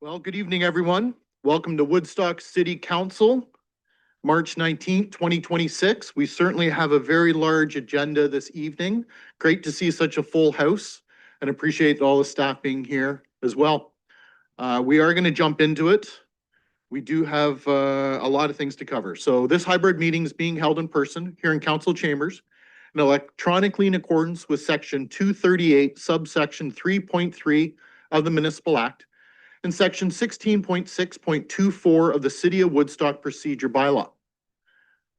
Well, good evening, everyone. Welcome to Woodstock City Council, March 19th, 2026. We certainly have a very large agenda this evening. Great to see such a full house and appreciate all the staff being here as well. We are going to jump into it. We do have a lot of things to cover. So this hybrid meeting is being held in person here in council chambers and electronically in accordance with section 238, subsection 3.3 of the Municipal Act and section 16.6.24 of the City of Woodstock Procedure Bylaw.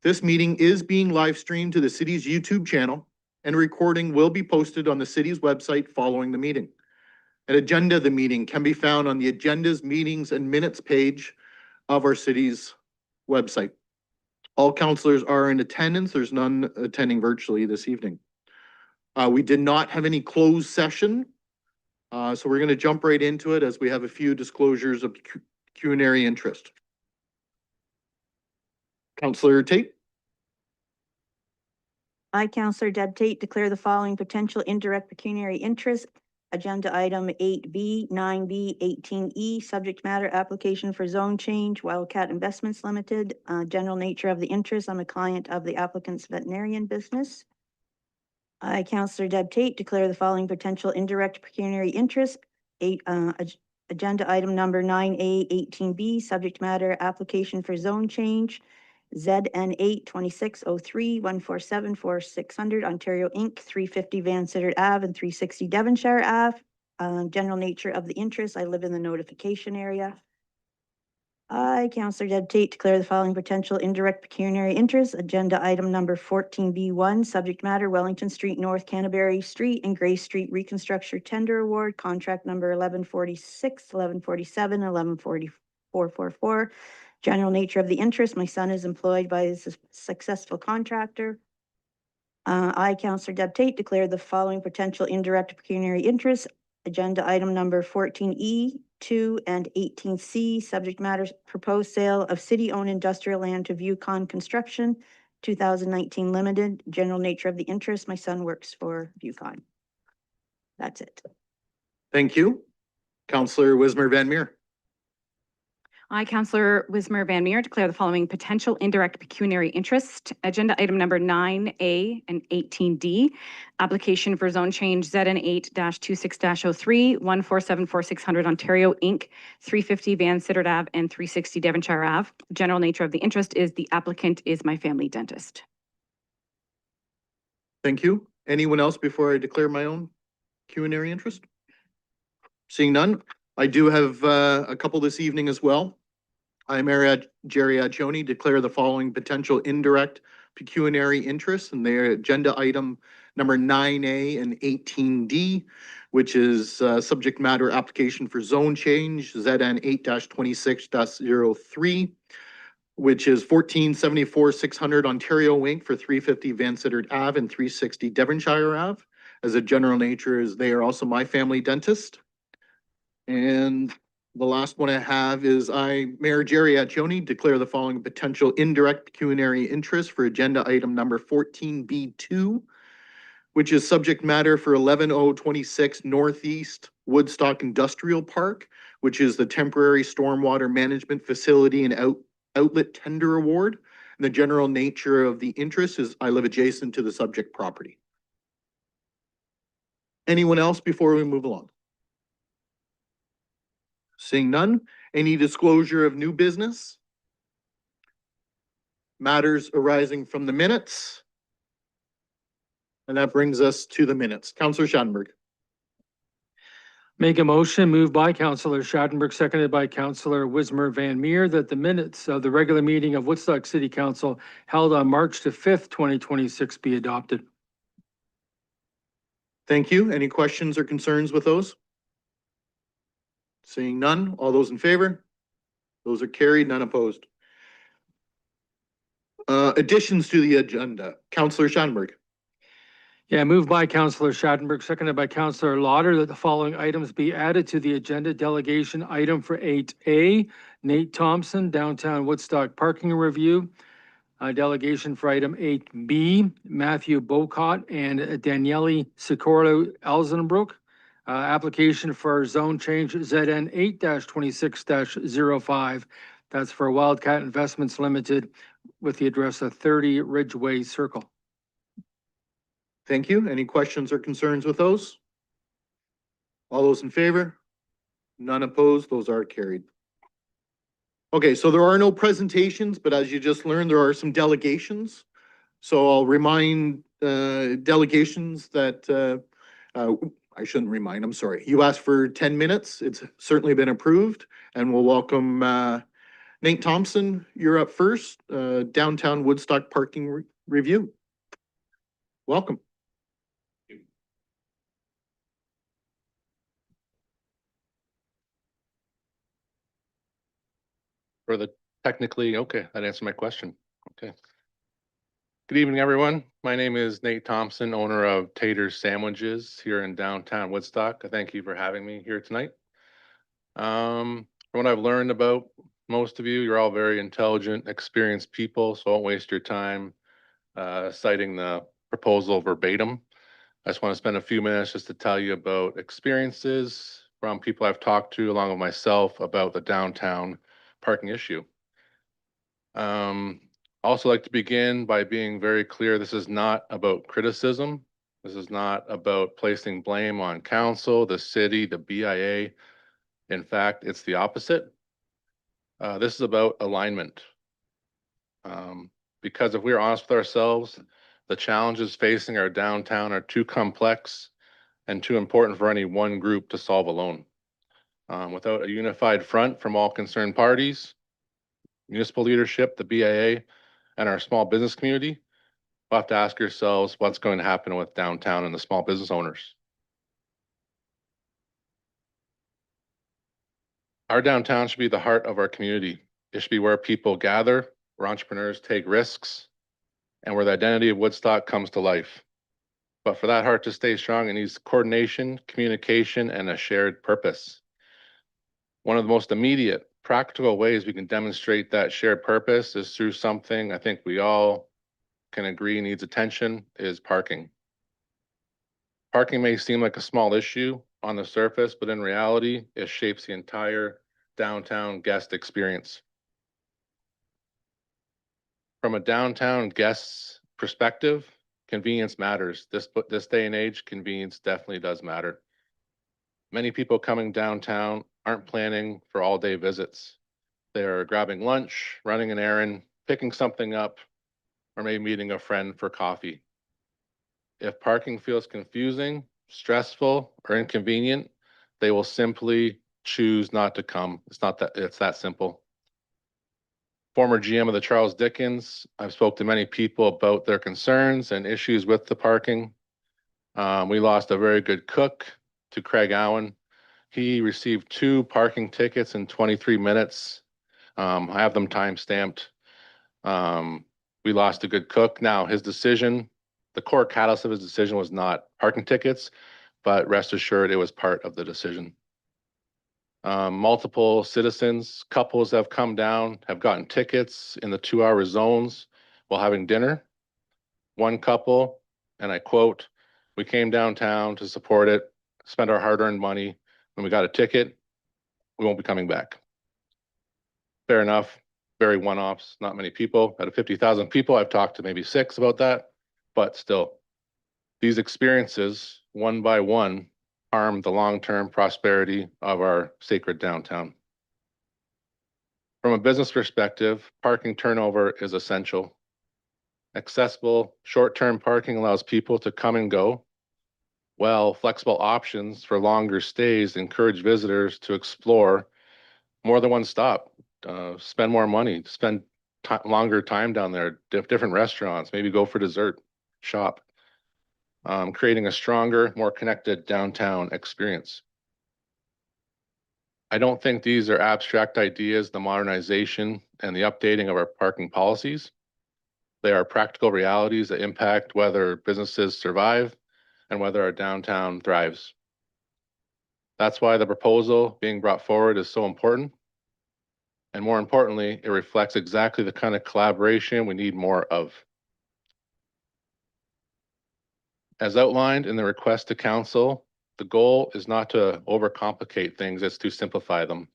This meeting is being live streamed to the city's YouTube channel, and a recording will be posted on the city's website following the meeting. An agenda of the meeting can be found on the agendas, meetings, and minutes page of our city's website. All councillors are in attendance. There's none attending virtually this evening. We did not have any closed session. So we're going to jump right into it as we have a few disclosures of pecuniary interest. Councillor Tate. I, Councillor Deb Tate, declare the following potential indirect pecuniary interest. Agenda item 8B, 9B, 18E, subject matter application for zone change, Wildcat Investments Limited. General nature of the interest, I'm a client of the applicant's veterinarian business. I, Councillor Deb Tate, declare the following potential indirect pecuniary interest. Agenda item number 9A, 18B, subject matter application for zone change, ZN 82603 147 4600 Ontario Inc., 350 Van Sittert Ave and 360 Devonshire Ave. General nature of the interest, I live in the notification area. I, Councillor Deb Tate, declare the following potential indirect pecuniary interest. Agenda item number 14B1, subject matter Wellington Street North, Canterbury Street and Gray Street Reconstruction Tender Award, contract number 1146, 1147, 114444. General nature of the interest, my son is employed by a successful contractor. I, Councillor Deb Tate, declare the following potential indirect pecuniary interest. Agenda item number 14E, 2 and 18C, subject matters proposed sale of city-owned industrial land to Viewcon Construction, 2019 Limited. General nature of the interest, my son works for Viewcon. That's it. Thank you. Councillor Wismer Van Meer. I, Councillor Wismer Van Meer, declare the following potential indirect pecuniary interest. Agenda item number 9A and 18D, application for zone change ZN 8-26-03, 1474600 Ontario Inc., 350 Van Sittert Ave and 360 Devonshire Ave. General nature of the interest is the applicant is my family dentist. Thank you. Anyone else before I declare my own pecuniary interest? Seeing none, I do have a couple this evening as well. I, Mayor Jerry Accioni, declare the following potential indirect pecuniary interests, and their agenda item number 9A and 18D, which is subject matter application for zone change ZN 8-26-03, which is 1474 600 Ontario Inc. for 350 Van Sittert Ave and 360 Devonshire Ave. As a general nature, is they are also my family dentist. And the last one I have is I, Mayor Jerry Accioni, declare the following potential indirect pecuniary interest for agenda item number 14B2, which is subject matter for 11026 Northeast Woodstock Industrial Park, which is the temporary stormwater management facility and outlet tender award. And the general nature of the interest is I live adjacent to the subject property. Anyone else before we move along? Seeing none, any disclosure of new business? Matters arising from the minutes? And that brings us to the minutes. Councillor Schadenberg. Make a motion moved by Councillor Schadenberg, seconded by Councillor Wismer Van Meer, that the minutes of the regular meeting of Woodstock City Council held on March the 5th, 2026 be adopted. Thank you. Any questions or concerns with those? Seeing none, all those in favor? Those are carried, none opposed. Additions to the agenda. Councillor Schadenberg. Yeah, moved by Councillor Schadenberg, seconded by Councillor Lauder, that the following items be added to the agenda. Delegation item for 8A, Nate Thompson, Downtown Woodstock Parking Review. Delegation for item 8B, Matthew Bocott and Daniele Sicorlo Elzenbrook. application for zone change ZN 8-26-05. That's for Wildcat Investments Limited with the address of 30 Ridgeway Circle. Thank you. Any questions or concerns with those? All those in favor? None opposed, those are carried. Okay, so there are no presentations, but as you just learned, there are some delegations. So I'll remind delegations that I shouldn't remind, I'm sorry. You asked for 10 minutes. It's certainly been approved, and we'll welcome Nate Thompson. You're up first, downtown Woodstock parking review. Welcome. For the technically, okay, that answered my question. Okay. Good evening, everyone. My name is Nate Thompson, owner of Tater's Sandwiches here in downtown Woodstock. I thank you for having me here tonight. From what I've learned about most of you, you're all very intelligent, experienced people, so I won't waste your time citing the proposal verbatim. I just want to spend a few minutes just to tell you about experiences from people I've talked to along with myself about the downtown parking issue. Also like to begin by being very clear, this is not about criticism. This is not about placing blame on council, the city, the BIA. In fact, it's the opposite. This is about alignment. Because if we're honest with ourselves, the challenges facing our downtown are too complex and too important for any one group to solve alone. Without a unified front from all concerned parties, municipal leadership, the BIA, and our small business community, we'll have to ask ourselves what's going to happen with downtown and the small business owners. Our downtown should be the heart of our community. It should be where people gather, where entrepreneurs take risks, and where the identity of Woodstock comes to life. But for that heart to stay strong, it needs coordination, communication, and a shared purpose. One of the most immediate, practical ways we can demonstrate that shared purpose is through something I think we all can agree needs attention, is parking. Parking may seem like a small issue on the surface, but in reality, it shapes the entire downtown guest experience. From a downtown guest's perspective, convenience matters. This day and age, convenience definitely does matter. Many people coming downtown aren't planning for all-day visits. They're grabbing lunch, running an errand, picking something up, or maybe meeting a friend for coffee. If parking feels confusing, stressful, or inconvenient, they will simply choose not to come. It's that simple. Former GM of the Charles Dickens, I've spoke to many people about their concerns and issues with the parking. We lost a very good cook to Craig Allen. He received 2 parking tickets in 23 minutes. I have them time-stamped. We lost a good cook. Now, his decision, the core catalyst of his decision was not parking tickets, but rest assured it was part of the decision. Multiple citizens, couples have come down, have gotten tickets in the 2-hour zones while having dinner. One couple, and I quote, "We came downtown to support it, spend our hard-earned money. When we got a ticket, we won't be coming back." Fair enough, very one-offs, not many people. Out of 50,000 people, I've talked to maybe 6 about that, but still, these experiences, one by one, harm the long-term prosperity of our sacred downtown. From a business perspective, parking turnover is essential. Accessible, short-term parking allows people to come and go, while flexible options for longer stays encourage visitors to explore more than one stop, spend more money, spend longer time down there, different restaurants, maybe go for dessert, shop. Creating a stronger, more connected downtown experience. I don't think these are abstract ideas, the modernization and the updating of our parking policies. They are practical realities that impact whether businesses survive and whether our downtown thrives. That's why the proposal being brought forward is so important. And more importantly, it reflects exactly the kind of collaboration we need more of. As outlined in the request to council, The goal is not to overcomplicate things, it's to simplify them.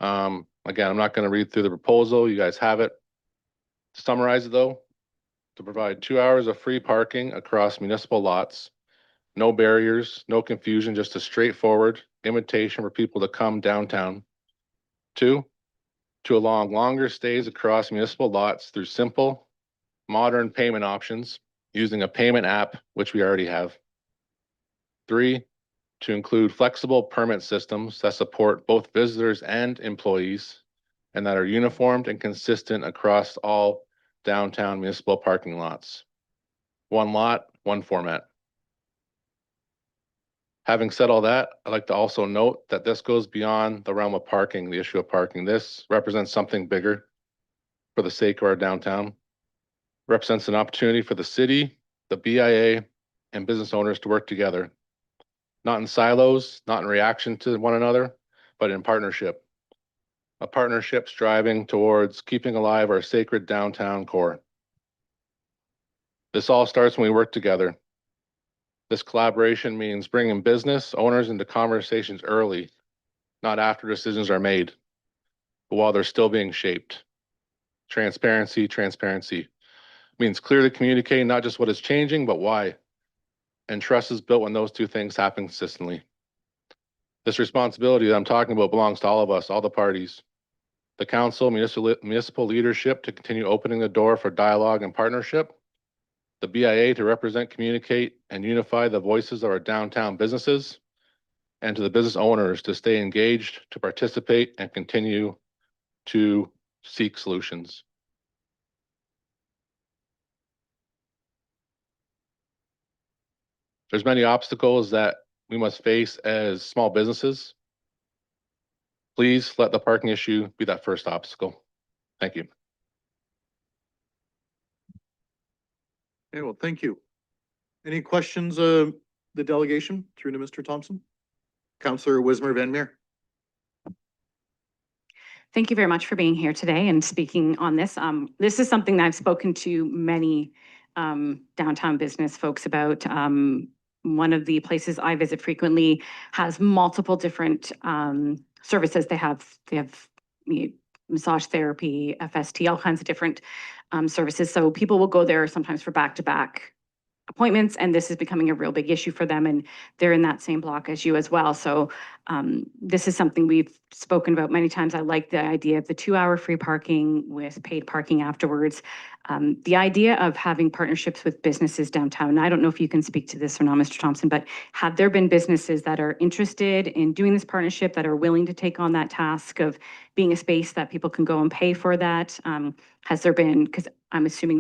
Again, I'm not gonna read through the proposal, you guys have it. To summarize it though, to provide 2 hours of free parking across municipal lots. No barriers, no confusion, just a straightforward invitation for people to come downtown. 2, to allow longer stays across municipal lots through simple, modern payment options using a payment app, which we already have. 3, to include flexible permit systems that support both visitors and employees and that are uniformed and consistent across all downtown municipal parking lots. One lot, one format. Having said all that, I'd like to also note that this goes beyond the realm of parking, the issue of parking. This represents something bigger for the sake of our downtown. Represents an opportunity for the city, the BIA, and business owners to work together. Not in silos, not in reaction to one another, but in partnership. A partnership striving towards keeping alive our sacred downtown core. This all starts when we work together. This collaboration means bringing business owners into conversations early, not after decisions are made, but while they're still being shaped. Transparency, transparency means clearly communicating not just what is changing, but why. And trust is built when those two things happen consistently. This responsibility that I'm talking about belongs to all of us, all the parties. The council, municipal leadership to continue opening the door for dialogue and partnership. The BIA to represent, communicate, and unify the voices of our downtown businesses. And to the business owners to stay engaged, to participate, and continue to seek solutions. There's many obstacles that we must face as small businesses. Please let the parking issue be that first obstacle. Thank you. Okay, well, thank you. Any questions, the delegation through to Mr. Thompson? Councillor Wismer Van Meer. Thank you very much for being here today and speaking on this. This is something that I've spoken to many downtown business folks about. One of the places I visit frequently has multiple different services. They have massage therapy, FST, all kinds of different services. So people will go there sometimes for back-to-back appointments, and this is becoming a real big issue for them, and they're in that same block as you as well. So this is something we've spoken about many times. I like the idea of the 2-hour free parking with paid parking afterwards. The idea of having partnerships with businesses downtown, and I don't know if you can speak to this or not, Mr. Thompson, but have there been businesses that are interested in doing this partnership, that are willing to take on that task of being a space that people can go and pay for that? Has there been, because I'm assuming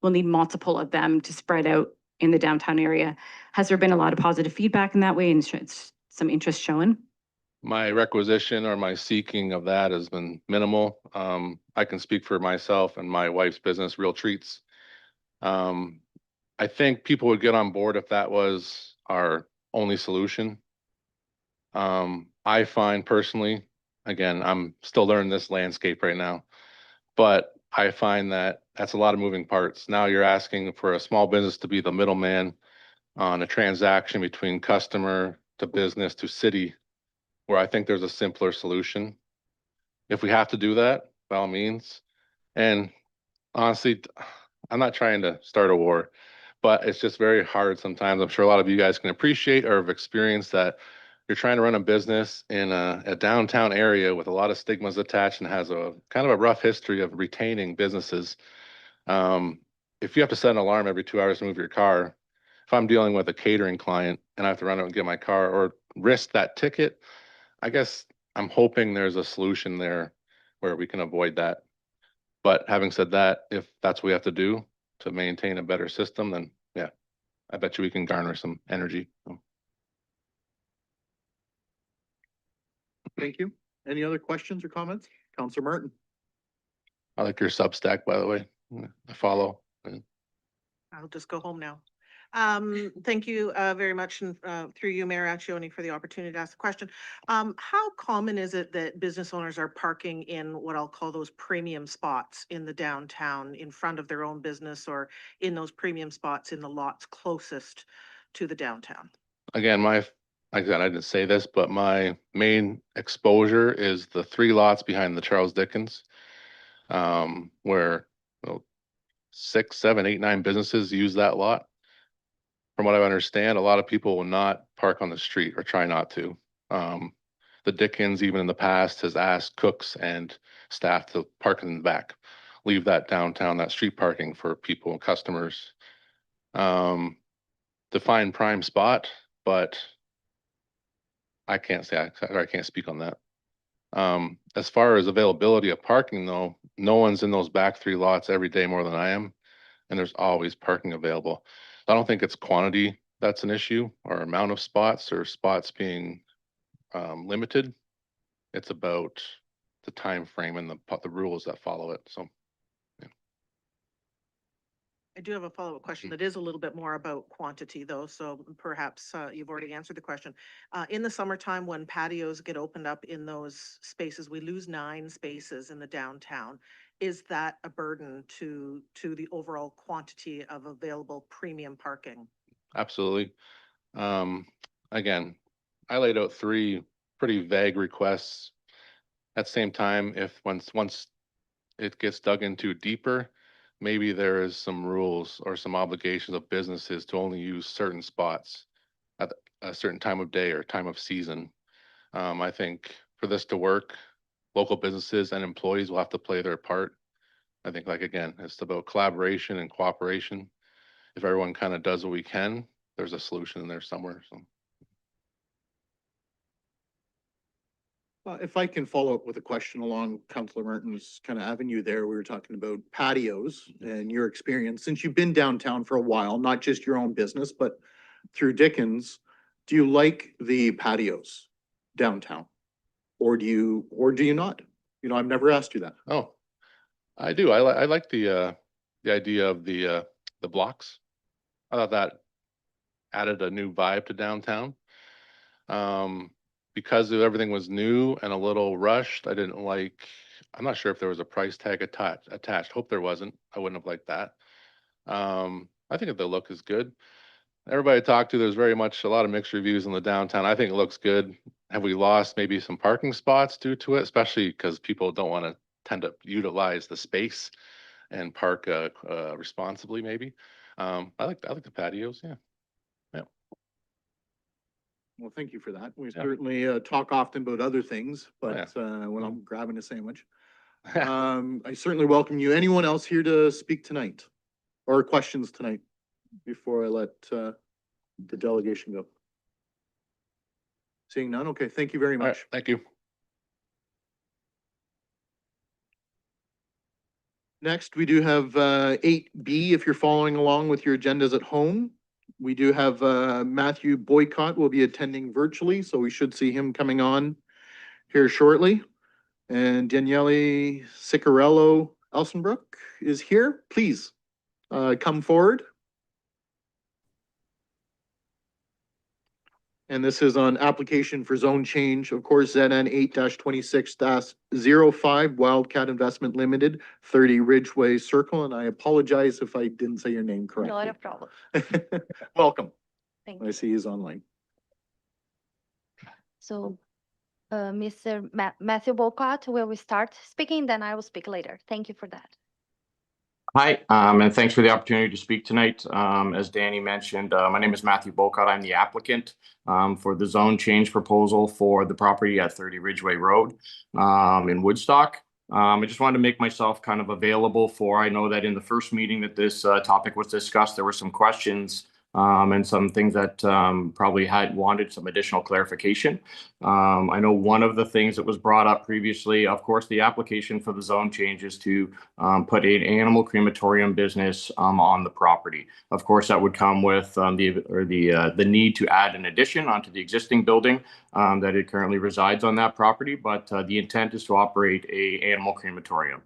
we'll need multiple of them to spread out in the downtown area. Has there been a lot of positive feedback in that way and some interest shown? My requisition or my seeking of that has been minimal. I can speak for myself and my wife's business, Real Treats. I think people would get on board if that was our only solution. I find personally, again, I'm still learning this landscape right now, but I find that that's a lot of moving parts. Now you're asking for a small business to be the middleman on a transaction between customer to business to city, where I think there's a simpler solution. If we have to do that, by all means. And honestly, I'm not trying to start a war, but it's just very hard sometimes. I'm sure a lot of you guys can appreciate or have experienced that you're trying to run a business in a downtown area with a lot of stigmas attached and has a kind of a rough history of retaining businesses. If you have to set an alarm every 2 hours to move your car, if I'm dealing with a catering client and I have to run out and get my car or risk that ticket, I guess I'm hoping there's a solution there where we can avoid that. But having said that, if that's what we have to do to maintain a better system, then yeah, I bet you we can garner some energy. Thank you. Any other questions or comments? Councillor Martin. I like your Substack, by the way. I follow. I'll just go home now. Thank you very much, and through you, Mayor Accioni, for the opportunity to ask the question. How common is it that business owners are parking in what I'll call those premium spots in the downtown in front of their own business, or in those premium spots in the lots closest to the downtown? Again, like I said, I didn't say this, but my main exposure is the 3 lots behind the Charles Dickens. Where, you know, 6, 7, 8, 9 businesses use that lot. From what I understand, a lot of people will not park on the street or try not to. The Dickens, even in the past, has asked cooks and staff to park in the back, leave that downtown, that street parking for people and customers. Define prime spot, but I can't say, I can't speak on that. As far as availability of parking though, no one's in those back 3 lots every day more than I am, and there's always parking available. I don't think it's quantity that's an issue or amount of spots or spots being limited. It's about the time frame and the rules that follow it. So I do have a follow-up question that is a little bit more about quantity though, so perhaps you've already answered the question. In the summertime, when patios get opened up in those spaces, we lose 9 spaces in the downtown. Is that a burden to the overall quantity of available premium parking? absolutely. Again, I laid out 3 pretty vague requests. At the same time, if once it gets dug into deeper, maybe there is some rules or some obligations of businesses to only use certain spots at a certain time of day or time of season. I think for this to work, local businesses and employees will have to play their part. I think, like, again, it's about collaboration and cooperation. If everyone kind of does what we can, there's a solution in there somewhere. So If I can follow up with a question along Councilor Martin's kind of avenue there, we were talking about patios and your experience. Since you've been downtown for a while, not just your own business, but through Dickens, do you like the patios downtown? Or do you not? You know, I've never asked you that. oh, I do. I like the idea of the blocks. I thought that added a new vibe to downtown. Because everything was new and a little rushed, I'm not sure if there was a price tag attached. Hope there wasn't. I wouldn't have liked that. I think the look is good. Everybody I talked to, there's very much a lot of mixed reviews in the downtown. I think it looks good. Have we lost maybe some parking spots due to it, especially because people don't want to tend to utilize the space and park responsibly, maybe. I like the patios, yeah. Well, thank you for that. We Yeah. certainly talk often about other things, Oh, but when I'm grabbing a sandwich. Yeah. I certainly welcome you. Anyone else here to speak tonight or questions tonight before I let the delegation go? Seeing none. Okay, thank you very All right, much. thank you. Next, we do have 8B, if you're following along with your agendas at home. We do have Matthew Boycott will be attending virtually, so we should see him coming on here shortly. And Daniele Sicarello Elsenbrook is here. Please come forward. And this is on application for zone change, of course, ZN 8-26-05 Wildcat Investment Limited, 30 Ridgeway Circle. And I apologize if I didn't say your name correctly. Not a problem. Welcome. Thank I you. see he's online. So, Mr. Matthew Bolcott will start speaking, then I will speak later. Thank you for that. Hi, and thanks for the opportunity to speak tonight. As Danny mentioned, my name is Matthew Bolcott. I'm the applicant for the zone change proposal for the property at 30 Ridgeway Road in Woodstock. I just wanted to make myself kind of available I know that in the first meeting that this topic was discussed, there were some questions and some things that probably had wanted some additional clarification. I know one of the things that was brought up previously, of course, the application for the zone changes to put an animal crematorium business on the property. Of course, that would come with the need to add an addition onto the existing building that it currently resides on that property. But the intent is to operate a animal crematorium.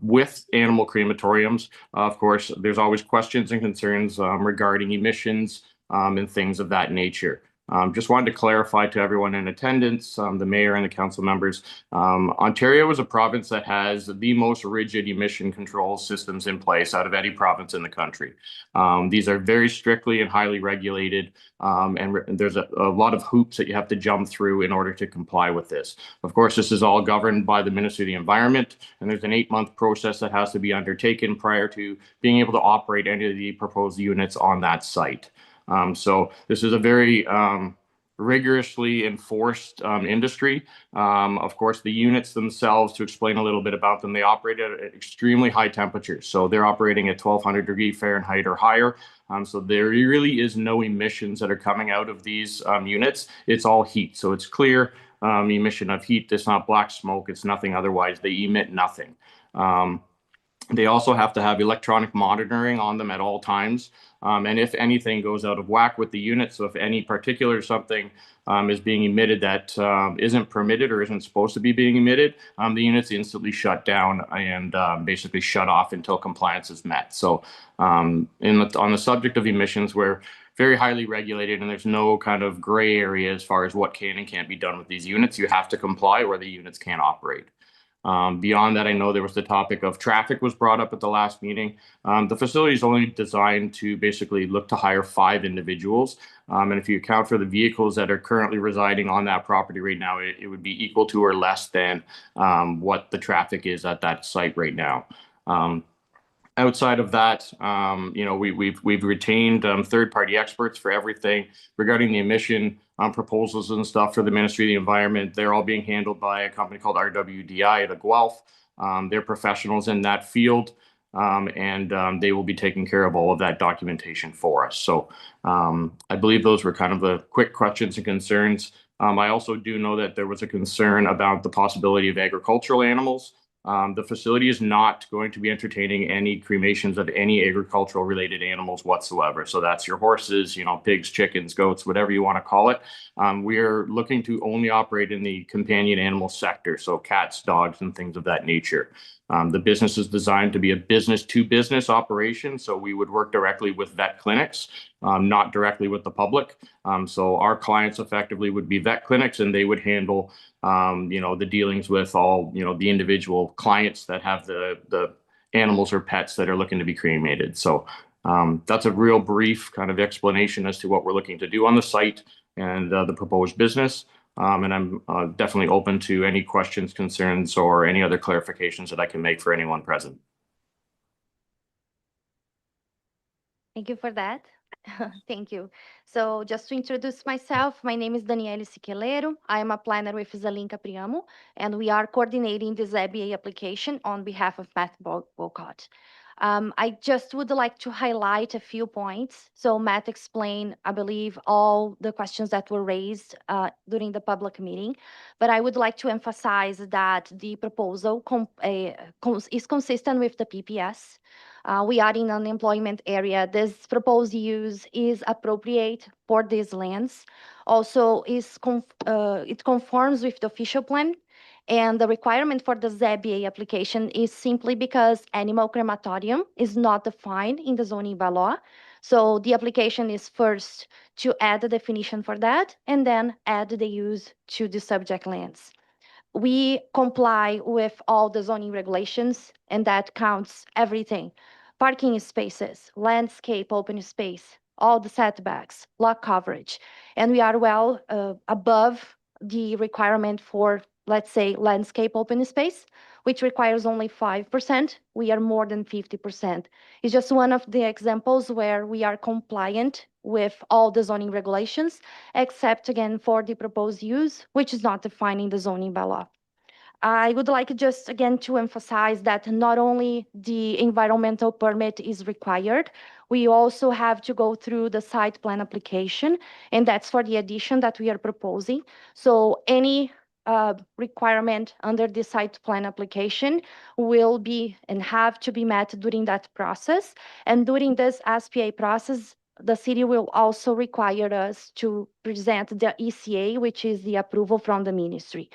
With animal crematoriums, of course, there's always questions and concerns regarding emissions and things of that nature. Just wanted to clarify to everyone in attendance, the mayor and the council members, Ontario is a province that has the most rigid emission control systems in place out of any province in the country. These are very strictly and highly regulated, and there's a lot of hoops that you have to jump through in order to comply with this. Of course, this is all governed by the Ministry of the Environment, and there's an 8-month process that has to be undertaken prior to being able to operate any of the proposed units on that site. So this is a very rigorously enforced industry. Of course, the units themselves, to explain a little bit about them, they operate at extremely high temperatures. So they're operating at 1200 degree Fahrenheit or higher. So there really is no emissions that are coming out of these units. It's all heat. So it's clear emission of heat. It's not black smoke. It's nothing otherwise. They emit nothing. They also have to have electronic monitoring on them at all times. And if anything goes out of whack with the unit, so if any particular something is being emitted that isn't permitted or isn't supposed to be being emitted, the unit's instantly shut down and basically shut off until compliance is met. So on the subject of emissions, we're very highly regulated, and there's no kind of gray area as far as what can and can't be done with these units. You have to comply or the units can't operate. Beyond that, I know there was the topic of traffic was brought up at the last meeting. The facility is only designed to basically look to hire 5 individuals. And if you account for the vehicles that are currently residing on that property right now, it would be equal to or less than what the traffic is at that site right now. Outside of that, we've retained third-party experts for everything regarding the emission proposals and stuff for the Ministry of the Environment. They're all being handled by a company called RWDI out of Guelph. They're professionals in that field, and they will be taking care of all of that documentation for us. So I believe those were kind of the quick questions and concerns. I also do know that there was a concern about the possibility of agricultural animals. The facility is not going to be entertaining any cremations of any agricultural related animals whatsoever. So that's your horses, pigs, chickens, goats, whatever you want to call it. We are looking to only operate in the companion animal sector. So cats, dogs, and things of that nature. The business is designed to be a business to business operation. So we would work directly with vet clinics, not directly with the public. So our clients effectively would be vet clinics, and they would handle the dealings with all, the individual clients that have the animals or pets that are looking to be cremated. So that's a real brief kind of explanation as to what we're looking to do on the site and the proposed business. And I'm definitely open to any questions, concerns, or any other clarifications that I can make for anyone present. Thank you for that. Thank you. So just to introduce myself, my name is Daniele Siqueleiro. I am a planner with Zalinka Priamo, and we are coordinating the ZBA application on behalf of Matt Wolcott. I just would like to highlight a few points. So Matt explained, I believe, all the questions that were raised during the public meeting, but I would like to emphasize that the proposal is consistent with the PPS. We are in an employment area. This proposed use is appropriate for these lands. Also, it conforms with the official plan. And the requirement for the ZBA application is simply because animal crematorium is not defined in the zoning bylaw. So the application is first to add the definition for that, and then add the use to the subject lands. We comply with all the zoning regulations, and that counts everything. Parking spaces, landscape open space, all the setbacks, lot coverage. And we are well above the requirement for, let's say, landscape open space, which requires only 5%. We are more than 50%. It's just one of the examples where we are compliant with all the zoning regulations, except again for the proposed use, which is not defined in the zoning bylaw. I would like just again to emphasize that not only the environmental permit is required, we also have to go through the site plan application, and that's for the addition that we are proposing. So any requirement under the site plan application will be and have to be met during that process. And during this SPA process, the city will also require us to present the ECA, which is the approval from the ministry.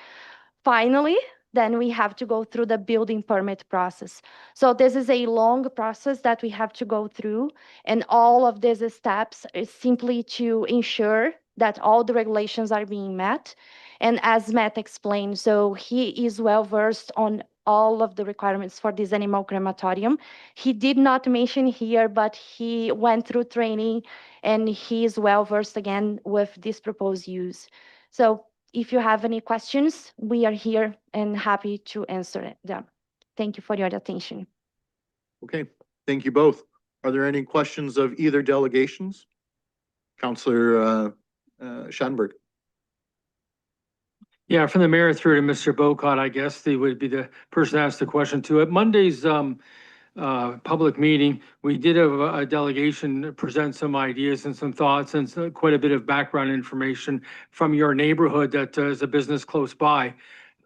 Finally, then we have to go through the building permit process. So this is a long process that we have to go through, and all of these steps is simply to ensure that all the regulations are being met. And as Matt explained, so he is well versed on all of the requirements for this animal crematorium. He did not mention here, but he went through training and he is well versed again with this proposed use. So if you have any questions, we are here and happy to answer them. Thank you for your attention. Okay, thank you both. Are there any questions of either delegations? Counselor Schattenberg. Yeah, from the mayor through to Mr. Bocott, I guess they would be the person to ask the question to. At Monday's public meeting, we did have a delegation present some ideas and some thoughts and quite a bit of background information from your neighborhood that is a business close by.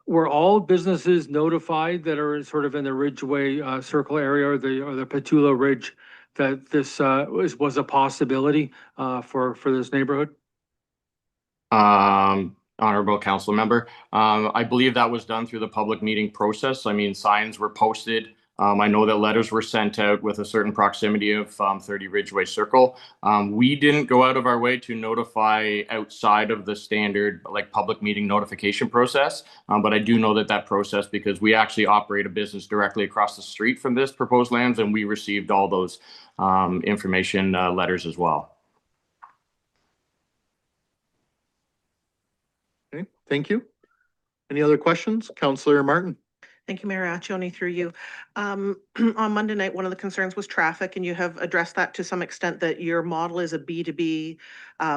Were all businesses notified that are sort of in the Ridgeway Circle area or the Petula Ridge that this was a possibility for this neighborhood? Honorable council member, I believe that was done through the public meeting process. I mean, signs were posted. I know that letters were sent out with a certain proximity of 30 Ridgeway Circle. We didn't go out of our way to notify outside of the standard like public meeting notification process, but I do know that process because we actually operate a business directly across the street from this proposed lands, and we received all those information letters as well. Okay, thank you. Any other questions? Counselor Martin. Thank you, Mayor Accioni, through you. On Monday night, one of the concerns was traffic, and you have addressed that to some extent, that your model is a B2B,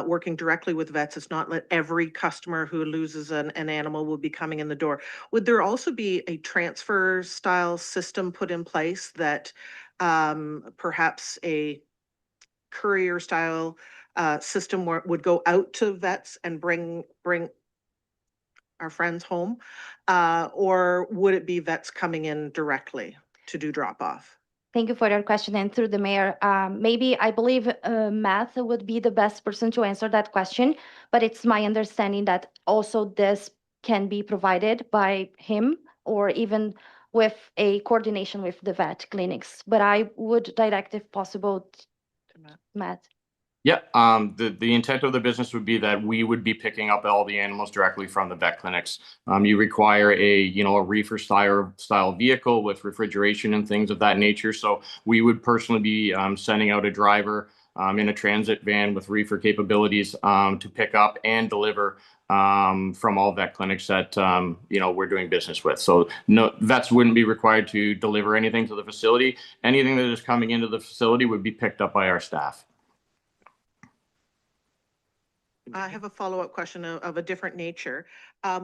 working directly with vets. It's not that every customer who loses an animal will be coming in the door. Would there also be a transfer style system put in place that perhaps a courier style system would go out to vets and bring our friends home, or would it be vets coming in directly to do drop off? Thank you for your question. And through the mayor, maybe I believe Matt would be the best person to answer that question, but it's my understanding that also this can be provided by him or even with a coordination with the vet clinics. But I would direct, if possible, to Matt. Yeah, the intent of the business would be that we would be picking up all the animals directly from the vet clinics. You require a reefer style vehicle with refrigeration and things of that nature. So we would personally be sending out a driver in a transit van with reefer capabilities to pick up and deliver from all vet clinics that we're doing business with. So no, vets wouldn't be required to deliver anything to the facility. Anything that is coming into the facility would be picked up by our staff. I have a follow-up question of a different nature.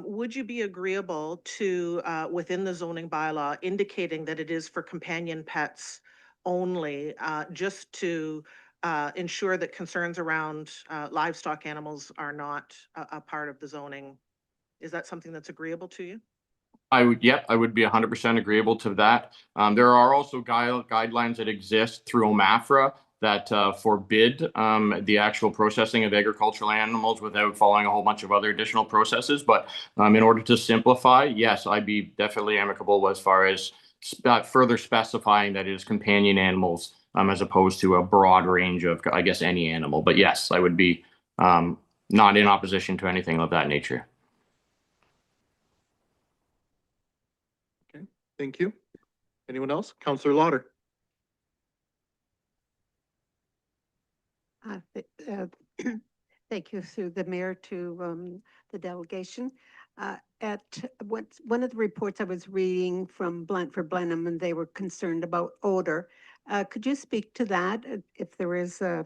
Would you be agreeable to, within the zoning bylaw, indicating that it is for companion pets only, just to ensure that concerns around livestock animals are not a part of the zoning? Is that something that's agreeable to you? I would be 100% agreeable to that. There are also guidelines that exist through OMAFRA that forbid the actual processing of agricultural animals without following a whole bunch of other additional processes. But in order to simplify, yes, I'd be definitely amicable as far as further specifying that it is companion animals as opposed to a broad range of, I guess, any animal. But yes, I would be not in opposition to anything of that nature. Okay, thank you. Anyone else? Counselor Lauder. Thank you through the mayor to the delegation. At one of the reports I was reading from Blandford Blenheim, and they were concerned about odor. Could you speak to that if there is a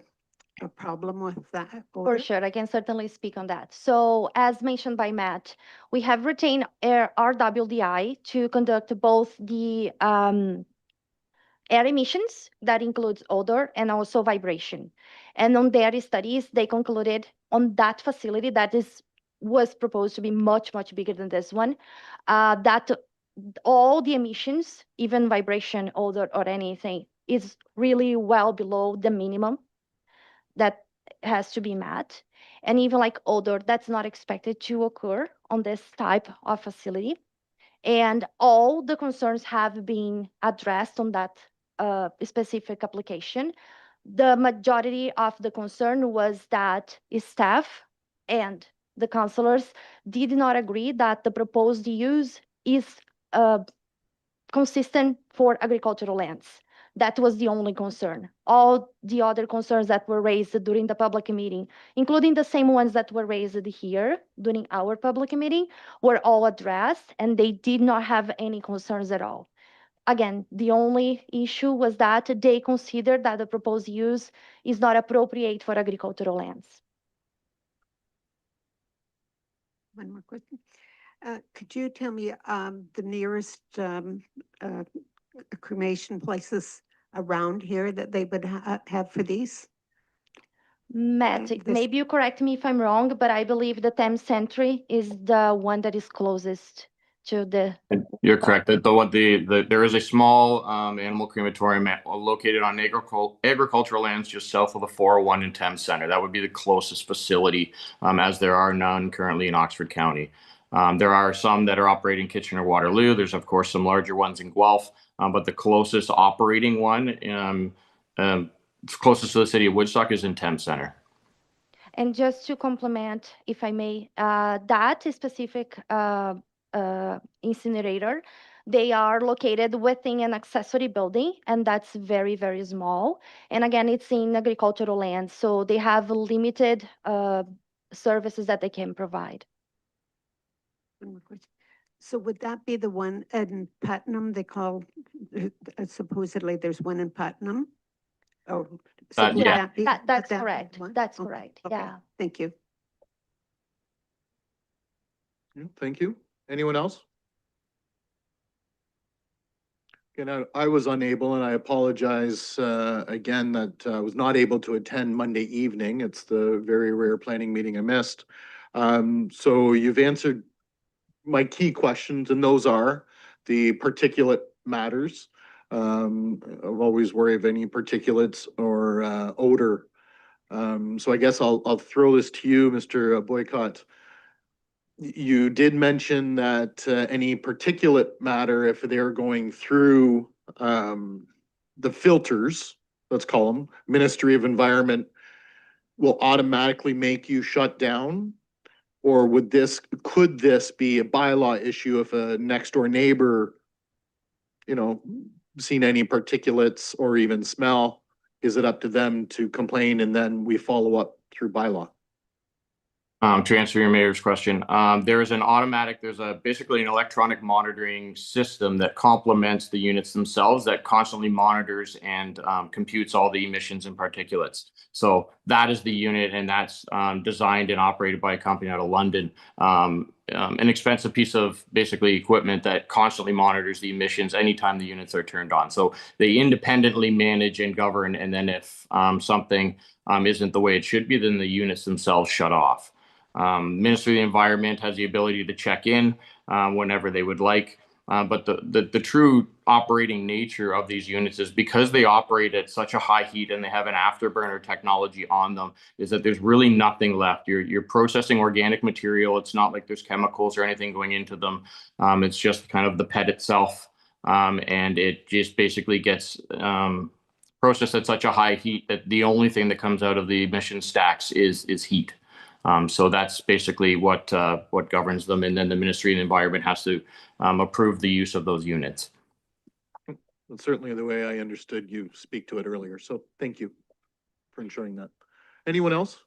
problem with that odor? For sure, I can certainly speak on that. So as mentioned by Matt, we have retained our RWDI to conduct both the air emissions, that includes odor and also vibration. And on their studies, they concluded on that facility that was proposed to be much, much bigger than this one, that all the emissions, even vibration, odor, or anything, is really well below the minimum that has to be met. And even like odor, that's not expected to occur on this type of facility. And all the concerns have been addressed on that specific application. The majority of the concern was that staff and the councilors did not agree that the proposed use is consistent for agricultural lands. That was the only concern. All the other concerns that were raised during the public meeting, including the same ones that were raised here during our public meeting, were all addressed, and they did not have any concerns at all. Again, the only issue was that they considered that the proposed use is not appropriate for agricultural lands. One more question. Could you tell me the nearest cremation places around here that they would have for these? Matt, this- maybe you correct me if I'm wrong, but I believe the Thames Century is the one that is closest to the. And you're correct. There is a small animal crematorium located on agricultural lands just south of the 401 and Thames Center. That would be the closest facility, as there are none currently in Oxford County. There are some that are operating Kitchener-Waterloo. There's of course some larger ones in Guelph, but the closest operating one, closest to the city of Woodstock, is in Thames Center. And just to complement, if I may, that specific incinerator, they are located within an accessory building, and that's very, very small. And again, it's in agricultural land, so they have limited services that they can provide. One more question. So would that be the one in Putnam they call, supposedly there's one in Putnam? Oh, so would Yeah. that be? That's would that be correct. the one? That's Okay, correct. okay. Yeah. Thank you. Yeah, thank you. Anyone else? Again, I was unable, and I apologize again that I was not able to attend Monday evening. It's the very rare planning meeting I missed. So you've answered my key questions, and those are the particulate matters. I've always worry of any particulates or odor. So I guess I'll throw this to you, Mr. Boycott. You did mention that any particulate matter, if they're going through the filters, let's call them, Ministry of Environment, will automatically make you shut down? Or could this be a bylaw issue if a next door neighbor, seen any particulates or even smell? Is it up to them to complain and then we follow up through bylaw? To answer your mayor's question, there's basically an electronic monitoring system that complements the units themselves that constantly monitors and computes all the emissions and particulates. So that is the unit, and that's designed and operated by a company out of London. An expensive piece of basically equipment that constantly monitors the emissions anytime the units are turned on. So they independently manage and govern, and then if something isn't the way it should be, then the units themselves shut off. Ministry of the Environment has the ability to check in whenever they would like. But the true operating nature of these units is because they operate at such a high heat and they have an afterburner technology on them, is that there's really nothing left. You're processing organic material. It's not like there's chemicals or anything going into them. It's just kind of the PET itself. And it just basically gets processed at such a high heat that the only thing that comes out of the emission stacks is heat. So that's basically what governs them, and then the Ministry of the Environment has to approve the use of those units. That's certainly the way I understood you speak to it earlier. So thank you for ensuring that. Anyone else?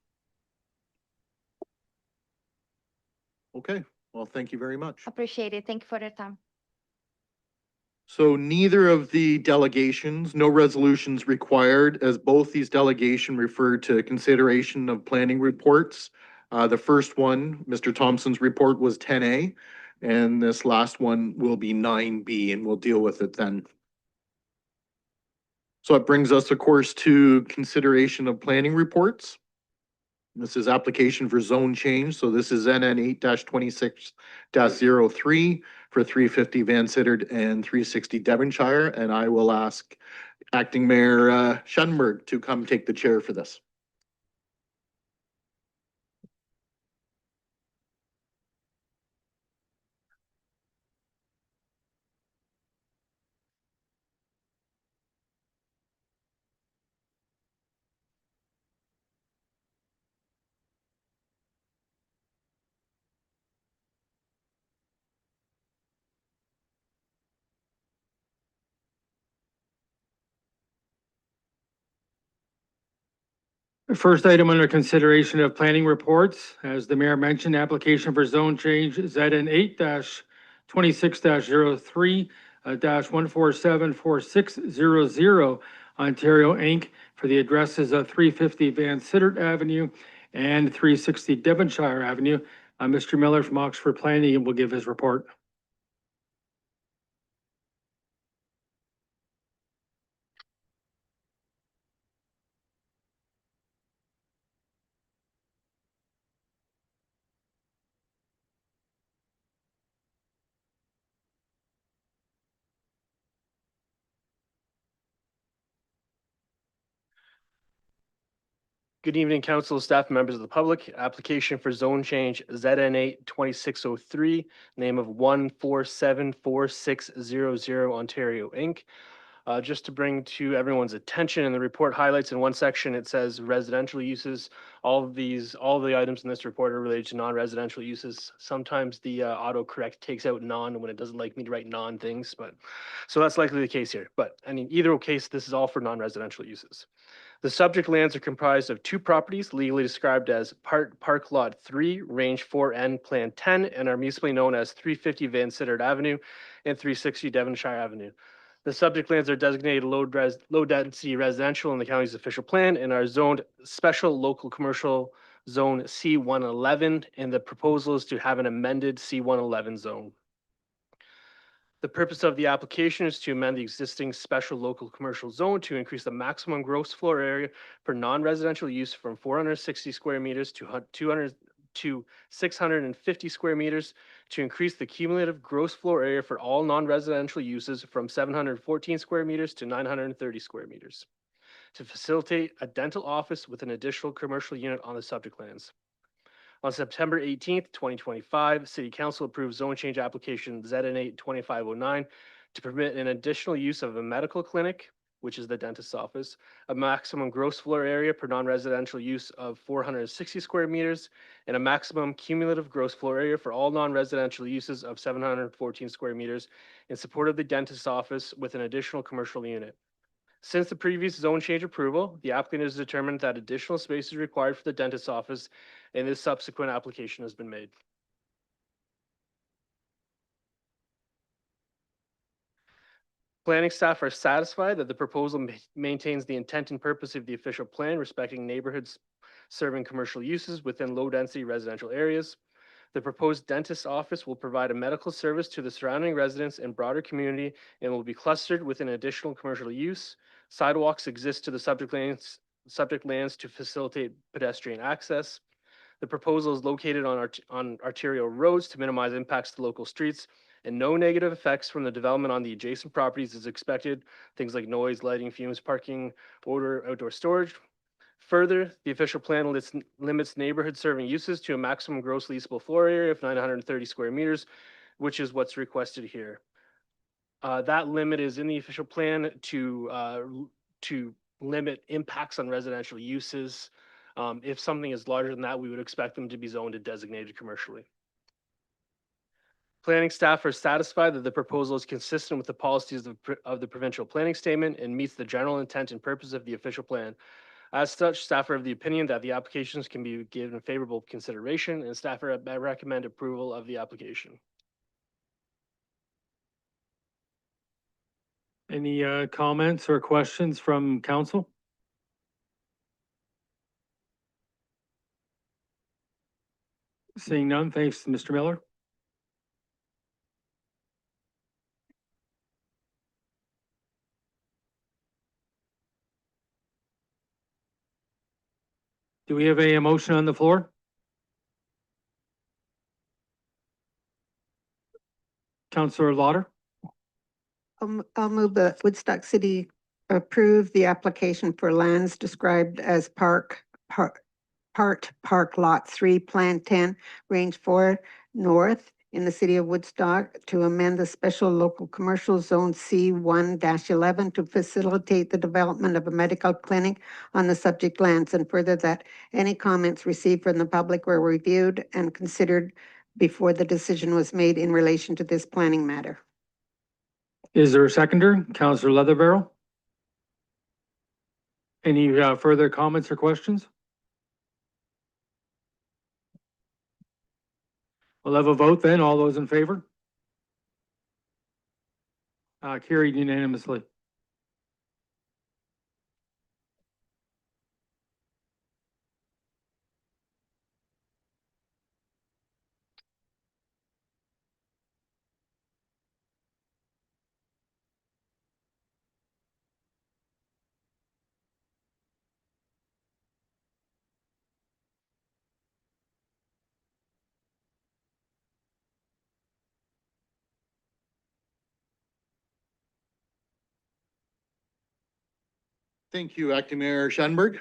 Okay, well, thank you very much. Appreciate it. Thank you for your time. So neither of the delegations, no resolutions required, as both these delegation refer to consideration of planning reports. The first one, Mr. Thompson's report, was 10A, and this last one will be 9B, and we'll deal with it then. So it brings us, of course, to consideration of planning reports. This is application for zone change, so this is NN 8-26-03 for 350 Van Sittard and 360 Devonshire, and I will ask Acting Mayor Schadenberg to come take the chair for this. First item under consideration of planning reports, as the mayor mentioned, application for zone change ZN 8-26-03 -1474600 Ontario Inc. for the addresses of 350 Van Sittert Avenue and 360 Devonshire Avenue. Mr. Miller from Oxford Planning will give his report. Good evening, council, staff, members of the public. Application for zone change ZN 8-2603, name of 1474600 Ontario Inc. Just to bring to everyone's attention, and the report highlights in one section, it says residential uses. All the items in this report are related to non-residential uses. Sometimes the autocorrect takes out non when it doesn't like me to write non things, but so that's likely the case here. But I mean, either case, this is all for non-residential uses. The subject lands are comprised of two properties legally described as Park Lot 3, Range 4N, Plan 10, and are municipally known as 350 Van Sittert Avenue and 360 Devonshire Avenue. The subject lands are designated low density residential in the county's official plan and are zoned special local commercial zone C111, and the proposal is to have an amended C111 zone. The purpose of the application is to amend the existing special local commercial zone to increase the maximum gross floor area for non-residential use from 460 square meters to 650 square meters, to increase the cumulative gross floor area for all non-residential uses from 714 square meters to 930 square meters, to facilitate a dental office with an additional commercial unit on the subject lands. On September 18th, 2025, City Council approved zone change application ZN 8-2509 to permit an additional use of a medical clinic, which is the dentist's office, a maximum gross floor area per non-residential use of 460 square meters, and a maximum cumulative gross floor area for all non-residential uses of 714 square meters in support of the dentist's office with an additional commercial unit. Since the previous zone change approval, the applicant has determined that additional space is required for the dentist's office, and this subsequent application has been made. Planning staff are satisfied that the proposal maintains the intent and purpose of the official plan respecting neighborhoods serving commercial uses within low-density residential areas. The proposed dentist's office will provide a medical service to the surrounding residents and broader community and will be clustered within additional commercial use. Sidewalks exist to the subject lands to facilitate pedestrian access. The proposal is located on arterial roads to minimize impacts to local streets, and no negative effects from the development on the adjacent properties is expected. Things like noise, lighting, fumes, parking, odor, outdoor storage. Further, the official plan limits neighborhood serving uses to a maximum gross leasable floor area of 930 square meters, which is what's requested here. That limit is in the official plan to limit impacts on residential uses. If something is larger than that, we would expect them to be zoned and designated commercially. Planning staff are satisfied that the proposal is consistent with the policies of the provincial planning statement and meets the general intent and purpose of the official plan. As such, staff are of the opinion that the applications can be given favorable consideration, and staff recommend approval of the application. Any comments or questions from council? Seeing none, thanks, Mr. Miller. Do we have a motion on the floor? Councillor Lauder? I'll move the Woodstock City approve the application for lands described as Park Lot 3, Plan 10, Range 4 North in the city of Woodstock to amend the special local commercial zone C1-11 to facilitate the development of a medical clinic on the subject lands, and further that any comments received from the public were reviewed and considered before the decision was made in relation to this planning matter. Is there a seconder? Councillor Leatherbarrow? Any further comments or questions? We'll have a vote then. All those in favor? Carried unanimously. Thank you, Acting Mayor Shanberg.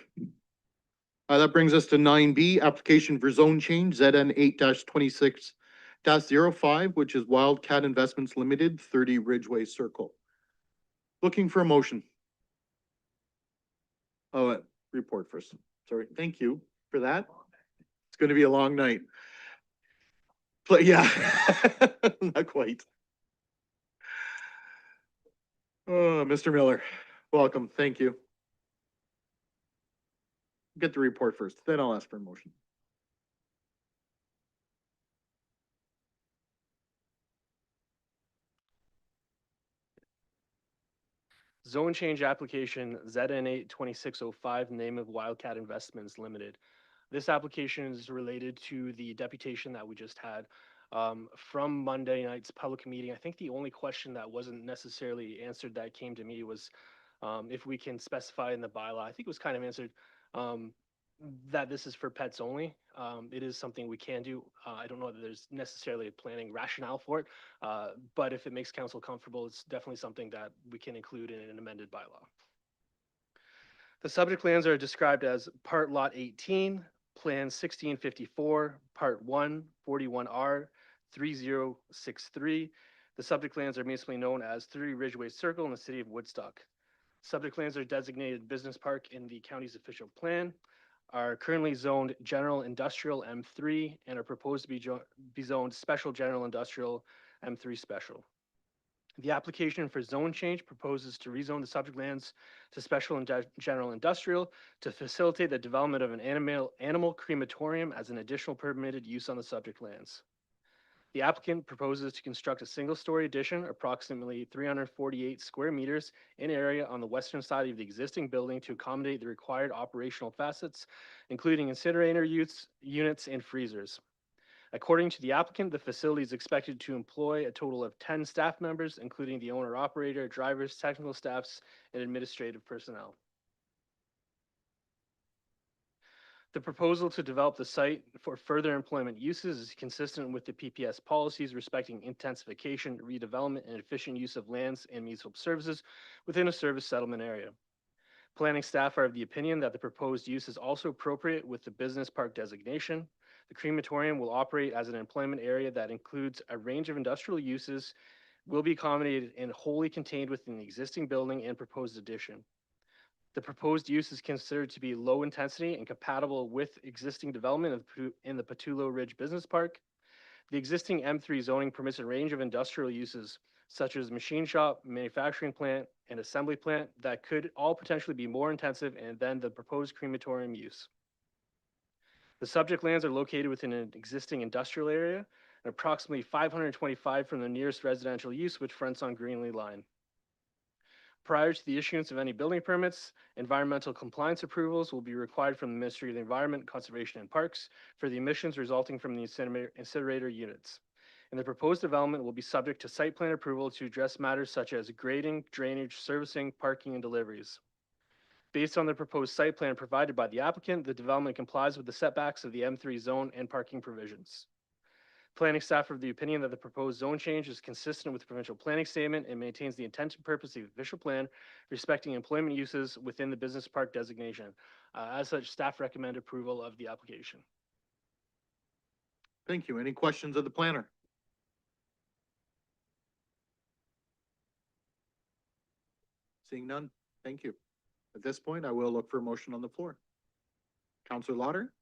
That brings us to 9B, application for zone change, ZN 8-26-05, which is Wildcat Investments Limited, 30 Ridgeway Circle. Looking for a motion. Oh, report first. Sorry. Thank you for that. It's going to be a long night. But yeah, not quite. Oh, Mr. Miller, welcome. Thank you. Get the report first, then I'll ask for a motion. Zone change application ZN 8-2605, name of Wildcat Investments Limited. This application is related to the deputation that we just had from Monday night's public meeting. I think the only question that wasn't necessarily answered that came to me was if we can specify in the bylaw. I think it was kind of answered that this is for pets only. It is something we can do. I don't know that there's necessarily a planning rationale for it, but if it makes council comfortable, it's definitely something that we can include in an amended bylaw. The subject lands are described as Part Lot 18, Plan 1654, Part 1, 41R, 3063. The subject lands are municipally known as 30 Ridgeway Circle in the city of Woodstock. Subject lands are designated business park in the county's official plan, are currently zoned general industrial M3, and are proposed to be zoned special general industrial M3 special. The application for zone change proposes to rezone the subject lands to special and general industrial to facilitate the development of an animal crematorium as an additional permitted use on the subject lands. The applicant proposes to construct a single-story addition, approximately 348 square meters in area on the western side of the existing building to accommodate the required operational facets, including incinerator units and freezers. According to the applicant, the facility is expected to employ a total of 10 staff members, including the owner-operator, drivers, technical staffs, and administrative personnel. The proposal to develop the site for further employment uses is consistent with the PPS policies respecting intensification, redevelopment, and efficient use of lands and municipal services within a service settlement area. Planning staff are of the opinion that the proposed use is also appropriate with the business park designation. The crematorium will operate as an employment area that includes a range of industrial uses, will be accommodated and wholly contained within the existing building and proposed addition. The proposed use is considered to be low intensity and compatible with existing development in the Patullo Ridge Business Park. The existing M3 zoning permits a range of industrial uses, such as machine shop, manufacturing plant, and assembly plant that could all potentially be more intensive than the proposed crematorium use. The subject lands are located within an existing industrial area and approximately 525 from the nearest residential use, which fronts on Greenlee Line. Prior to the issuance of any building permits, environmental compliance approvals will be required from the Ministry of the Environment, Conservation and Parks for the emissions resulting from the incinerator units. And the proposed development will be subject to site plan approval to address matters such as grading, drainage, servicing, parking, and deliveries. Based on the proposed site plan provided by the applicant, the development complies with the setbacks of the M3 zone and parking provisions. Planning staff are of the opinion that the proposed zone change is consistent with the provincial planning statement and maintains the intent and purpose of the official plan respecting employment uses within the business park designation. As such, staff recommend approval of the application. Thank you. Any questions of the planner? Seeing none, thank you. At this point, I will look for a motion on the floor. Councillor Lauder?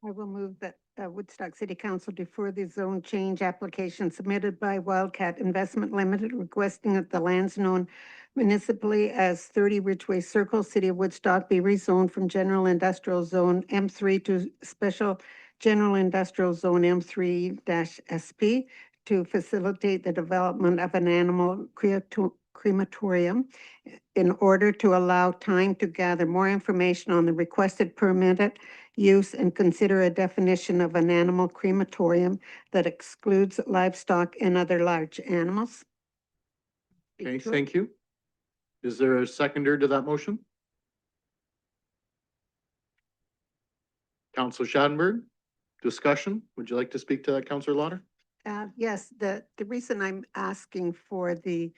I will move that Woodstock City Council defer the zone change application submitted by Wildcat Investment Limited requesting that the lands known municipally as 30 Ridgeway Circle, City of Woodstock, be rezoned from General Industrial Zone M3 to Special General Industrial Zone M3-SP to facilitate the development of an animal crematorium in order to allow time to gather more information on the requested permitted use and consider a definition of an animal crematorium that excludes livestock and other large animals. Okay, thank you. Is there a seconder to that motion? Councilor Schadenberg, discussion? Would you like to speak to that, Councilor Lauder? Yes, the reason I'm asking for the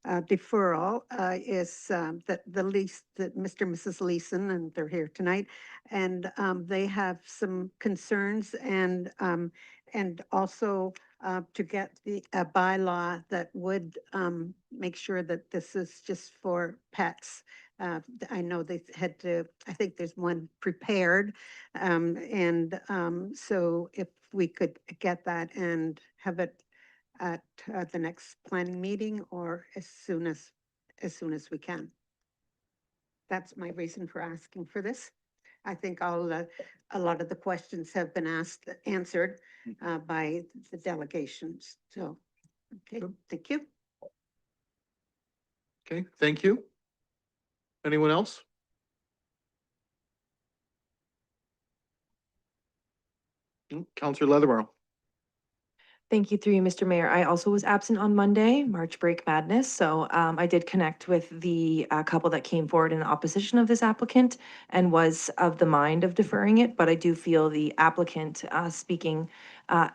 deferral is that the lease, that Mr. and Mrs. Leeson, and they're here tonight, and they have some concerns and also to get a bylaw that would make sure that this is just for pets. I know they had to, I think there's one prepared. So if we could get that and have it at the next planning meeting or as soon as we can. That's my reason for asking for this. I think a lot of the questions have been answered by the delegations. So, okay, thank you. Okay, thank you. Anyone else? Councilor Leatherborough. Thank you, through you, Mr. Mayor. I also was absent on Monday, March break madness, so I did connect with the couple that came forward in opposition of this applicant and was of the mind of deferring it, but I do feel the applicant speaking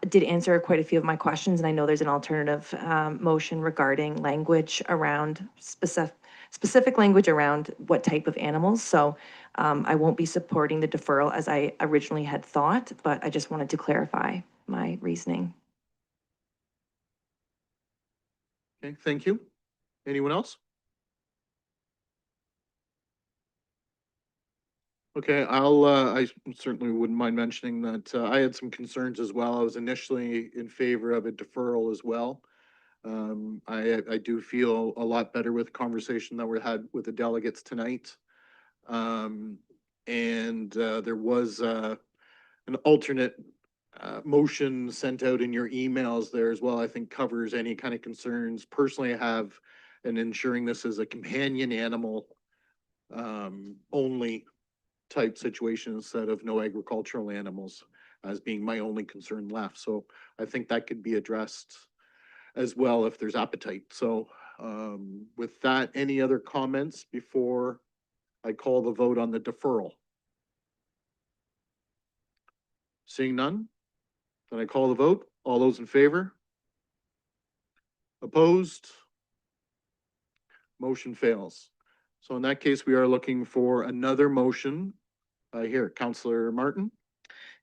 did answer quite a few of my questions, and I know there's an alternative motion regarding language around specific language around what type of animals, so I won't be supporting the deferral as I originally had thought, but I just wanted to clarify my reasoning. Okay, thank you. Anyone else? Okay, I certainly wouldn't mind mentioning that I had some concerns as well. I was initially in favor of a deferral as well. I do feel a lot better with the conversation that we had with the delegates tonight. There was an alternate motion sent out in your emails there as well, I think covers any kind of concerns. Personally, I have in ensuring this is a companion animal only type situation instead of no agricultural animals as being my only concern left. So I think that could be addressed as well if there's appetite. So with that, any other comments before I call the vote on the deferral? Seeing none, then I call the vote. All those in favor? Opposed? Motion fails. So in that case, we are looking for another motion. Here, Councillor Martin.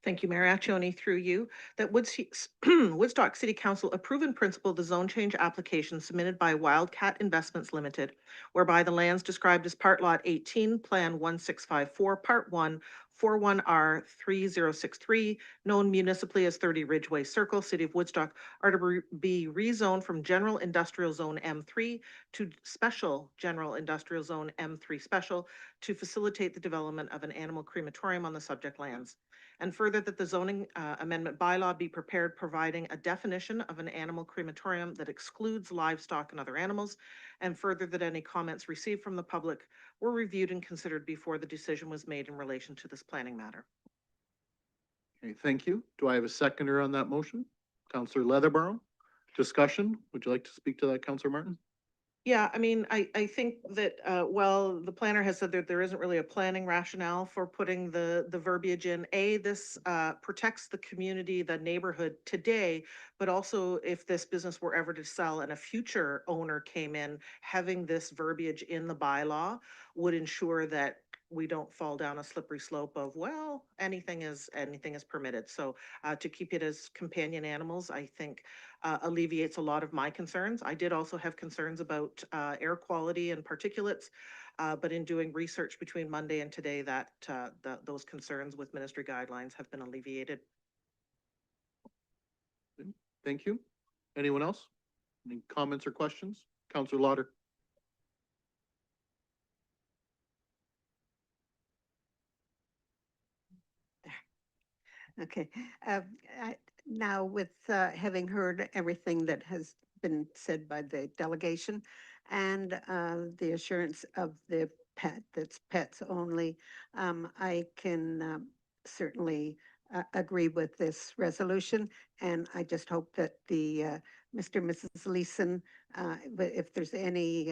Thank you, Mayor Accioni, through you, that Woodstock City Council approve in principle the zone change application submitted by Wildcat Investments Limited, whereby the lands described as Part Lot 18, Plan 1654, Part 1, 41R 3063, known municipally as 30 Ridgeway Circle, City of Woodstock, are to be rezoned from General Industrial Zone M3 to Special General Industrial Zone M3 Special to facilitate the development of an animal crematorium on the subject lands. And further, that the zoning amendment bylaw be prepared providing a definition of an animal crematorium that excludes livestock and other animals. And further, that any comments received from the public were reviewed and considered before the decision was made in relation to this planning matter. Okay, thank you. Do I have a seconder on that motion? Councillor Leatherborough. Discussion. Would you like to speak to that, Councillor Martin? Yeah, I mean, I think that, well, the planner has said that there isn't really a planning rationale for putting the verbiage in. This protects the community, the neighborhood today, but also if this business were ever to sell and a future owner came in, having this verbiage in the bylaw would ensure that we don't fall down a slippery slope of, well, anything is permitted. So to keep it as companion animals, I think alleviates a lot of my concerns. I did also have concerns about air quality and particulates. But in doing research between Monday and today, those concerns with ministry guidelines have been alleviated. Thank you. Anyone else? Any comments or questions? Counselor Lauder. Okay, now with having heard everything that has been said by the delegation and the assurance of the pet, that's pets only, I can certainly agree with this resolution. And I just hope that the Mr. and Mrs. Leeson, if there's any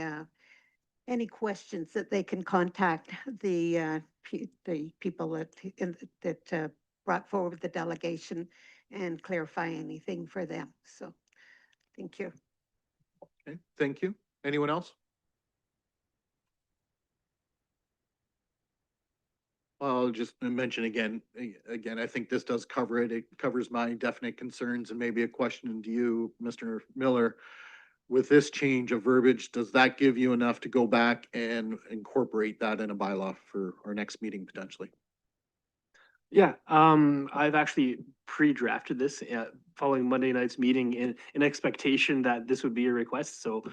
questions, that they can contact the people that brought forward the delegation and clarify anything for them. So, thank you. Okay, thank you. Anyone else? I'll just mention again, I think this does cover it. It covers my definite concerns, and maybe a question to you, Mr. Miller. With this change of verbiage, does that give you enough to go back and incorporate that in a bylaw for our next meeting potentially? Yeah, I've actually pre-drafted this following Monday night's meeting in expectation that this would be a request, so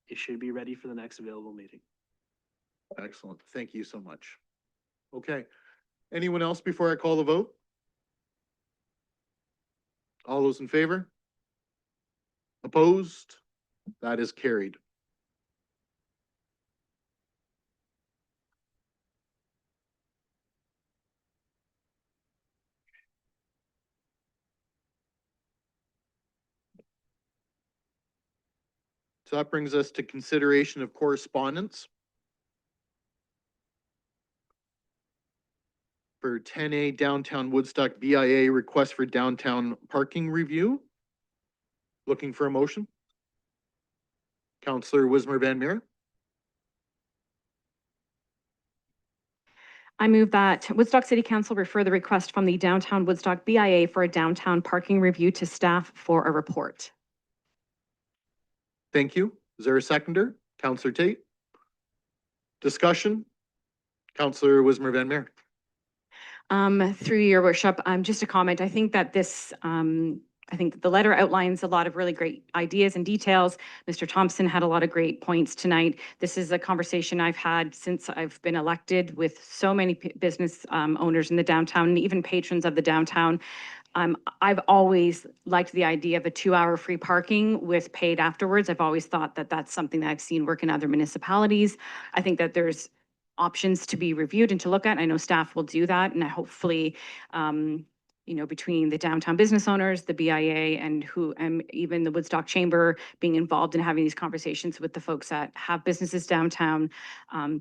it should be ready for the next available meeting. Excellent. Thank you so much. Okay. Anyone else before I call the vote? All those in favor? Opposed? That is carried. So that brings us to consideration of correspondence. For 10A Downtown Woodstock BIA request for downtown parking review. Looking for a motion? Counselor Wismer Van Meer. I move that Woodstock City Council refer the request from the Downtown Woodstock BIA for a downtown parking review to staff for a report. Thank you. Is there a seconder? Counselor Tate. Discussion? Counselor Wismer Van Meer. Through your worship, just a comment. I think that I think that the letter outlines a lot of really great ideas and details. Mr. Thompson had a lot of great points tonight. This is a conversation I've had since I've been elected with so many business owners in the downtown and even patrons of the downtown. I've always liked the idea of a 2-hour free parking with paid afterwards. I've always thought that that's something that I've seen work in other municipalities. I think that there's options to be reviewed and to look at. I know staff will do that, and I hopefully, between the downtown business owners, the BIA, and even the Woodstock Chamber being involved in having these conversations with the folks that have businesses downtown,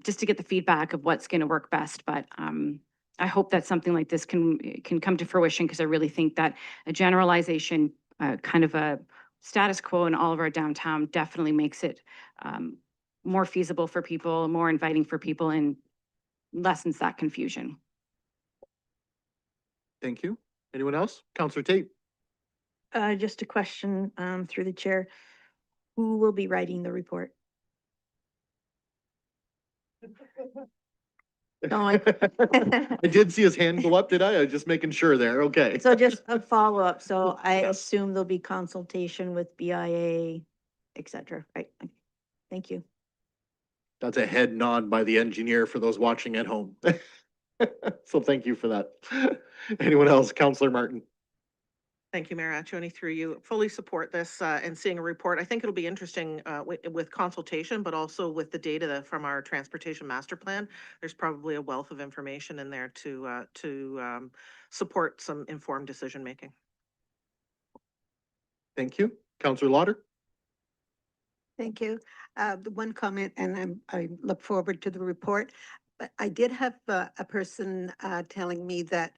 just to get the feedback of what's going to work best. But I hope that something like this can come to fruition, because I really think that a generalization, kind of a status quo in all of our downtown, definitely makes it more feasible for people, more inviting for people, and lessens that confusion. Thank you. Anyone else? Counselor Tate. Just a question, through the chair. Who will be writing the report? No, I did see his hand go up, did I? I was just making sure there. Okay. So just a follow-up. So I assume there'll be consultation with BIA, et cetera, right? Okay. Thank you. That's a head nod by the engineer for those watching at home. So thank you for that. Anyone else? Counselor Martin. Thank you, Mayor Accioni, through you. Fully support this and seeing a report. I think it'll be interesting with consultation, but also with the data from our transportation master plan. There's probably a wealth of information in there to support some informed decision making. Thank you. Counselor Lauder. Thank you. The one comment, and I look forward to the report, but I did have a person telling me that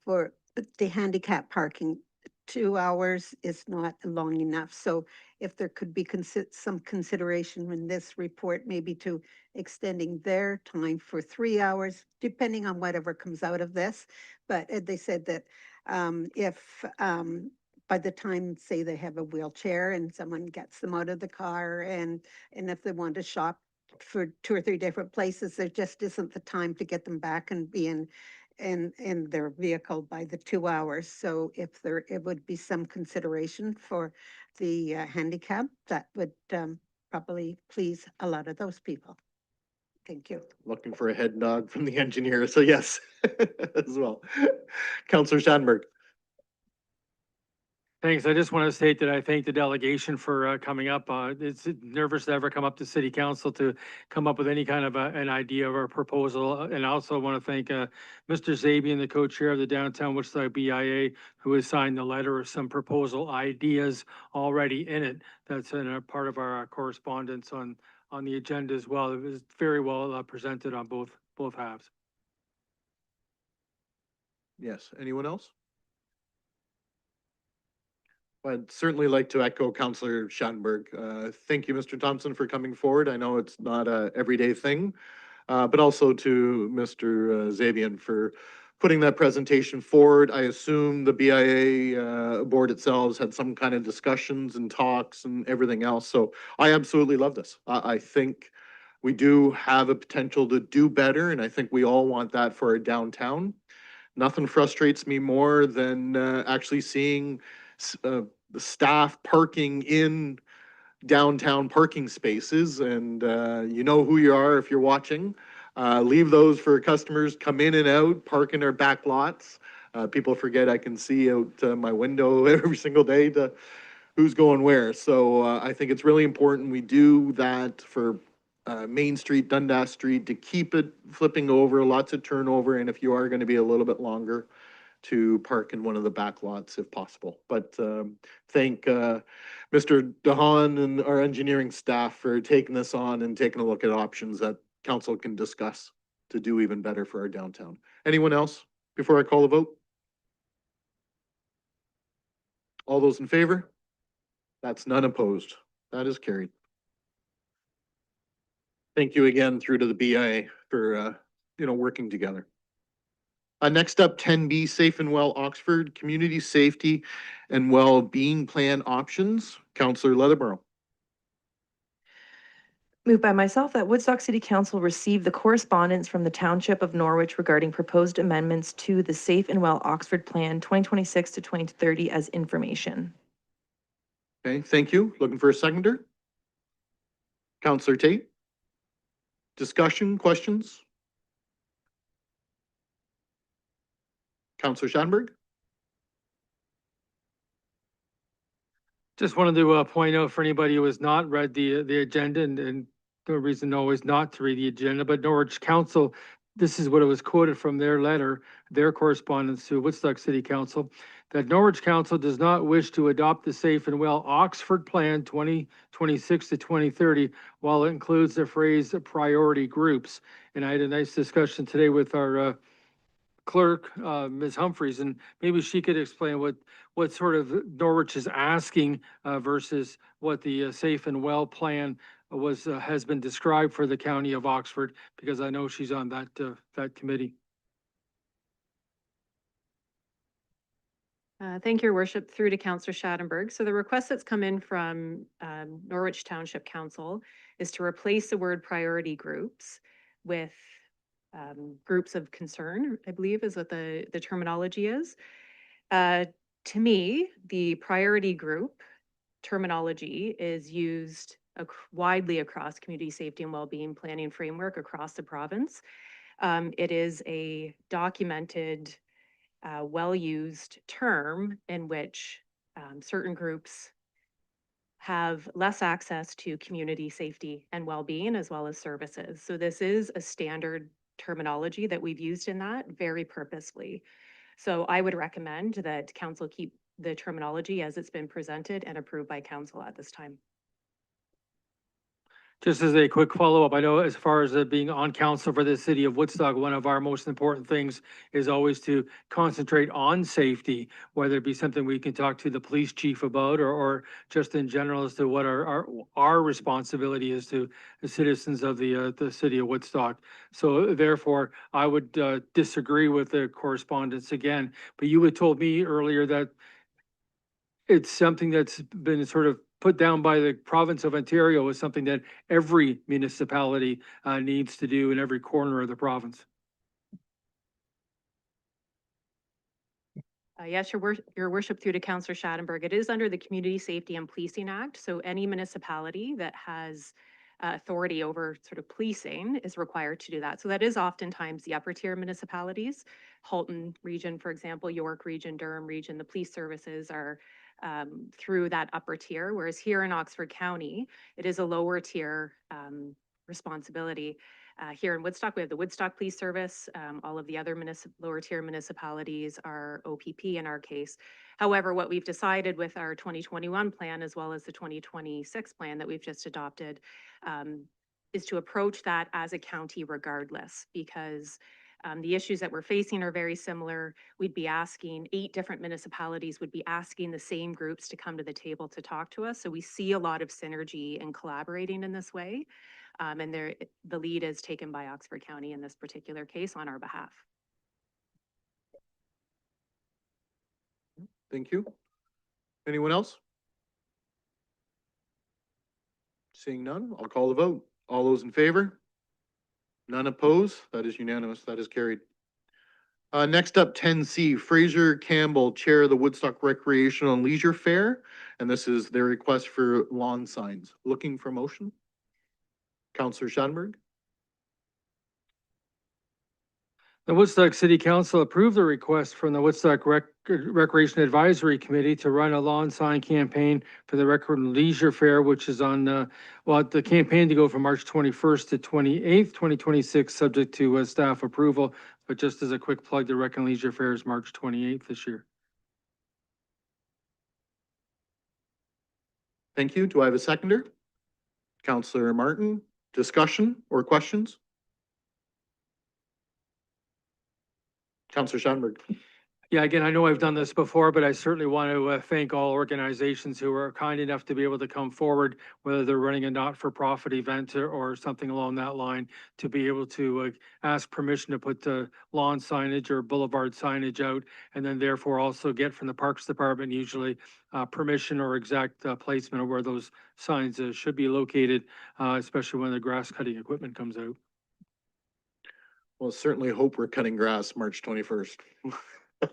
for the handicap parking, 2 hours is not long enough. So if there could be some consideration in this report, maybe to extending their time for 3 hours, depending on whatever comes out of this. But they said that if by the time, say they have a wheelchair and someone gets them out of the car, and if they want to shop for 2 or 3 different places. There just isn't the time to get them back and be in their vehicle by the 2 hours. So if there, it would be some consideration for the handicap, that would probably please a lot of those people. Thank you. Looking for a head nod from the engineer, so yes, as well. Counselor Shanberg. Thanks. I just want to state that I thank the delegation for coming up. It's nervous to ever come up to city council to come up with any kind of an idea or a proposal. And I also want to thank Mr. Zabian, the co-chair of the Downtown Woodstock BIA, who has signed the letter with some proposal ideas already in it. That's in a part of our correspondence on the agenda as well. It was very well presented on both halves. Yes, anyone else? I'd certainly like to echo Councillor Schattenberg. Thank you, Mr. Thompson, for coming forward. I know it's not a everyday thing, but also to Mr. Zabian for putting that presentation forward. I assume the BIA board itself had some kind of discussions and talks and everything else. So I absolutely love this. I think we do have a potential to do better, and I think we all want that for our downtown. Nothing frustrates me more than actually seeing the staff parking in downtown parking spaces, and you know who you are if you're watching. Leave those for customers, come in and out, park in our back lots. People forget I can see out my window every single day to who's going where. So I think it's really important we do that for Main Street, Dundas Street, to keep it flipping over, lots of turnover, and if you are going to be a little bit longer, to park in one of the back lots if possible. But thank Mr. DeHaan and our engineering staff for taking this on and taking a look at options that council can discuss to do even better for our downtown. Anyone else before I call the vote? All those in favor? That's none opposed. That is carried. Thank you again through to the BIA for working together. Next up, 10B, Safe and Well Oxford, Community Safety and Well-Being Plan Options. Councillor Leatherborough. Moved by myself that Woodstock City Council receive the correspondence from the Township of Norwich regarding proposed amendments to the Safe and Well Oxford Plan 2026 to 2030 as information. Okay, thank you. Looking for a seconder? Councillor Tate? Discussion, questions? Councillor Schattenberg? Just wanted to point out for anybody who has not read the agenda, and no reason always not to read the agenda, but Norwich Council, this is what it was quoted from their letter, their correspondence to Woodstock City Council, that Norwich Council does not wish to adopt the Safe and Well Oxford Plan 2026 to 2030, while it includes the phrase priority groups. And I had a nice discussion today with our clerk, Ms. Humphreys, and maybe she could explain what sort of Norwich is asking versus what the Safe and Well plan has been described for the county of Oxford, because I know she's on that committee. Thank your worship, through to Councillor Schattenberg. So the request that's come in from Norwich Township Council is to replace the word priority groups with groups of concern, I believe is what the terminology is. To me, the priority group terminology is used widely across community safety and well-being planning framework across the province. It is a documented, well-used term in which certain groups have less access to community safety and well-being as well as services. So this is a standard terminology that we've used in that very purposefully. So I would recommend that council keep the terminology as it's been presented and approved by council at this time. Just as a quick follow-up, I know as far as being on council for the city of Woodstock, one of our most important things is always to concentrate on safety, whether it be something we can talk to the police chief about, or just in general as to what our responsibility is to the citizens of the city of Woodstock. So therefore, I would disagree with the correspondence again, but you had told me earlier that it's something that's been sort of put down by the province of Ontario is something that every municipality needs to do in every corner of the province. Yes, your worship, through to Councillor Schattenberg. It is under the Community Safety and Policing Act, so any municipality that has authority over sort of policing is required to do that. So that is oftentimes the upper tier municipalities. Halton Region, for example, York Region, Durham Region, the police services are through that upper tier, whereas here in Oxford County, it is a lower tier responsibility. Here in Woodstock, we have the Woodstock Police Service. All of the other lower tier municipalities are OPP in our case. However, what we've decided with our 2021 plan, as well as the 2026 plan that we've just adopted, is to approach that as a county regardless, because the issues that we're facing are very similar. We'd be asking, 8 different municipalities would be asking the same groups to come to the table to talk to us. So we see a lot of synergy and collaborating in this way. And the lead is taken by Oxford County in this particular case on our behalf. Thank you. Anyone else? Seeing none, I'll call the vote. All those in favor? None opposed? That is unanimous. That is carried. Next up, 10C, Fraser Campbell, Chair of the Woodstock Recreational and Leisure Fair. And this is their request for lawn signs. Looking for motion? Councillor Schattenberg? The Woodstock City Council approved the request from the Woodstock Recreation Advisory Committee to run a lawn sign campaign for the Rec and Leisure Fair, which is on, the campaign to go from March 21st to 28th, 2026, subject to staff approval. But just as a quick plug, the Rec and Leisure Fair is March 28th this year. Thank you. Do I have a seconder? Councillor Martin, discussion or questions? Councillor Schattenberg. Yeah, again, I know I've done this before, but I certainly want to thank all organizations who are kind enough to be able to come forward, whether they're running a not-for-profit event or something along that line, to be able to ask permission to put lawn signage or boulevard signage out, and then therefore also get from the Parks Department usually permission or exact placement of where those signs should be located, especially when the grass cutting equipment comes out. Well, certainly hope we're cutting grass March 21st. I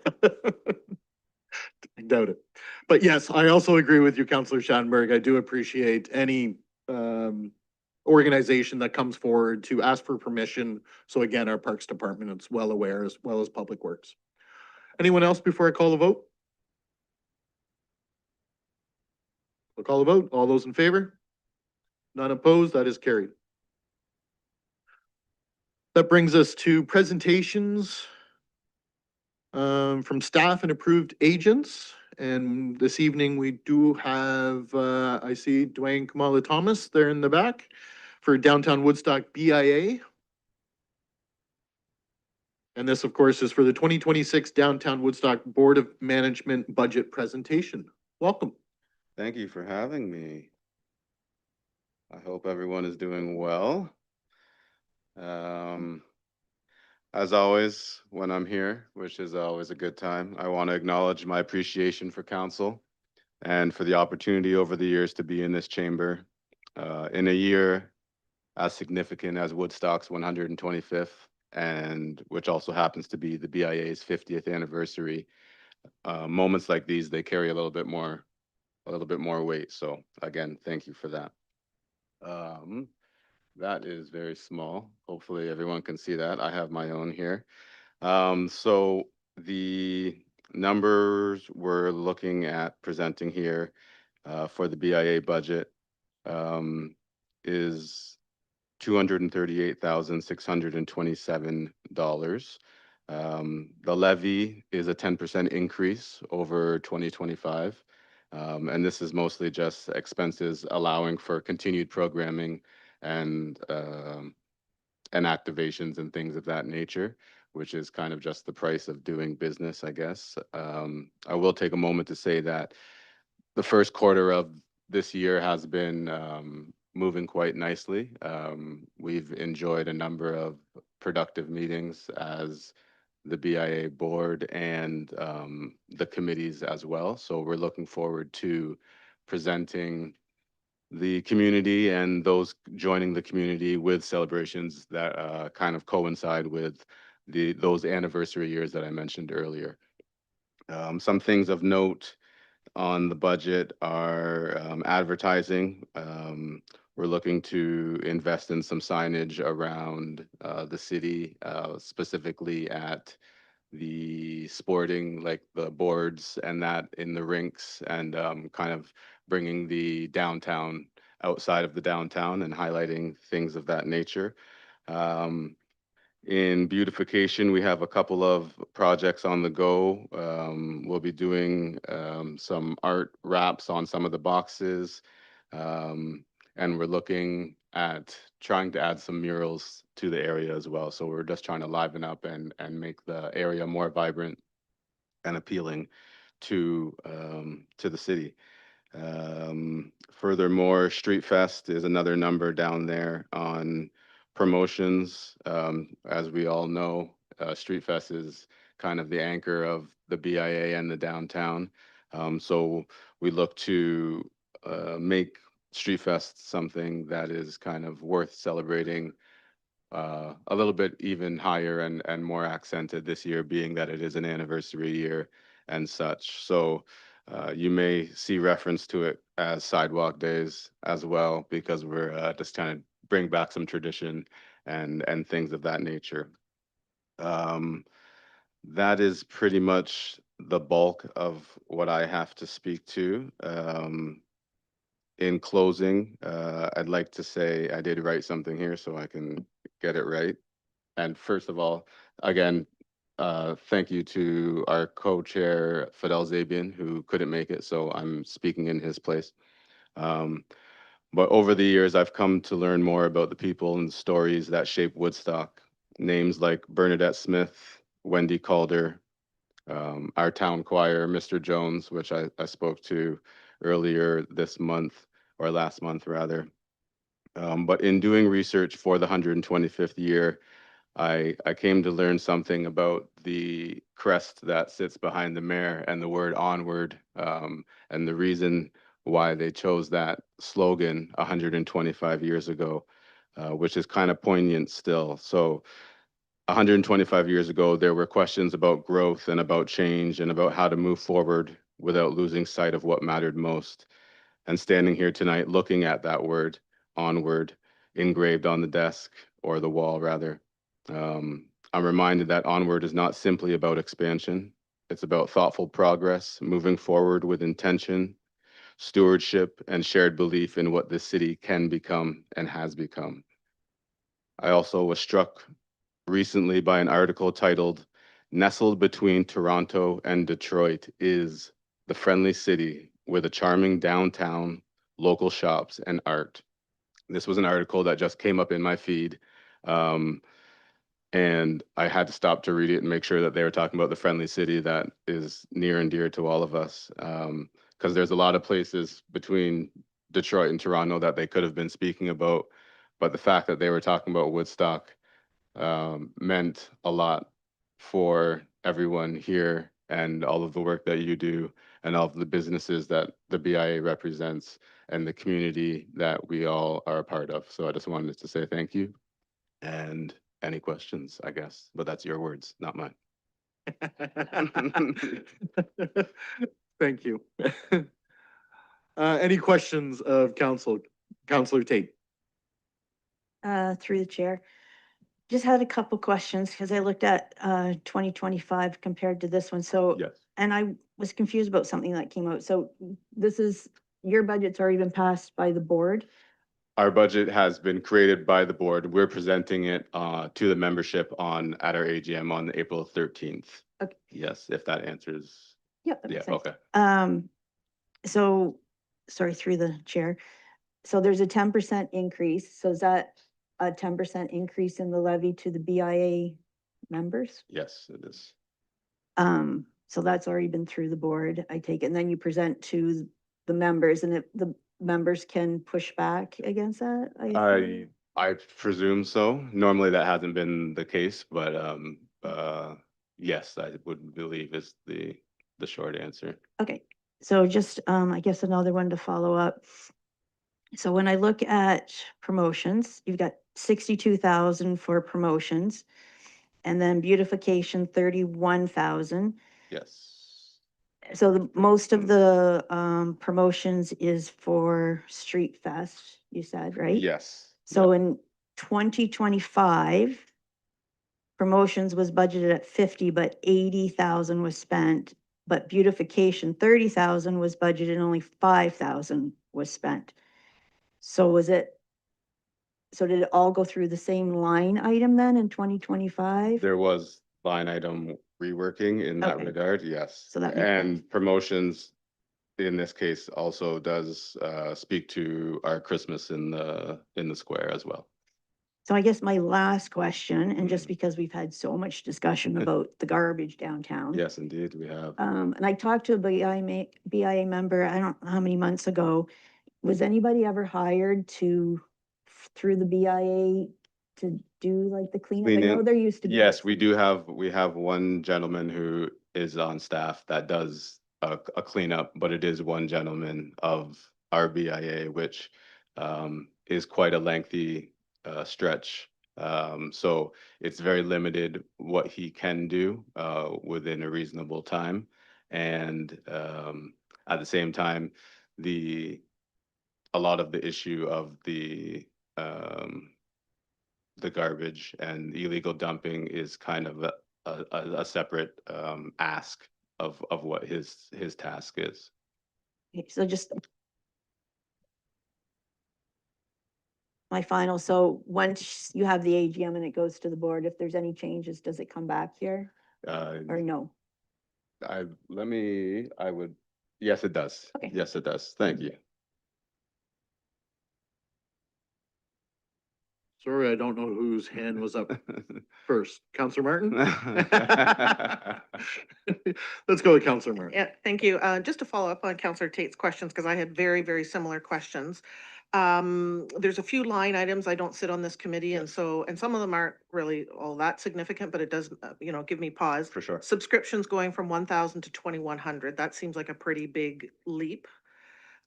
doubt it. But yes, I also agree with you, Councillor Schattenberg. I do appreciate any organization that comes forward to ask for permission. So again, our Parks Department is well aware, as well as Public Works. Anyone else before I call the vote? We'll call the vote. All those in favor? None opposed? That is carried. That brings us to presentations from staff and approved agents. And this evening we do have, I see Dwayne Kamala Thomas there in the back for Downtown Woodstock BIA. And this, of course, is for the 2026 Downtown Woodstock Board of Management Budget Presentation. Welcome. Thank you for having me. I hope everyone is doing well. As always, when I'm here, which is always a good time, I want to acknowledge my appreciation for council and for the opportunity over the years to be in this chamber. In a year as significant as Woodstock's 125th, and which also happens to be the BIA's 50th anniversary, moments like these, they carry a little bit more weight. So again, thank you for that. That is very small. Hopefully everyone can see that. I have my own here. So the numbers we're looking at presenting here for the BIA budget is $238,627. The levy is a 10% increase over 2025. And this is mostly just expenses allowing for continued programming and activations and things of that nature, which is kind of just the price of doing business, I guess. I will take a moment to say that the first quarter of this year has been moving quite nicely. We've enjoyed a number of productive meetings as the BIA board and the committees as well. So we're looking forward to presenting the community and those joining the community with celebrations that kind of coincide with those anniversary years that I mentioned earlier. Some things of note on the budget are advertising. We're looking to invest in some signage around the city, specifically at the sporting, like the boards and that in the rinks, and kind of bringing the downtown outside of the downtown and highlighting things of that nature. Um, in beautification, we have a couple of projects on the go. We'll be doing some art wraps on some of the boxes. And we're looking at trying to add some murals to the area as well. So we're just trying to liven up and make the area more vibrant and appealing to the city. Furthermore, Street Fest is another number down there on promotions. As we all know, Street Fest is kind of the anchor of the BIA and the downtown. So we look to make Street Fest something that is kind of worth celebrating a little bit even higher and more accented this year, being that it is an anniversary year and such. So you may see reference to it as Sidewalk Days as well, because we're just trying to bring back some tradition and things of that nature. That is pretty much the bulk of what I have to speak to. In closing, I'd like to say I did write something here so I can get it right. And first of all, again, thank you to our co-chair, Fidel Zabian, who couldn't make it, so I'm speaking in his place. But over the years, I've come to learn more about the people and stories that shape Woodstock. Names like Bernadette Smith, Wendy Calder, our town choir, Mr. Jones, which I spoke to earlier this month, or last month rather. But in doing research for the 125th year, I came to learn something about the crest that sits behind the mayor and the word onward, and the reason why they chose that slogan 125 years ago, which is kind of poignant still. So 125 years ago, there were questions about growth and about change and about how to move forward without losing sight of what mattered most. And standing here tonight, looking at that word, onward, engraved on the desk or the wall rather, I'm reminded that onward is not simply about expansion. It's about thoughtful progress, moving forward with intention, stewardship, and shared belief in what this city can become and has become. I also was struck recently by an article titled, "Nestled Between Toronto and Detroit is the Friendly City with a Charming Downtown, Local Shops, and Art." This was an article that just came up in my feed. And I had to stop to read it and make sure that they were talking about the friendly city that is near and dear to all of us. Because there's a lot of places between Detroit and Toronto that they could have been speaking about. But the fact that they were talking about Woodstock meant a lot for everyone here and all of the work that you do and all of the businesses that the BIA represents and the community that we all are a part of. So I just wanted to say thank you. And any questions, I guess, but that's your words, not mine. Thank you. Any questions of council? Councillor Tate? Through the chair. Just had a couple questions because I looked at 2025 compared to this one. So, Yes. and I was confused about something that came out. So this is, your budget's already been passed by the board. Our budget has been created by the board. We're presenting it to the membership at our AGM on April 13th. Okay. Yes, if that answers. Yep. that Yeah, makes sense. okay. So, sorry, through the chair. So there's a 10% increase. So is that a 10% increase in the levy to the BIA members? Yes, it is. So that's already been through the board, I take it, and then you present to the members, and if the members can push back against that? I presume so. Normally that hasn't been the case, but yes, I would believe is the short answer. Okay, So just, I guess another one to follow up. So when I look at promotions, you've got 62,000 for promotions. And then beautification, 31,000. Yes. So the, most of the, promotions is for Street Fest, you said, right? Yes. So in 2025, promotions was budgeted at 50, but 80,000 was spent. But beautification, 30,000 was budgeted and only 5,000 was spent. So was it, so did it all go through the same line item then in 2025? There was line item reworking in that Okay. regard, yes. So that makes sense. And promotions in this case also does speak to our Christmas in the square as well. So I guess my last question, and just Mhm. because we've had so much discussion about the garbage downtown. Yes, indeed, we have. And I talked to a BIA member, I don't know how many months ago. Was anybody ever hired to, through the BIA to do like the cleanup? I know Cleaning- there used to be. Yes, we have one gentleman who is on staff that does a cleanup, but it is one gentleman of our BIA, which is quite a lengthy stretch. So it's very limited what he can do within a reasonable time. And at the same time, a lot of the issue of the garbage and illegal dumping is kind of a separate ask of what his task is. Okay, so just my final, so once you have the AGM and it goes to the board, if there's any changes, does it come back here or no? Yes, it does. Okay. Yes, it does. Thank you. Sorry, I don't know whose hand was up first. Counselor Martin? Let's go with Counselor Martin. Yeah, thank you. Just to follow up on Councillor Tate's questions, because I had very, very similar questions. There's a few line items. I don't sit on this committee, and some of them aren't really all that significant, but it does, give me pause. For sure. Subscriptions going from 1,000 to 2,100. That seems like a pretty big leap.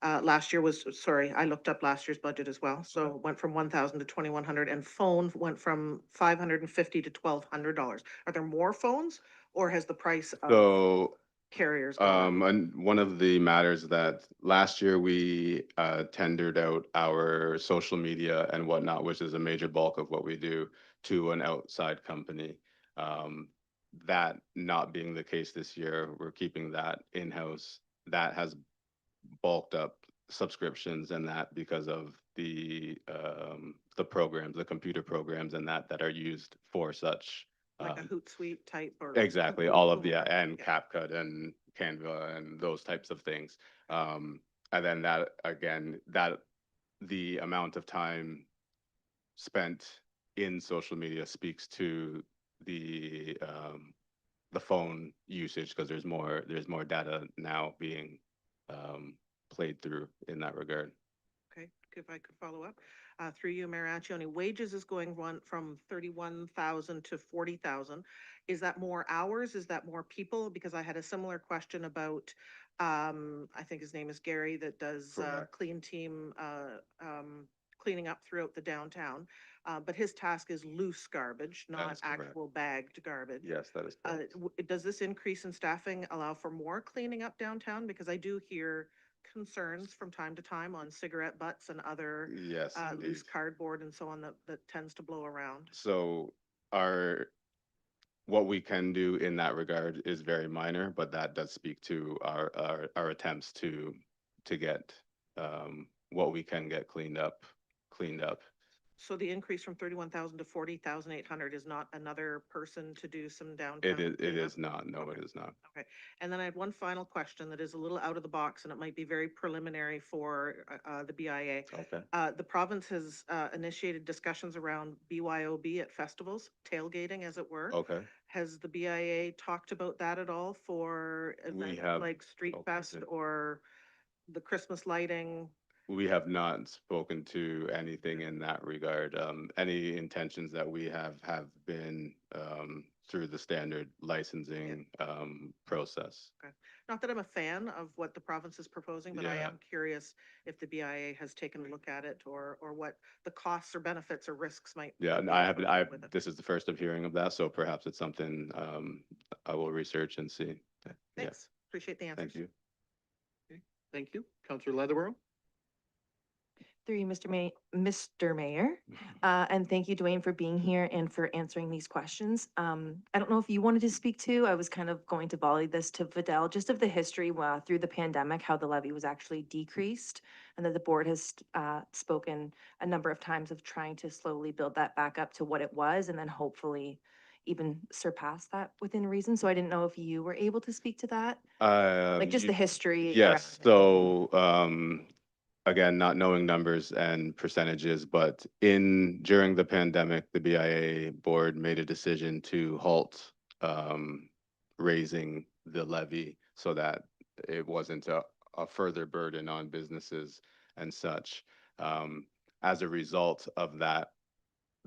Last year was, sorry, I looked up last year's budget as well. So it went from 1,000 to 2,100, and phone went from 550 to $1,200. Are there more phones, or has the price of So carriers gone up? and one of the matters that last year we tendered out our social media and whatnot, which is a major bulk of what we do, to an outside company. That not being the case this year, we're keeping that in-house. That has bulked up subscriptions and that because of the programs, the computer programs and that are used for such. Like a Hootsuite type or? Exactly, all of the, Yeah. and CapCut and Canva and those types of things. And then that, again, that the amount of time spent in social media speaks to the phone usage, because there's more data now being played through in that regard. Okay, if I could follow up, through you, Mayor Accioni, wages is going from 31,000 to 40,000. Is that more hours? Is that more people? Because I had a similar question about, I think his name is Gary, that does Correct. clean team, cleaning up throughout the downtown. But his task is loose garbage, not is correct. actual bagged garbage. Yes, that is correct. Does this increase in staffing allow for more cleaning up downtown? Because I do hear concerns from time to time on cigarette butts and other Yes, loose indeed. cardboard and so on that tends to blow around. So what we can do in that regard is very minor, but that does speak to our attempts to get what we can get cleaned up. So the increase from 31,000 to 40,800 is not another person to do some downtown It cleanup? is not. No, it is not. Okay, and then I had one final question that is a little out of the box, and it might be very preliminary for the BIA. Okay. The province has initiated discussions around BYOB at festivals, tailgating as it were. Okay. Has the BIA talked about that at all for events have- like Street okay. Fest or the Christmas lighting? We have not spoken to anything in that regard. Any intentions that we have been through the standard licensing process. Not that I'm a fan of what the province is proposing, but I Yeah. am curious if the BIA has taken a look at it or what the costs or benefits or risks might. Yeah, and be I have, associated with it. this is the first of hearing of that, so perhaps it's something, I will research and see. Yeah, Thanks. Appreciate the answers. thank you. Thank you. Counselor Leatherborough? Through you, Mr. Mayor, and thank you, Dwayne, for being here and for answering these questions. I don't know if you wanted to speak to, I was kind of going to volley this to Vidal, just of the history through the pandemic, how the levy was actually decreased, and that the board has spoken a number of times of trying to slowly build that back up to what it was, and then hopefully even surpass that within reason. So I didn't know if you were able to speak to that, like just the history. Yes, around it. so, again, not knowing numbers and percentages, but during the pandemic, the BIA board made a decision to halt, raising the levy so that it wasn't a further burden on businesses and such. As a result of that,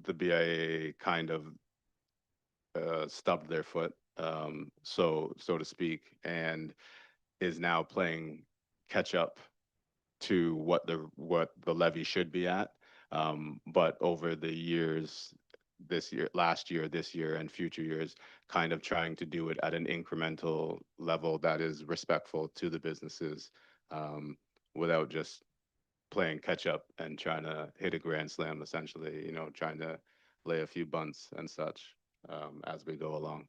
the BIA kind of stubbed their foot, so to speak, and is now playing catch up to what the levy should be at. But over the years, last year, this year, and future years, kind of trying to do it at an incremental level that is respectful to the businesses, without just playing catch up and trying to hit a grand slam, essentially, trying to lay a few bunts and such, as we go along.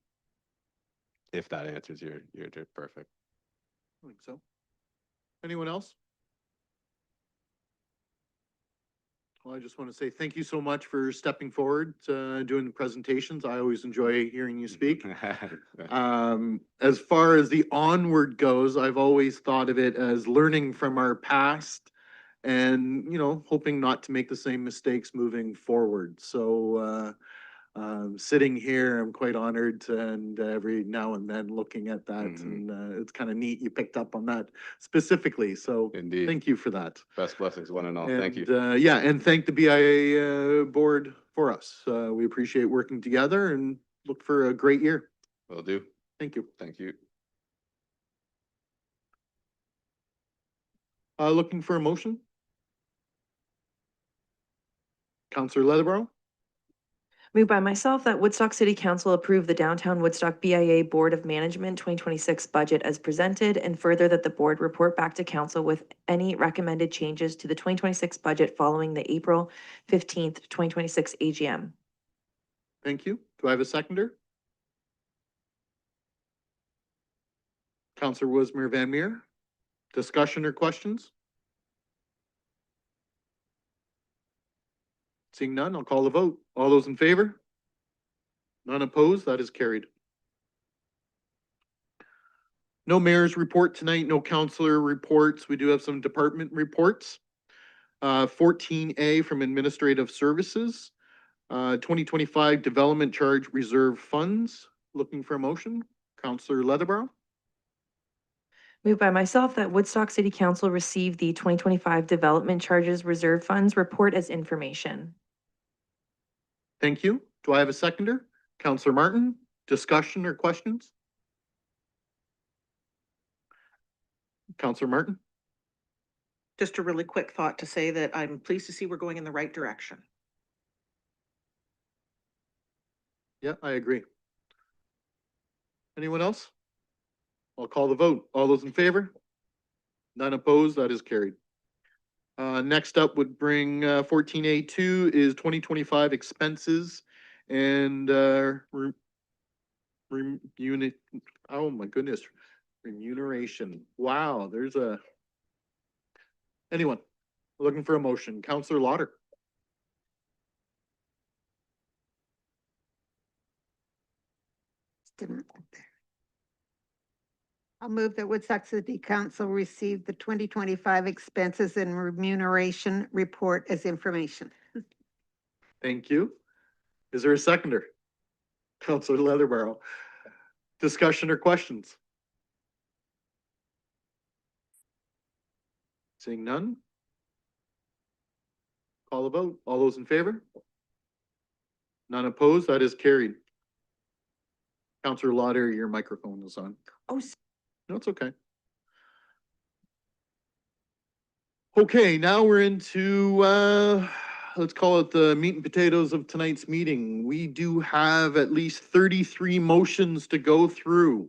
If that answers your perfect. I think so. Anyone else? Well, I just want to say thank you so much for stepping forward, doing the presentations. I always enjoy hearing you speak. As far as the onward goes, I've always thought of it as learning from our past and, hoping not to make the same mistakes moving forward. So, sitting here, I'm quite honored and every now and then looking at that, Mhm. and it's kind of neat you picked up on that specifically. So Indeed. thank you for that. Best blessings, one and all. Thank you. Yeah, and thank the BIA board for us. We appreciate working together and look for a great year. Will do. Thank you. Thank you. Looking for a motion? Counselor Leatherborough? Moved by myself that Woodstock City Council approve the Downtown Woodstock BIA Board of Management 2026 budget as presented, and further that the board report back to council with any recommended changes to the 2026 budget following the April 15th, 2026 AGM. Thank you. Do I have a seconder? Counselor Wismer Van Meer? Discussion or questions? Seeing none, I'll call the vote. All those in favor? None opposed, that is carried. No mayor's report tonight, no counselor reports. We do have some department reports. 14A from Administrative Services. 2025 Development Charge Reserve Funds. Looking for a motion. Counselor Leatherborough? Moved by myself that Woodstock City Council receive the 2025 Development Charges Reserve Funds report as information. Thank you. Do I have a seconder? Counselor Martin, discussion or questions? Counselor Martin? Just a really quick thought to say that I'm pleased to see we're going in the right direction. Yeah, I agree. Anyone else? I'll call the vote. All those in favor? None opposed, that is carried. Next up would bring 14A2 is 2025 expenses and unit, oh my goodness, remuneration. Wow, there's anyone looking for a motion? Counselor Lauder. I'll move that Woodstock City Council receive the 2025 expenses and remuneration report as information. Thank you. Is there a seconder? Counselor Leatherborough. Discussion or questions? Seeing none? Call the vote. All those in favor? None opposed, that is carried. Counselor Lauder, your microphone is on. Oh, No, it's okay. Okay, now we're into, let's call it the meat and potatoes of tonight's meeting. We do have at least 33 motions to go through.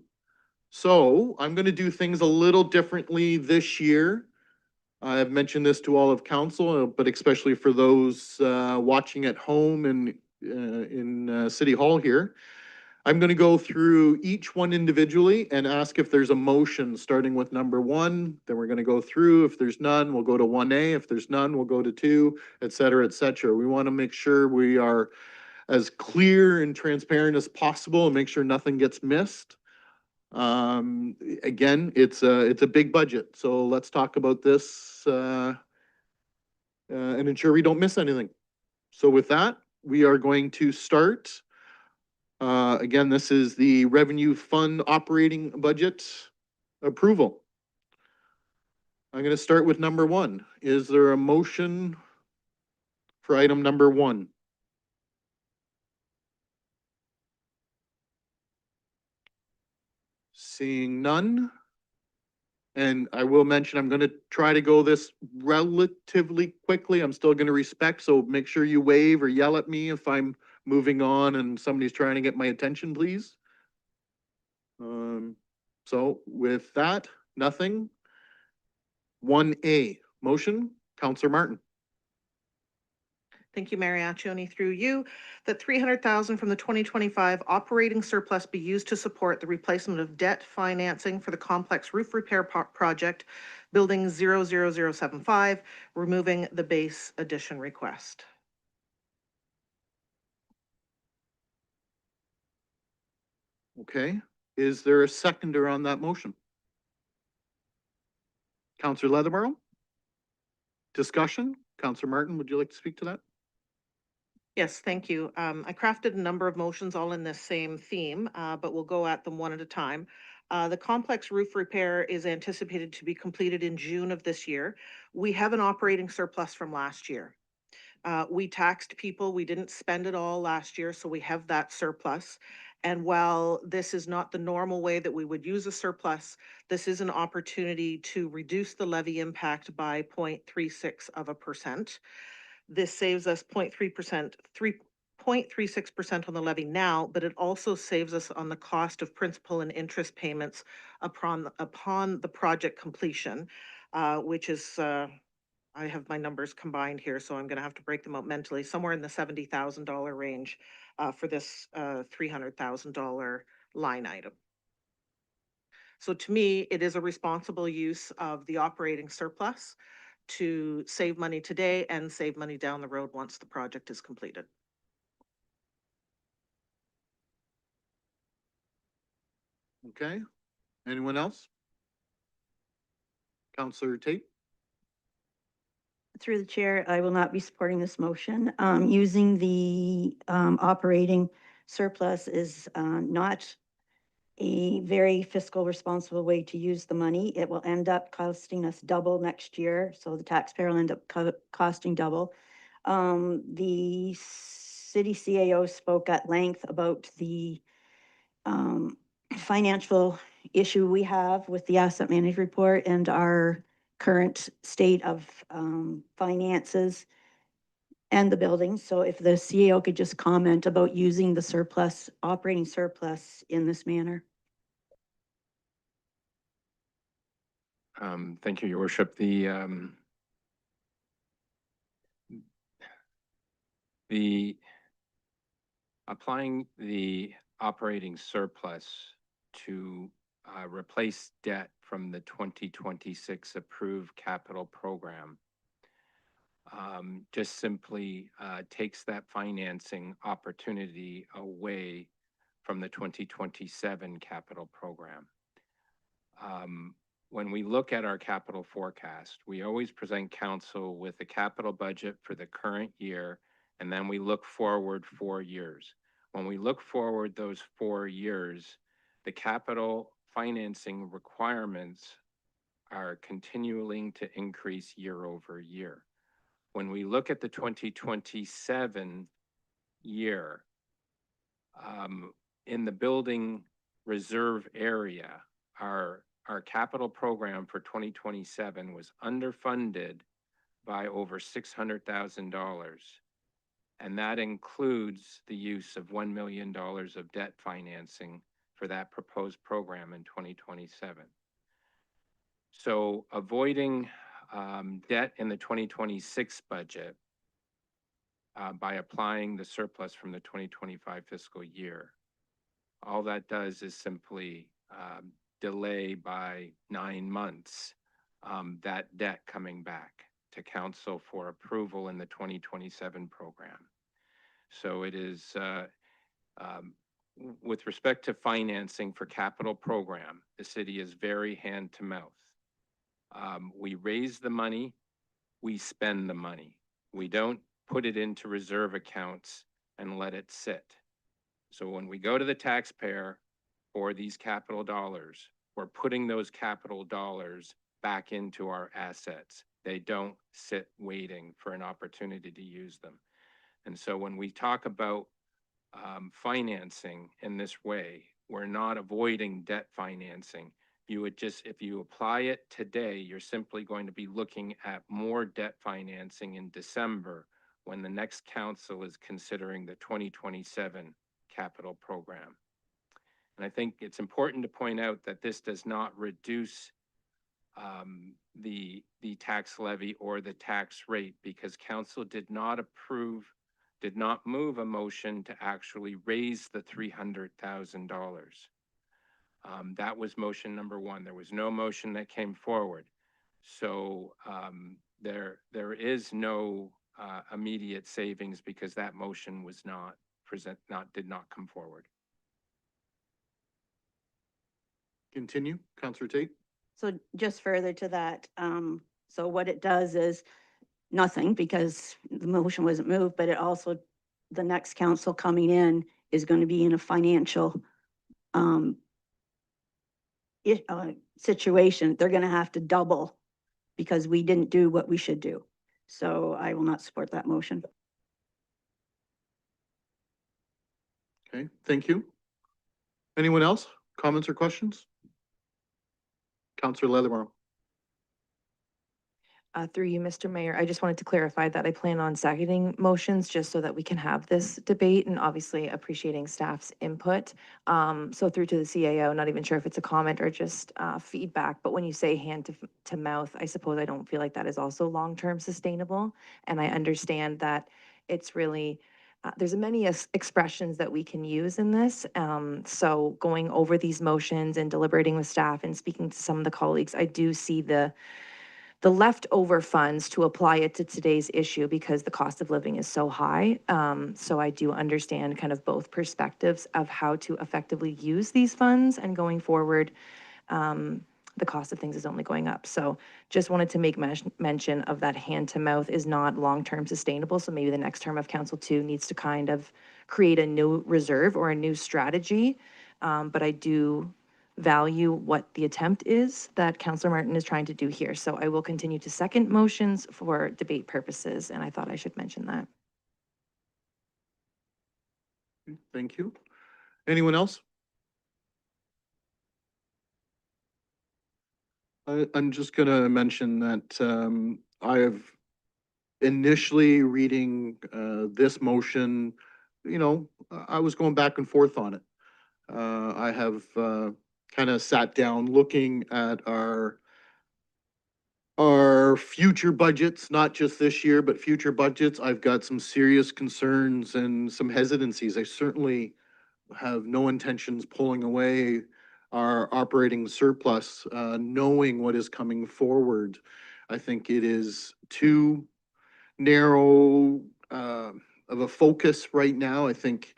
So I'm gonna do things a little differently this year. I've mentioned this to all of council, but especially for those watching at home and in City Hall here. I'm gonna go through each one individually and ask if there's a motion, starting with number one, then we're gonna go through. If there's none, we'll go to 1A. If there's none, we'll go to 2, et cetera, et cetera. We wanna make sure we are as clear and transparent as possible and make sure nothing gets missed. Again, it's a big budget, so let's talk about this and ensure we don't miss anything. So with that, we are going to start. Again, this is the revenue fund operating budget approval. I'm going to start with number one. Is there a motion for item number one? Seeing none. And I will mention, I'm going to try to go this relatively quickly. I'm still going to respect, so make sure you wave or yell at me if I'm moving on and somebody's trying to get my attention, please. So with that, nothing. 1A, motion, Counselor Martin. Thank you, Mayor Accioni, through you, that 300,000 from the 2025 operating surplus be used to support the replacement of debt financing for the complex roof repair project, building 00075, removing the base addition request. Okay, is there a seconder on that motion? Counselor Leatherborough? Discussion? Counselor Martin, would you like to speak to that? Yes, thank you. I crafted a number of motions all in this same theme, but we'll go at them one at a time. The complex roof repair is anticipated to be completed in June of this year. We have an operating surplus from last year. We taxed people. We didn't spend it all last year, so we have that surplus. And while this is not the normal way that we would use a surplus, this is an opportunity to reduce the levy impact by 0.36%. This saves us 0.3%, 3.36% on the levy now, but it also saves us on the cost of principal and interest payments upon the project completion, which is, I have my numbers combined here, so I'm going to have to break them out mentally, somewhere in the $70,000 range for this $300,000 line item. So to me, it is a responsible use of the operating surplus to save money today and save money down the road once the project is completed. Okay, anyone else? Counselor Tate? Through the chair, I will not be supporting this motion. Using the operating surplus is not a very fiscal responsible way to use the money. It will end up costing us double next year, so the taxpayer will end up costing double. The city CAO spoke at length about the financial issue we have with the asset management report and our current state of finances and the building. So if the CEO could just comment about using the surplus, operating surplus in this manner. Thank you, Your Worship. The applying the operating surplus to replace debt from the 2026 approved capital program just simply takes that financing opportunity away from the 2027 capital program. When we look at our capital forecast, we always present council with a capital budget for the current year, and then we look forward 4 years. When we look forward those 4 years, the capital financing requirements are continuing to increase year over year. When we look at the 2027 year, in the building reserve area, our our capital program for 2027 was underfunded by over $600,000. And that includes the use of $1 million of debt financing for that proposed program in 2027. So avoiding debt in the 2026 budget by applying the surplus from the 2025 fiscal year, all that does is simply delay by 9 months that debt coming back to council for approval in the 2027 program. So it is, with respect to financing for capital program, the city is very hand to mouth. We raise the money, we spend the money. We don't put it into reserve accounts and let it sit. So when we go to the taxpayer for these capital dollars, we're putting those capital dollars back into our assets. They don't sit waiting for an opportunity to use them. And so when we talk about financing in this way, we're not avoiding debt financing. You would just, if you apply it today, you're simply going to be looking at more debt financing in December when the next council is considering the 2027 capital program. And I think it's important to point out that this does not reduce the tax levy or the tax rate, because council did not move a motion to actually raise the $300,000. That was motion number one. There was no motion that came forward. So there is no immediate savings because that motion was did not come forward. Continue, Counselor Tate. So just further to that, so what it does is nothing, because the motion wasn't moved, but it also, the next council coming in is going to be in a financial situation. They're going to have to double because we didn't do what we should do. So I will not support that motion. Okay, thank you. Anyone else? Comments or questions? Counselor Leathermore. Through you, Mr. Mayor, I just wanted to clarify that I plan on seconding motions just so that we can have this debate, and obviously appreciating staff's input. So through to the CAO, not even sure if it's a comment or just feedback, but when you say hand to mouth, I suppose I don't feel like that is also long-term sustainable. And I understand that it's really, there's many expressions that we can use in this. So going over these motions and deliberating with staff and speaking to some of the colleagues, I do see the leftover funds to apply it to today's issue because the cost of living is so high. So I do understand kind of both perspectives of how to effectively use these funds, and going forward, the cost of things is only going up. So just wanted to make mention of that hand to mouth is not long-term sustainable. So maybe the next term of council too needs to kind of create a new reserve or a new strategy. But I do value what the attempt is that Councillor Martin is trying to do here. So I will continue to second motions for debate purposes, and I thought I should mention that. Thank you. Anyone else? I'm just gonna mention that I have initially reading this motion, you know, I was going back and forth on it. I have kind of sat down looking at our future budgets, not just this year, but future budgets. I've got some serious concerns and some hesitancies. I certainly have no intentions pulling away our operating surplus, knowing what is coming forward. I think it is too narrow of a focus right now. I think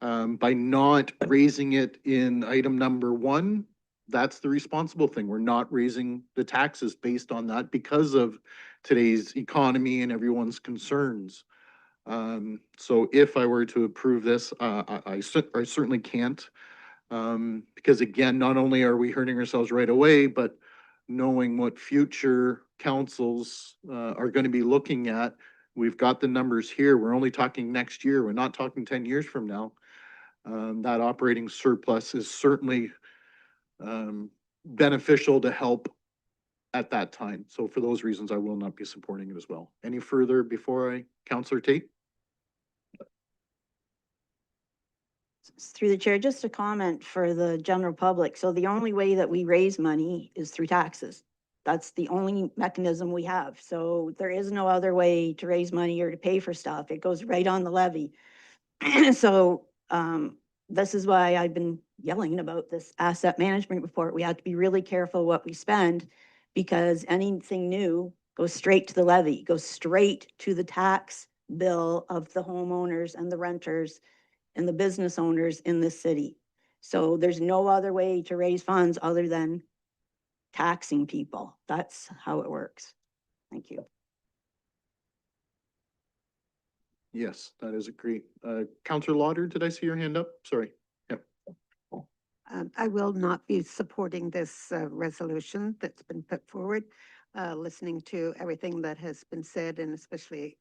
by not raising it in item number one, that's the responsible thing. We're not raising the taxes based on that because of today's economy and everyone's concerns. So if I were to approve this, I certainly can't. Because again, not only are we hurting ourselves right away, but knowing what future councils are going to be looking at, we've got the numbers here. We're only talking next year. We're not talking 10 years from now. That operating surplus is certainly beneficial to help at that time. So for those reasons, I will not be supporting it as well. Any further before Counselor Tate? Through the chair, just a comment for the general public. So the only way that we raise money is through taxes. That's the only mechanism we have. So there is no other way to raise money or to pay for stuff. It goes right on the levy. So, this is why I've been yelling about this asset management report. We have to be really careful what we spend because anything new goes straight to the levy, goes straight to the tax bill of the homeowners and the renters and the business owners in this city. So there's no other way to raise funds other than taxing people. That's how it works. Thank you. Yes, that is a great, Counselor Lauder, did I see your hand up? Sorry. Yep. I will not be supporting this resolution that's been put forward. Listening to everything that has been said and especially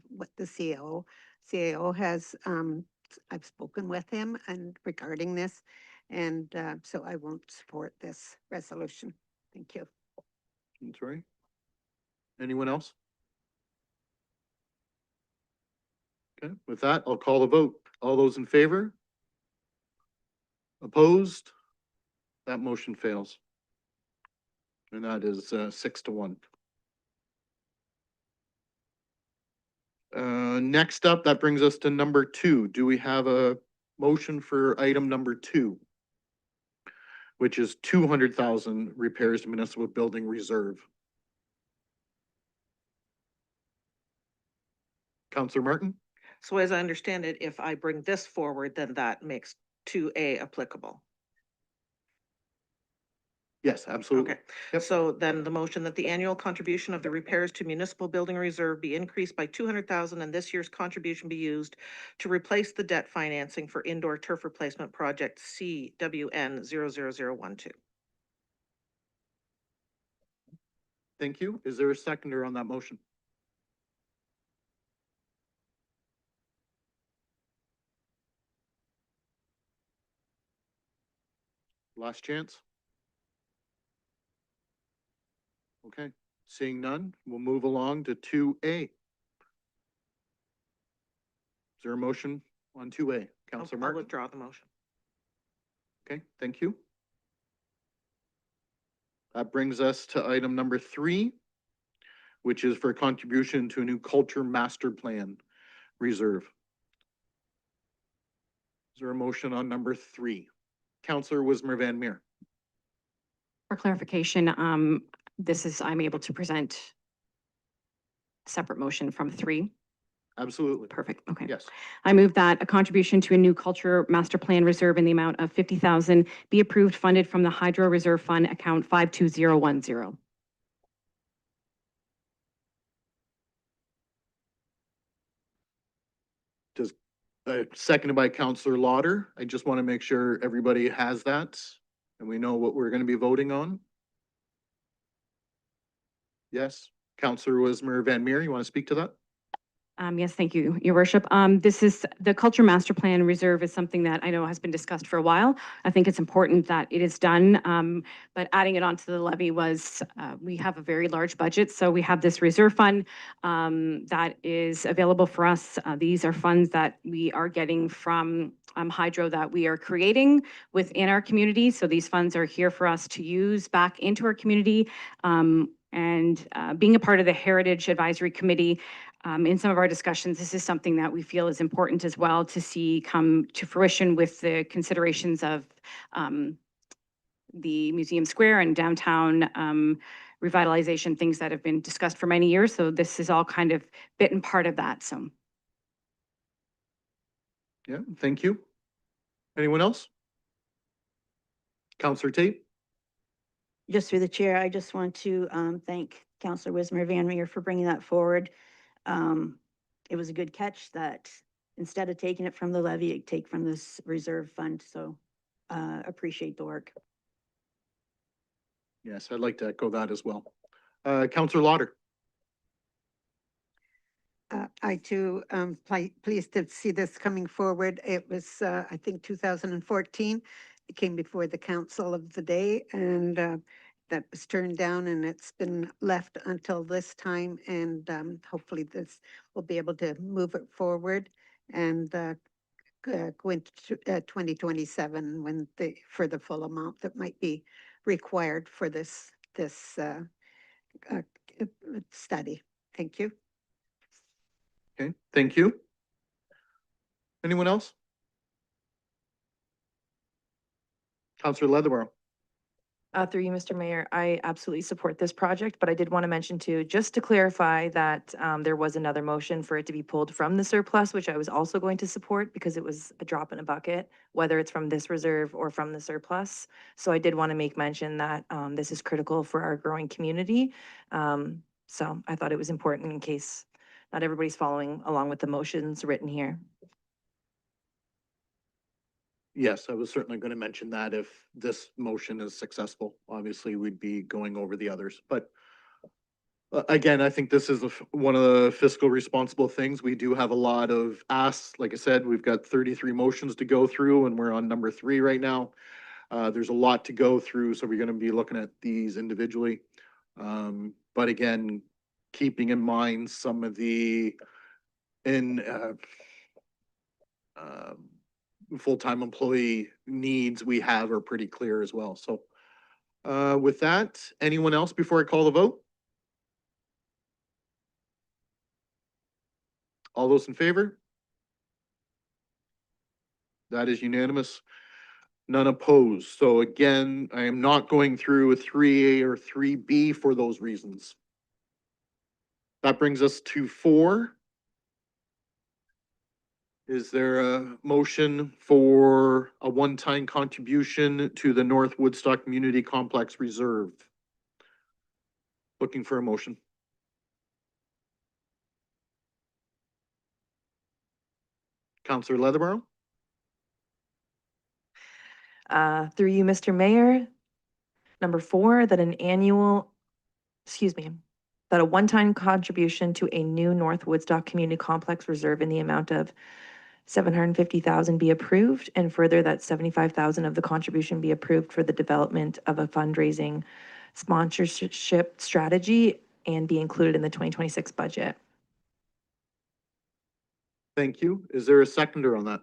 what the CAO. CAO has, I've spoken with him and regarding this. And so I won't support this resolution. Thank you. I'm sorry. Anyone else? Okay, with that, I'll call the vote. All those in favor? Opposed? That motion fails. And that is 6-1. Next up, that brings us to number 2. Do we have a motion for item number 2? Which is 200,000 repairs to municipal building reserve. Counselor Martin? So as I understand it, if I bring this forward, then that makes 2A applicable. Yes, absolutely. Okay, so then the motion that the annual contribution of the repairs to municipal building reserve be increased by 200,000 and this year's contribution be used to replace the debt financing for indoor turf replacement project CWN 00012. Thank you. Is there a seconder on that motion? Last chance? Okay, seeing none, we'll move along to 2A. Is there a motion on 2A? Counselor I'll Martin? withdraw the motion. Okay, thank you. That brings us to item number 3, which is for contribution to a new culture master plan reserve. Is there a motion on number 3? Counselor Wismer Van Meer. For clarification, I'm able to present a separate motion from 3. Absolutely. Perfect, okay. Yes. I move that a contribution to a new culture master plan reserve in the amount of 50,000 be approved, funded from the Hydro Reserve Fund account 52010. Seconded by Counselor Lauder. I just want to make sure everybody has that and we know what we're going to be voting on. Yes. Counselor Wismer Van Meer, you want to speak to that? Yes, thank you, Your Worship. This is the Culture Master Plan Reserve is something that I know has been discussed for a while. I think it's important that it is done, but adding it onto the levy was, we have a very large budget, so we have this reserve fund that is available for us. These are funds that we are getting from hydro that we are creating within our community. So these funds are here for us to use back into our community. And being a part of the Heritage Advisory Committee, in some of our discussions, this is something that we feel is important as well to see come to fruition with the considerations of the Museum Square and downtown revitalization, things that have been discussed for many years. So this is all kind of bit and part of that. So. Yeah, thank you. Anyone else? Counselor Tate? Just through the chair, I just want to thank Councillor Wismer Van Meer for bringing that forward. It was a good catch that instead of taking it from the levy, you take from this reserve fund. So appreciate the work. Yes, I'd like to echo that as well. Counselor Lauder? I too pleased to see this coming forward. It was, I think, 2014, came before the council of the day, and that was turned down, and it's been left until this time, and hopefully this will be able to move it forward and go into 2027 when for the full amount that might be required for this uh, study. Thank you. Okay, thank you. Anyone else? Counselor Leatherborough. Through you, Mr. Mayor, I absolutely support this project, but I did want to mention too, just to clarify that there was another motion for it to be pulled from the surplus, which I was also going to support because it was a drop in a bucket, whether it's from this reserve or from the surplus. So I did want to make mention that this is critical for our growing community. So I thought it was important in case not everybody's following along with the motions written here. Yes, I was certainly going to mention that if this motion is successful, obviously we'd be going over the others, but again, I think this is one of the fiscal responsible things. We do have a lot of asks. Like I said, we've got 33 motions to go through and we're on number 3 right now. There's a lot to go through, so we're going to be looking at these individually. But again, keeping in mind some of the full-time employee needs we have are pretty clear as well. So with that, anyone else before I call the vote? All those in favor? That is unanimous. None opposed. So again, I am not going through a 3A or 3B for those reasons. That brings us to 4. Is there a motion for a one-time contribution to the North Woodstock Community Complex Reserve? Looking for a motion. Counselor Leatherborough? Through you, Mr. Mayor, number 4, that that a one-time contribution to a new North Woodstock Community Complex Reserve in the amount of $750,000 be approved, and further that $75,000 of the contribution be approved for the development of a fundraising sponsorship strategy and be included in the 2026 budget. Thank you. Is there a seconder on that?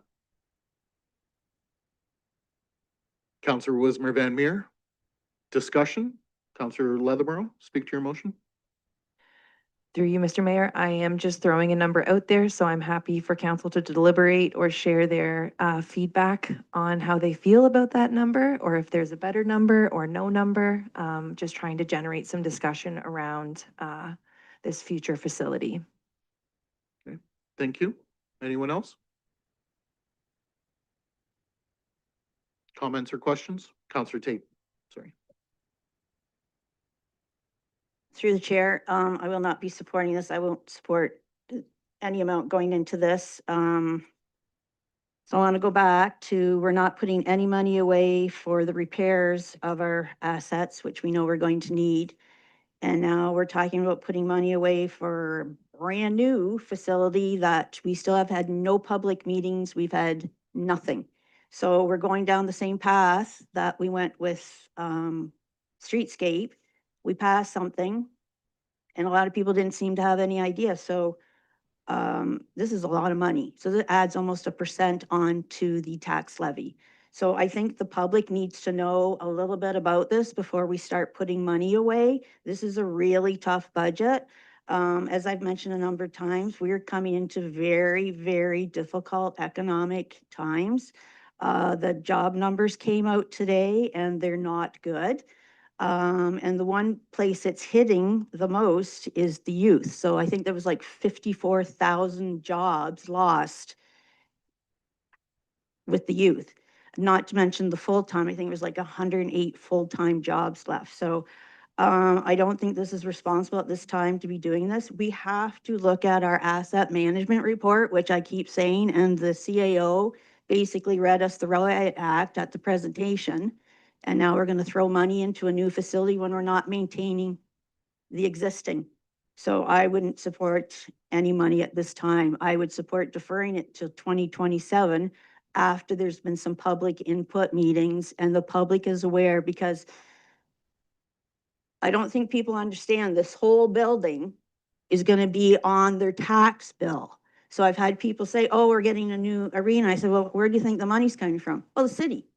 Counselor Wismer Van Meer? Discussion? Counselor Leatherborough, speak to your motion. Through you, Mr. Mayor, I am just throwing a number out there, so I'm happy for council to deliberate or share their feedback on how they feel about that number, or if there's a better number or no number. Just trying to generate some discussion around this future facility. Okay, thank you. Anyone else? Comments or questions? Counselor Tate, sorry. Through the chair, I will not be supporting this. I won't support any amount going into this. So I want to go back to, we're not putting any money away for the repairs of our assets, which we know we're going to need. And now we're talking about putting money away for a brand new facility that we still have had no public meetings. We've had nothing. So we're going down the same path that we went with Streetscape. We passed something and a lot of people didn't seem to have any idea. So this is a lot of money. So that adds almost 1% onto the tax levy. So I think the public needs to know a little bit about this before we start putting money away. This is a really tough budget. As I've mentioned a number of times, we're coming into very, very difficult economic times. The job numbers came out today and they're not good. And the one place it's hitting the most is the youth. So I think there was like 54,000 jobs lost with the youth, not to mention the full-time. I think it was like 108 full-time jobs left. So I don't think this is responsible at this time to be doing this. We have to look at our asset management report, which I keep saying, and the CAO basically read us the Riot Act at the presentation. And now we're going to throw money into a new facility when we're not maintaining the existing. So I wouldn't support any money at this time. I would support deferring it till 2027 after there's been some public input meetings and the public is aware, because I don't think people understand this whole building is gonna be on their tax bill. So I've had people say, oh, we're getting a new arena. I said, well, where do you think the money's coming from? Well, the city.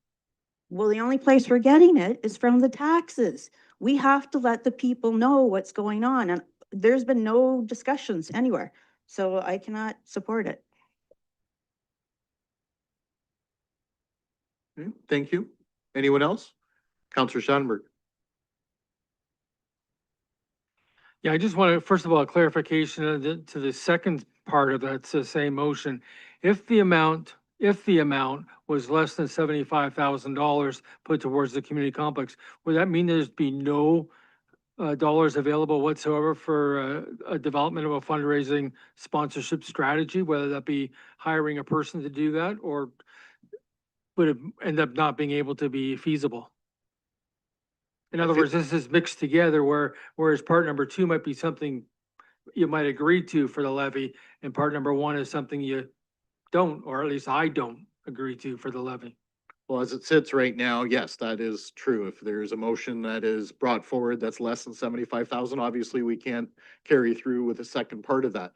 Well, the only place we're getting it is from the taxes. We have to let the people know what's going on, and there's been no discussions anywhere. So I cannot support it. Okay, thank you. Anyone else? Counselor Schadenberg. Yeah, I just want to, first of all, a clarification to the second part of that same motion. If the amount was less than $75,000 put towards the community complex, would that mean there's be no dollars available whatsoever for a development of a fundraising sponsorship strategy, whether that be hiring a person to do that, or would it end up not being able to be feasible? In other words, this is mixed together whereas part number 2 might be something you might agree to for the levy, and part number 1 is something you don't, or at least I don't agree to for the levy. Well, as it sits right now, yes, that is true. If there's a motion that is brought forward that's less than 75,000, obviously we can't carry through with the second part of that.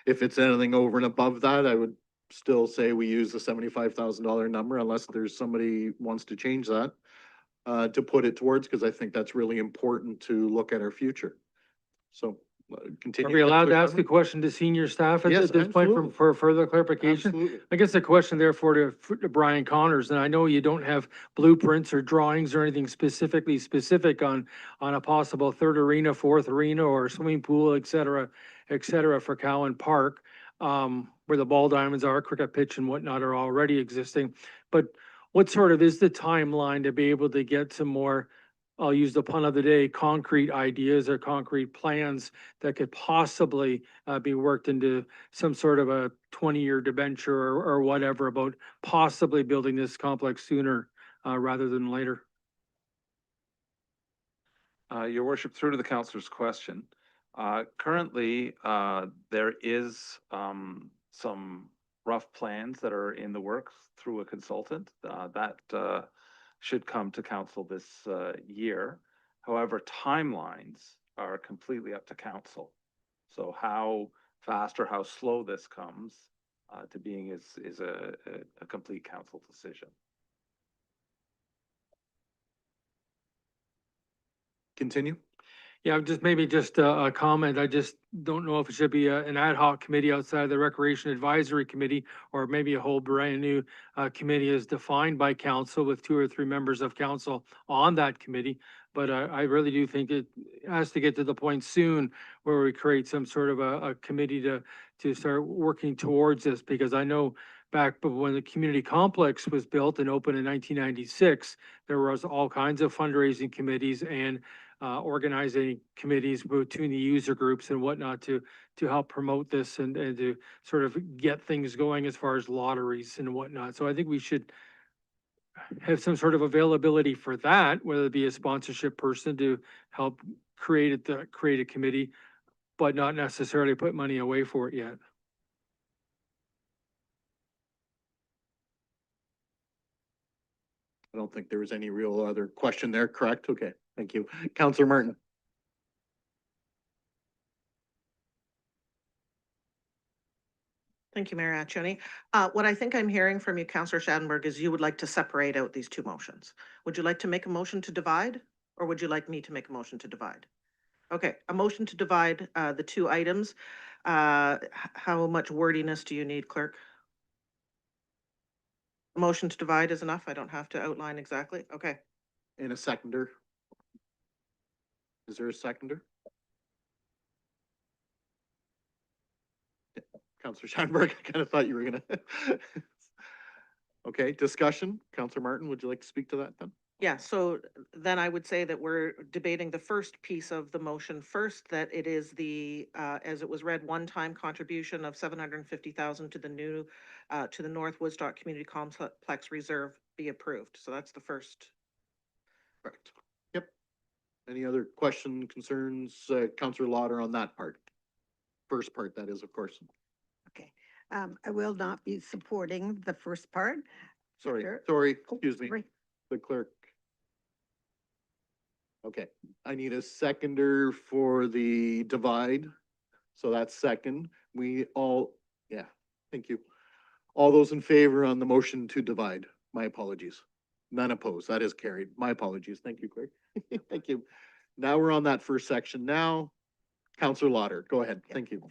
If it's anything over and above that, I would still say we use the $75,000 number unless there's somebody wants to change that to put it towards, because I think that's really important to look at our future. So continue. Are we allowed to Counselor ask the Schadenberg? question to senior staff at Yes, this point absolutely. for further clarification? Absolutely. I guess the question therefore to Brian Connors, and I know you don't have blueprints or drawings or anything specific on a possible third arena, fourth arena, or swimming pool, et cetera, for Cowan Park, where the ball diamonds are, cricket pitch and whatnot are already existing. But what sort of is the timeline to be able to get some more, I'll use the pun of the day, concrete ideas or concrete plans that could possibly be worked into some sort of a 20-year debenture or whatever about possibly building this complex sooner rather than later? Your worship, through to the councillor's question. Currently, there is some rough plans that are in the works through a consultant that should come to council this year. However, timelines are completely up to council. So how fast or how slow this comes to being is a complete council decision. Continue. Yeah, maybe just a comment. I just don't know if it should be an ad hoc committee outside the Recreation Advisory Committee, or maybe a whole brand new committee as defined by council with 2 or 3 members of council on that committee. But I really do think it has to get to the point soon where we create some sort of a committee to start working towards this, because I know back when the community complex was built and opened in 1996, there was all kinds of fundraising committees and organizing committees between the user groups and whatnot to help promote this and to sort of get things going as far as lotteries and whatnot. So I think we should have some sort of availability for that, whether it be a sponsorship person to help create a committee, but not necessarily put money away for it yet. I don't think there was any real other question there, correct? Okay, thank you. Counselor Martin. Thank you, Mayor Accioni. What I think I'm hearing from you, Councillor Schadenberg, is you would like to separate out these 2 motions. Would you like to make a motion to divide, or would you like me to make a motion to divide? Okay, a motion to divide the 2 items. How much wordiness do you need, clerk? A motion to divide is enough? I don't have to outline exactly? Okay. And a seconder. Is there a seconder? Counselor Scheinberg, I kind of thought you were gonna. Okay, discussion. Counselor Martin, would you like to speak to that then? Yeah, so then I would say that we're debating the first piece of the motion first, that it is the, as it was read, one-time contribution of 750,000 to the new, to the North Woodstock Community Complex Reserve be approved. So that's the first. Correct. Yep. Any other question, concerns, Counselor Lauder on that part? First part, that is, of course. Okay. I will not be supporting the first part. Sorry, Sure. sorry, excuse me, Sorry. the clerk. Okay, I need a seconder for the divide. So that's second. We all, yeah, thank you. All those in favor on the motion to divide? My apologies. None opposed. That is carried. My apologies. Thank you, Craig. Thank you. Now we're on that first section. Now, Counselor Lauder, go ahead. Thank you.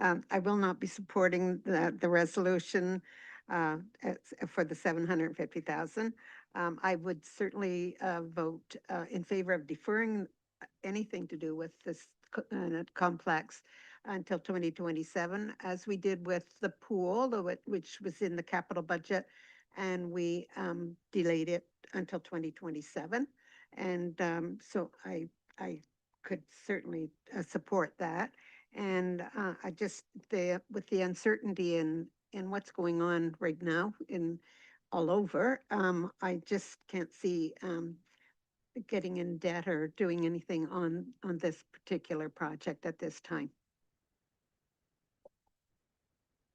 I will not be supporting the resolution for the 750,000. I would certainly vote in favor of deferring anything to do with this complex until 2027, as we did with the pool, which was in the capital budget, and we delayed it until 2027. And so I could certainly support that. And I just, with the uncertainty in what's going on right now in all over, I just can't see getting in debt or doing anything on this particular project at this time.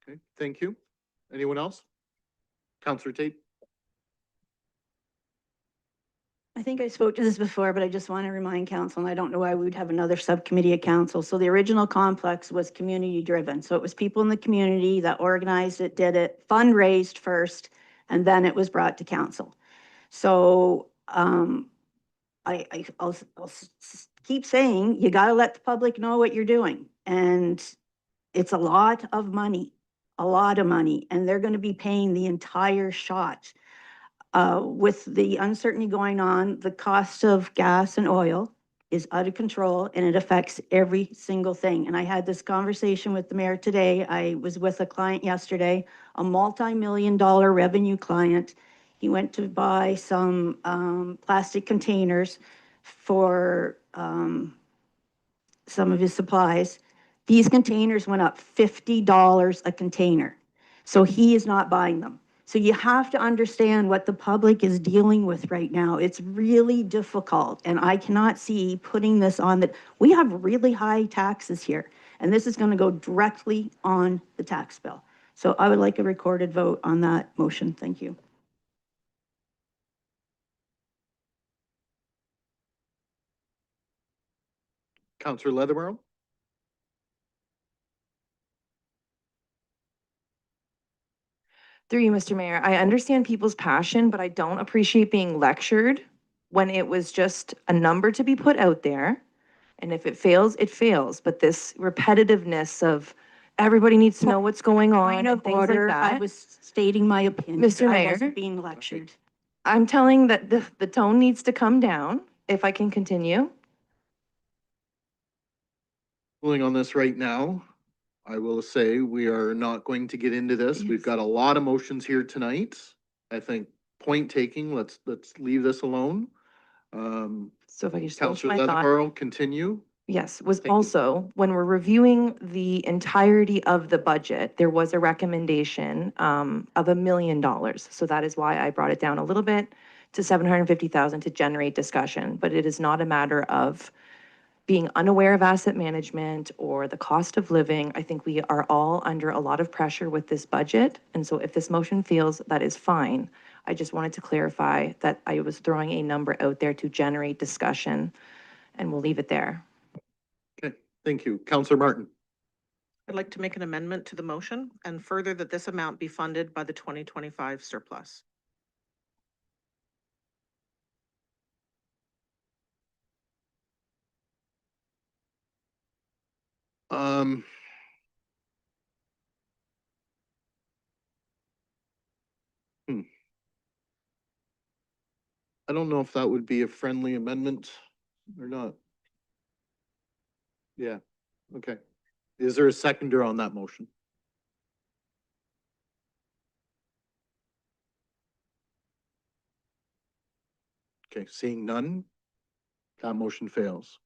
Okay, thank you. Anyone else? Counselor Tate? I think I spoke to this before, but I just want to remind council, and I don't know why we would have another subcommittee of council. So the original complex was community driven. So it was people in the community that organized it, did it, fundraised first, and then it was brought to council. So I'll keep saying, you got to let the public know what you're doing. And it's a lot of money, and they're going to be paying the entire shot. With the uncertainty going on, the cost of gas and oil is out of control and it affects every single thing. And I had this conversation with the mayor today. I was with a client yesterday, a multi-million-dollar revenue client. He went to buy some plastic containers for some of his supplies. These containers went up $50 a container. So he is not buying them. So you have to understand what the public is dealing with right now. It's really difficult. And I cannot see putting this on that. We have really high taxes here. And this is going to go directly on the tax bill. So I would like a recorded vote on that motion. Thank you. Counselor Leatherborough? Through you, Mr. Mayor, I understand people's passion, but I don't appreciate being lectured when it was just a number to be put out there. And if it fails, it fails. But this repetitiveness of everybody needs to know what's going on Point and of things like order. I that. was stating my opinion. Mr. I Mayor? wasn't being lectured. I'm telling that the tone needs to come down, if I can continue. Ruling on this right now, I will say we are not going to get into this. We've Yes. got a lot of motions here tonight. I think point taking, let's leave this alone. So if I can just finish Counselor my thought. Leatherborough, continue. Yes, was Thank you. also, when we're reviewing the entirety of the budget, there was a recommendation of $1 million. So that is why I brought it down a little bit to 750,000 to generate discussion. But it is not a matter of being unaware of asset management or the cost of living. I think we are all under a lot of pressure with this budget. And so if this motion feels, that is fine. I just wanted to clarify that I was throwing a number out there to generate discussion, and we'll leave it there. Okay, thank you. Counselor Martin? I'd like to make an amendment to the motion and further that this amount be funded by the 2025 surplus. Um, I don't know if that would be a friendly amendment or not. Yeah, okay. Is there a seconder on that motion? Okay, seeing none, that motion fails.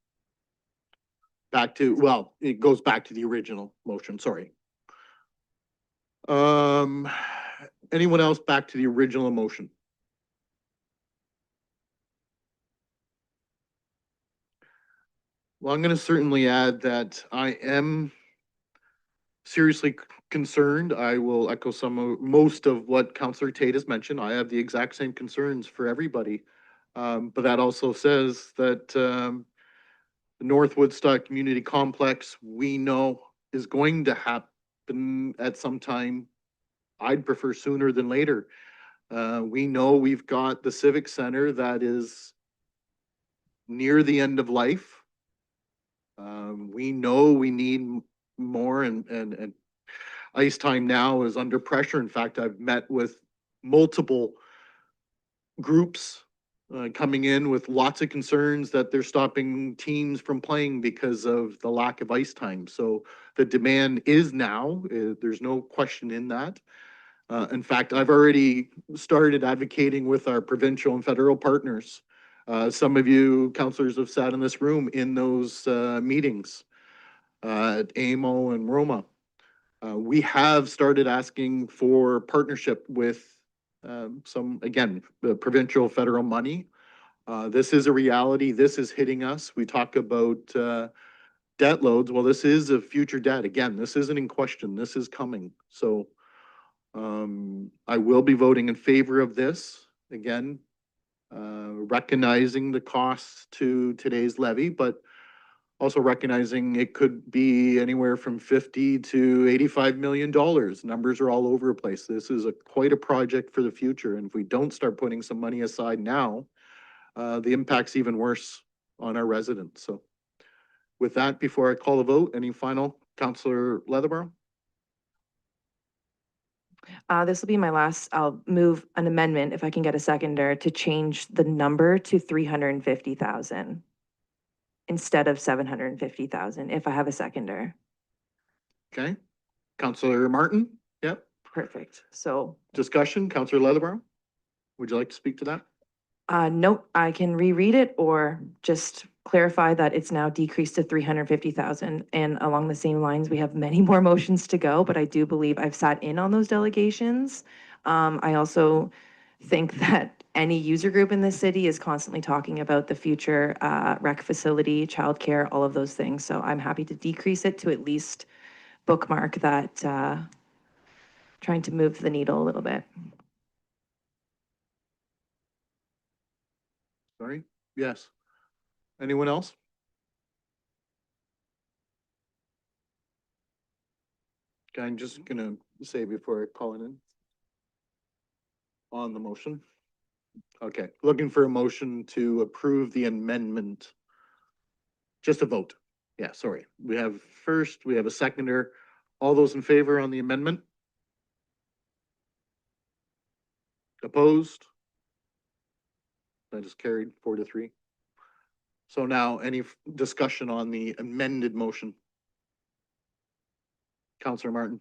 Back to, well, it goes back to the original motion, sorry. Anyone else back to the original motion? Well, I'm gonna certainly add that I am seriously concerned. I will echo most of what Councillor Tate has mentioned. I have the exact same concerns for everybody. But that also says that, the North Woodstock Community Complex, we know is going to happen at some time. I'd prefer sooner than later. We know we've got the Civic Center that is near the end of life. We know we need more, and ice time now is under pressure. In fact, I've met with multiple groups coming in with lots of concerns that they're stopping teams from playing because of the lack of ice time. So the demand is now, there's no question in that. In fact, I've already started advocating with our provincial and federal partners. Some of you councillors have sat in this room in those meetings at AMO and Roma. We have started asking for partnership with some, again, the provincial, federal money. This is a reality. This is hitting us. We talk about debt loads. Well, this is a future debt. Again, this isn't in question. This is coming. So I will be voting in favor of this. Again, recognizing the costs to today's levy, but also recognizing it could be anywhere from 50 to $85 million. Numbers are all over the place. This is quite a project for the future. And if we don't start putting some money aside now, the impact's even worse on our residents. So with that, before I call the vote, any final, Councillor Leatherborough? This will be my last. I'll move an amendment, if I can get a seconder, to change the number to 350,000 instead of 750,000, if I have a seconder. Okay. Councillor Martin? Yep. Perfect. So, Discussion, Councillor Leatherborough? Would you like to speak to that? no, I can reread it or just clarify that it's now decreased to 350,000. And along the same lines, we have many more motions to go, but I do believe I've sat in on those delegations. I also think that any user group in this city is constantly talking about the future rec facility, childcare, all of those things. So I'm happy to decrease it to at least bookmark that, trying to move the needle a little bit. Sorry? Yes. Anyone else? Okay, I'm just gonna say before I call it in. On the motion. Okay, looking for a motion to approve the amendment. Just a vote. Yeah, sorry. We have a seconder. All those in favor on the amendment? Opposed? That is carried 4-3. So now any discussion on the amended motion? Councillor Martin?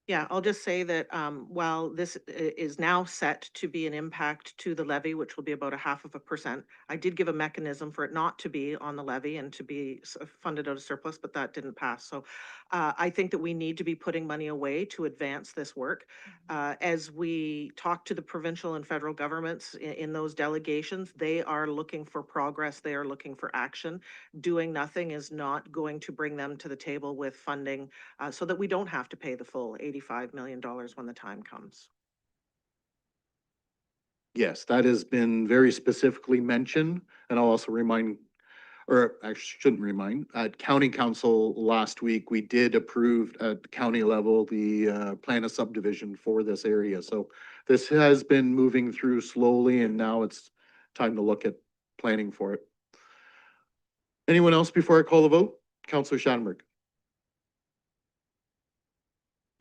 Yeah, I'll just say that while this is now set to be an impact to the levy, which will be about 0.5%, I did give a mechanism for it not to be on the levy and to be funded out of surplus, but that didn't pass. So I think that we need to be putting money away to advance this work. As we talk to the provincial and federal governments in those delegations, they are looking for progress. They are looking for action. Doing nothing is not going to bring them to the table with funding so that we don't have to pay the full $85 million when the time comes. Yes, that has been very specifically mentioned, and I'll also remind, or I shouldn't remind, at county council last week, we did approve at county level the plan of subdivision for this area. So this has been moving through slowly, and now it's time to look at planning for it. Anyone else before I call the vote? Councillor Schattenberg.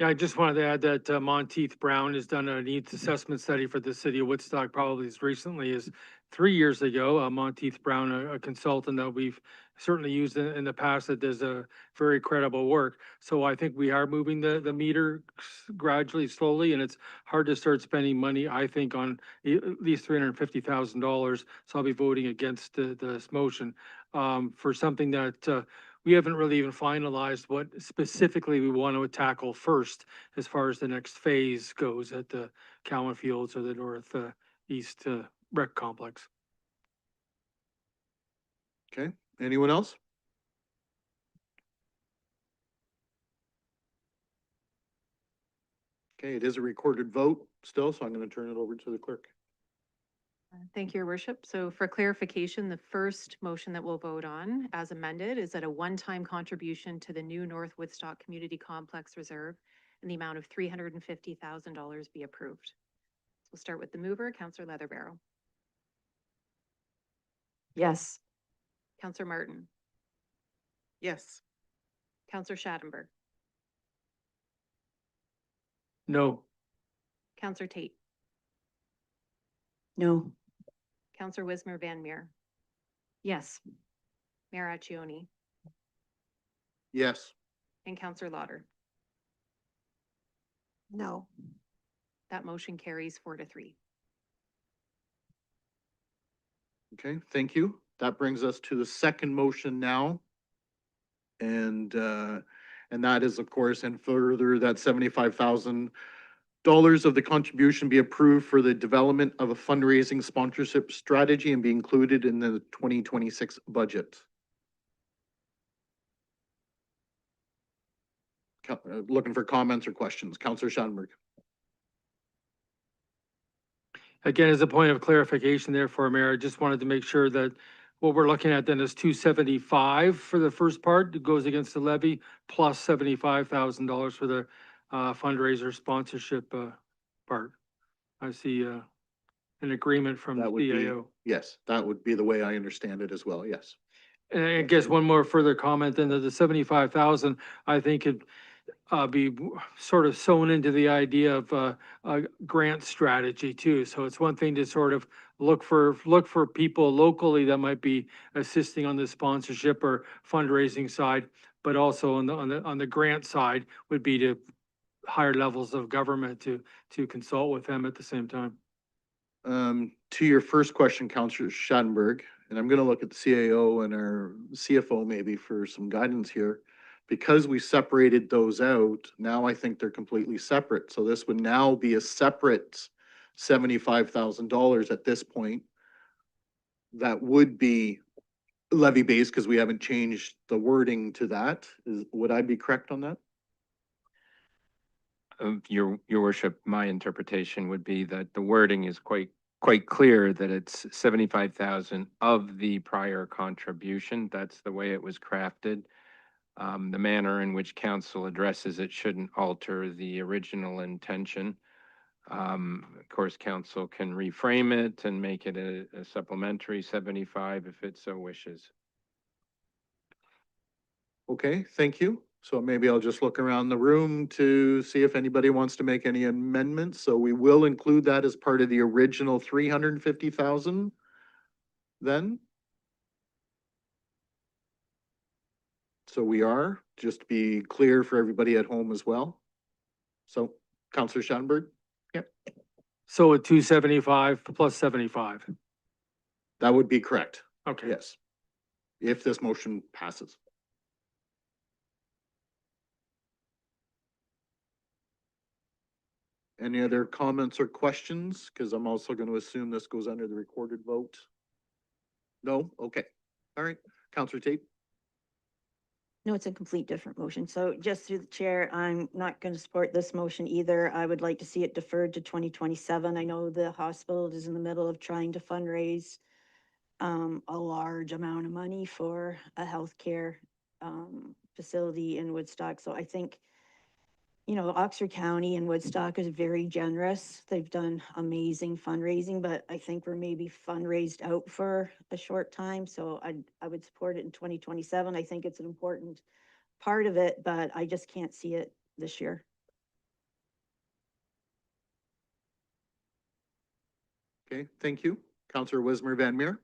Yeah, I just wanted to add that Monteith Brown has done a needs assessment study for the city of Woodstock probably as recently as 3 years ago. Monteith Brown, a consultant that we've certainly used in the past, that does a very credible work. So I think we are moving the meter gradually, slowly, and it's hard to start spending money, I think, on at least $350,000. So I'll be voting against this motion for something that we haven't really even finalized what specifically we want to tackle first as far as the next phase goes at the Cowan Fields or the North East Rec Complex. Okay, anyone else? Okay, it is a recorded vote still, so I'm going to turn it over to the clerk. Thank you, Your Worship. So for clarification, the first motion that we'll vote on as amended is that a one-time contribution to the new North Woodstock Community Complex Reserve in the amount of $350,000 be approved. So we'll start with the mover, Councillor Leatherbarrow. Yes. Councillor Martin. Yes. Councillor Schattenberg. No. Councillor Tate. No. Councillor Wismer Van Meer. Yes. Mayor Accioni. Yes. And Councillor Lauder. No. That motion carries 4-3. Okay, thank you. That brings us to the second motion now. And that is, of course, and further that $75,000 of the contribution be approved for the development of a fundraising sponsorship strategy and be included in the 2026 budget. Looking for comments or questions. Councillor Schattenberg. Again, as a point of clarification therefore, Mayor, I just wanted to make sure that what we're looking at then is 275 for the first part, it goes against the levy, plus $75,000 for the fundraiser sponsorship part. I see an agreement from the That would be, CIO. yes, that would be the way I understand it as well, yes. And I guess one more further comment, then the 75,000, I think could be sort of sewn into the idea of a grant strategy too. So it's one thing to sort of look for people locally that might be assisting on the sponsorship or fundraising side, but also on the grant side would be to higher levels of government to consult with them at the same time. To your first question, Councillor Schattenberg, and I'm gonna look at the CAO and our CFO maybe for some guidance here. Because we separated those out, now I think they're completely separate. So this would now be a separate $75,000 at this point. That would be levy based because we haven't changed the wording to that. Would I be correct on that? Your worship, my interpretation would be that the wording is quite clear that it's 75,000 of the prior contribution. That's the way it was crafted. The manner in which council addresses it shouldn't alter the original intention. Of course, council can reframe it and make it a supplementary 75 if it so wishes. Okay, thank you. So maybe I'll just look around the room to see if anybody wants to make any amendments. So we will include that as part of the original 350,000 then. So we are, just to be clear for everybody at home as well. So Councillor Schattenberg? Yep. So at 275 plus 75. That would be correct. Okay. Yes. If this motion passes. Any other comments or questions? Because I'm also going to assume this goes under the recorded vote. No? Okay. All right. Councillor Tate? No, it's a complete different motion. So just through the chair, I'm not going to support this motion either. I would like to see it deferred to 2027. I know the hospital is in the middle of trying to fundraise a large amount of money for a healthcare facility in Woodstock. So I think, you know, Oxford County and Woodstock is very generous. They've done amazing fundraising, but I think we're maybe fundraised out for a short time. So I would support it in 2027. I think it's an important part of it, but I just can't see it this year. Okay, thank you. Councillor Wismer Van Meer?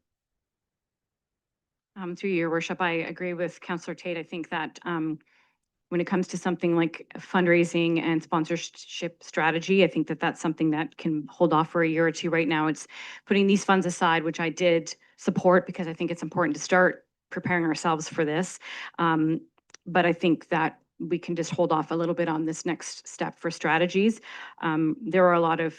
Through your worship, I agree with Councillor Tate. I think that when it comes to something like fundraising and sponsorship strategy, I think that that's something that can hold off for a year or two. Right now, it's putting these funds aside, which I did support because I think it's important to start preparing ourselves for this. But I think that we can just hold off a little bit on this next step for strategies. There are a lot of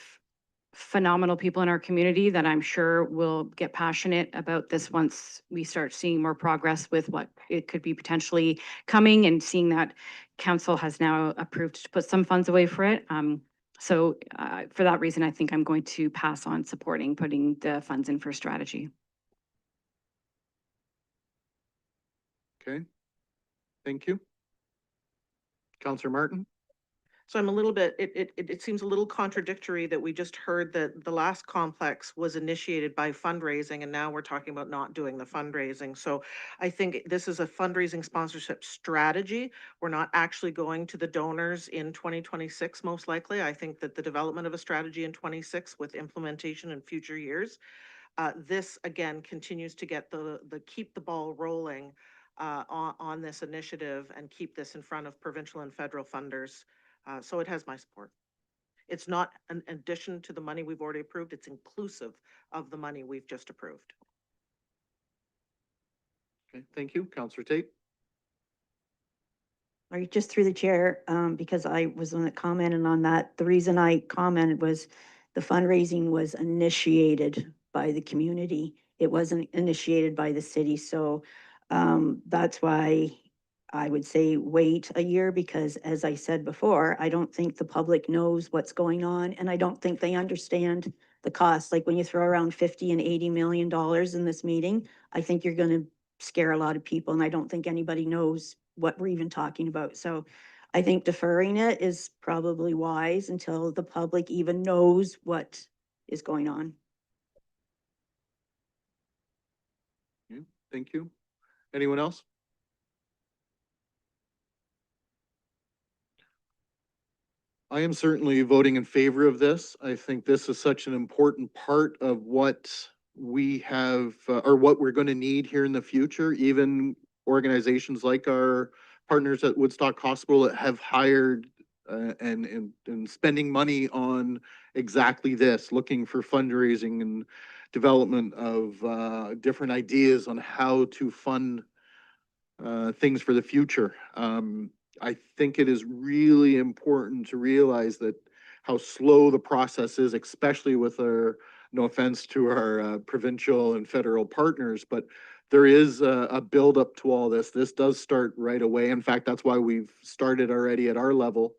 phenomenal people in our community that I'm sure will get passionate about this once we start seeing more progress with what it could be potentially coming and seeing that council has now approved to put some funds away for it. So for that reason, I think I'm going to pass on supporting putting the funds in for strategy. Okay, thank you. Counselor Martin? So I'm a little bit, it seems a little contradictory that we just heard that the last complex was initiated by fundraising and now we're talking about not doing the fundraising. So I think this is a fundraising sponsorship strategy. We're not actually going to the donors in 2026, most likely. I think that the development of a strategy in 26 with implementation in future years, this again continues to get keep the ball rolling on this initiative and keep this in front of provincial and federal funders. So it has my support. It's not an addition to the money we've already approved. It's inclusive of the money we've just approved. Okay, thank you. Counselor Tate? Or just through the chair, because I was the one that commented on that. The reason I commented was the fundraising was initiated by the community. It wasn't initiated by the city. So that's why I would say wait a year, because as I said before, I don't think the public knows what's going on and I don't think they understand the cost. Like when you throw around 50 and $80 million in this meeting, I think you're going to scare a lot of people and I don't think anybody knows what we're even talking about. So I think deferring it is probably wise until the public even knows what is going on. Yeah, thank you. Anyone else? I am certainly voting in favor of this. I think this is such an important part of what we have, or what we're going to need here in the future. Even organizations like our partners at Woodstock Hospital that have hired and spending money on exactly this, looking for fundraising and development of different ideas on how to fund things for the future. I think it is really important to realize that how slow the process is, especially with our, no offense to our provincial and federal partners, but there is a buildup to all this. This does start right away. In fact, that's why we've started already at our level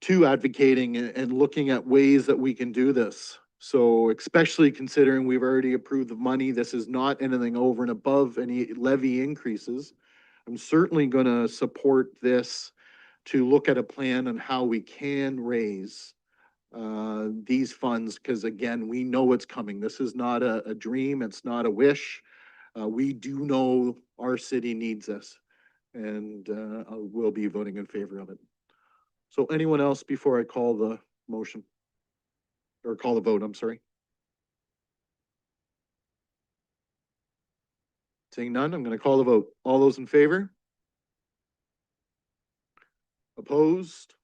to advocating and looking at ways that we can do this. So especially considering we've already approved the money, this is not anything over and above any levy increases. I'm certainly going to support this to look at a plan on how we can raise these funds, because again, we know it's coming. This is not a dream. It's not a wish. We do know our city needs this, and I will be voting in favor of it. So anyone else before I call the motion? Or call the vote, I'm sorry. Seeing none, I'm going to call the vote. All those in favor? Opposed?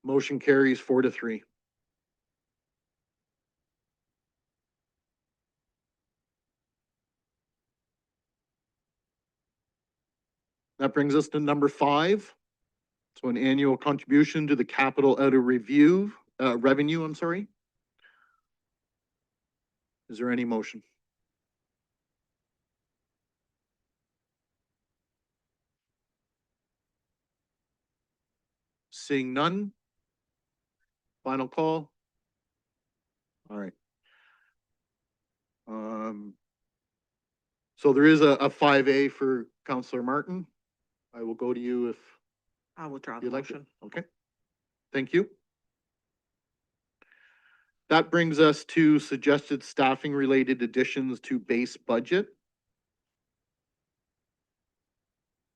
Motion carries 4-3. That brings us to number 5. So an annual contribution to the capital out of revenue, I'm sorry. Is there any motion? Seeing none. Final call. All right. So there is a 5A for Councillor Martin. I will go to you if I will withdraw the you'd like to. motion. Okay. Thank you. That brings us to suggested staffing related additions to base budget.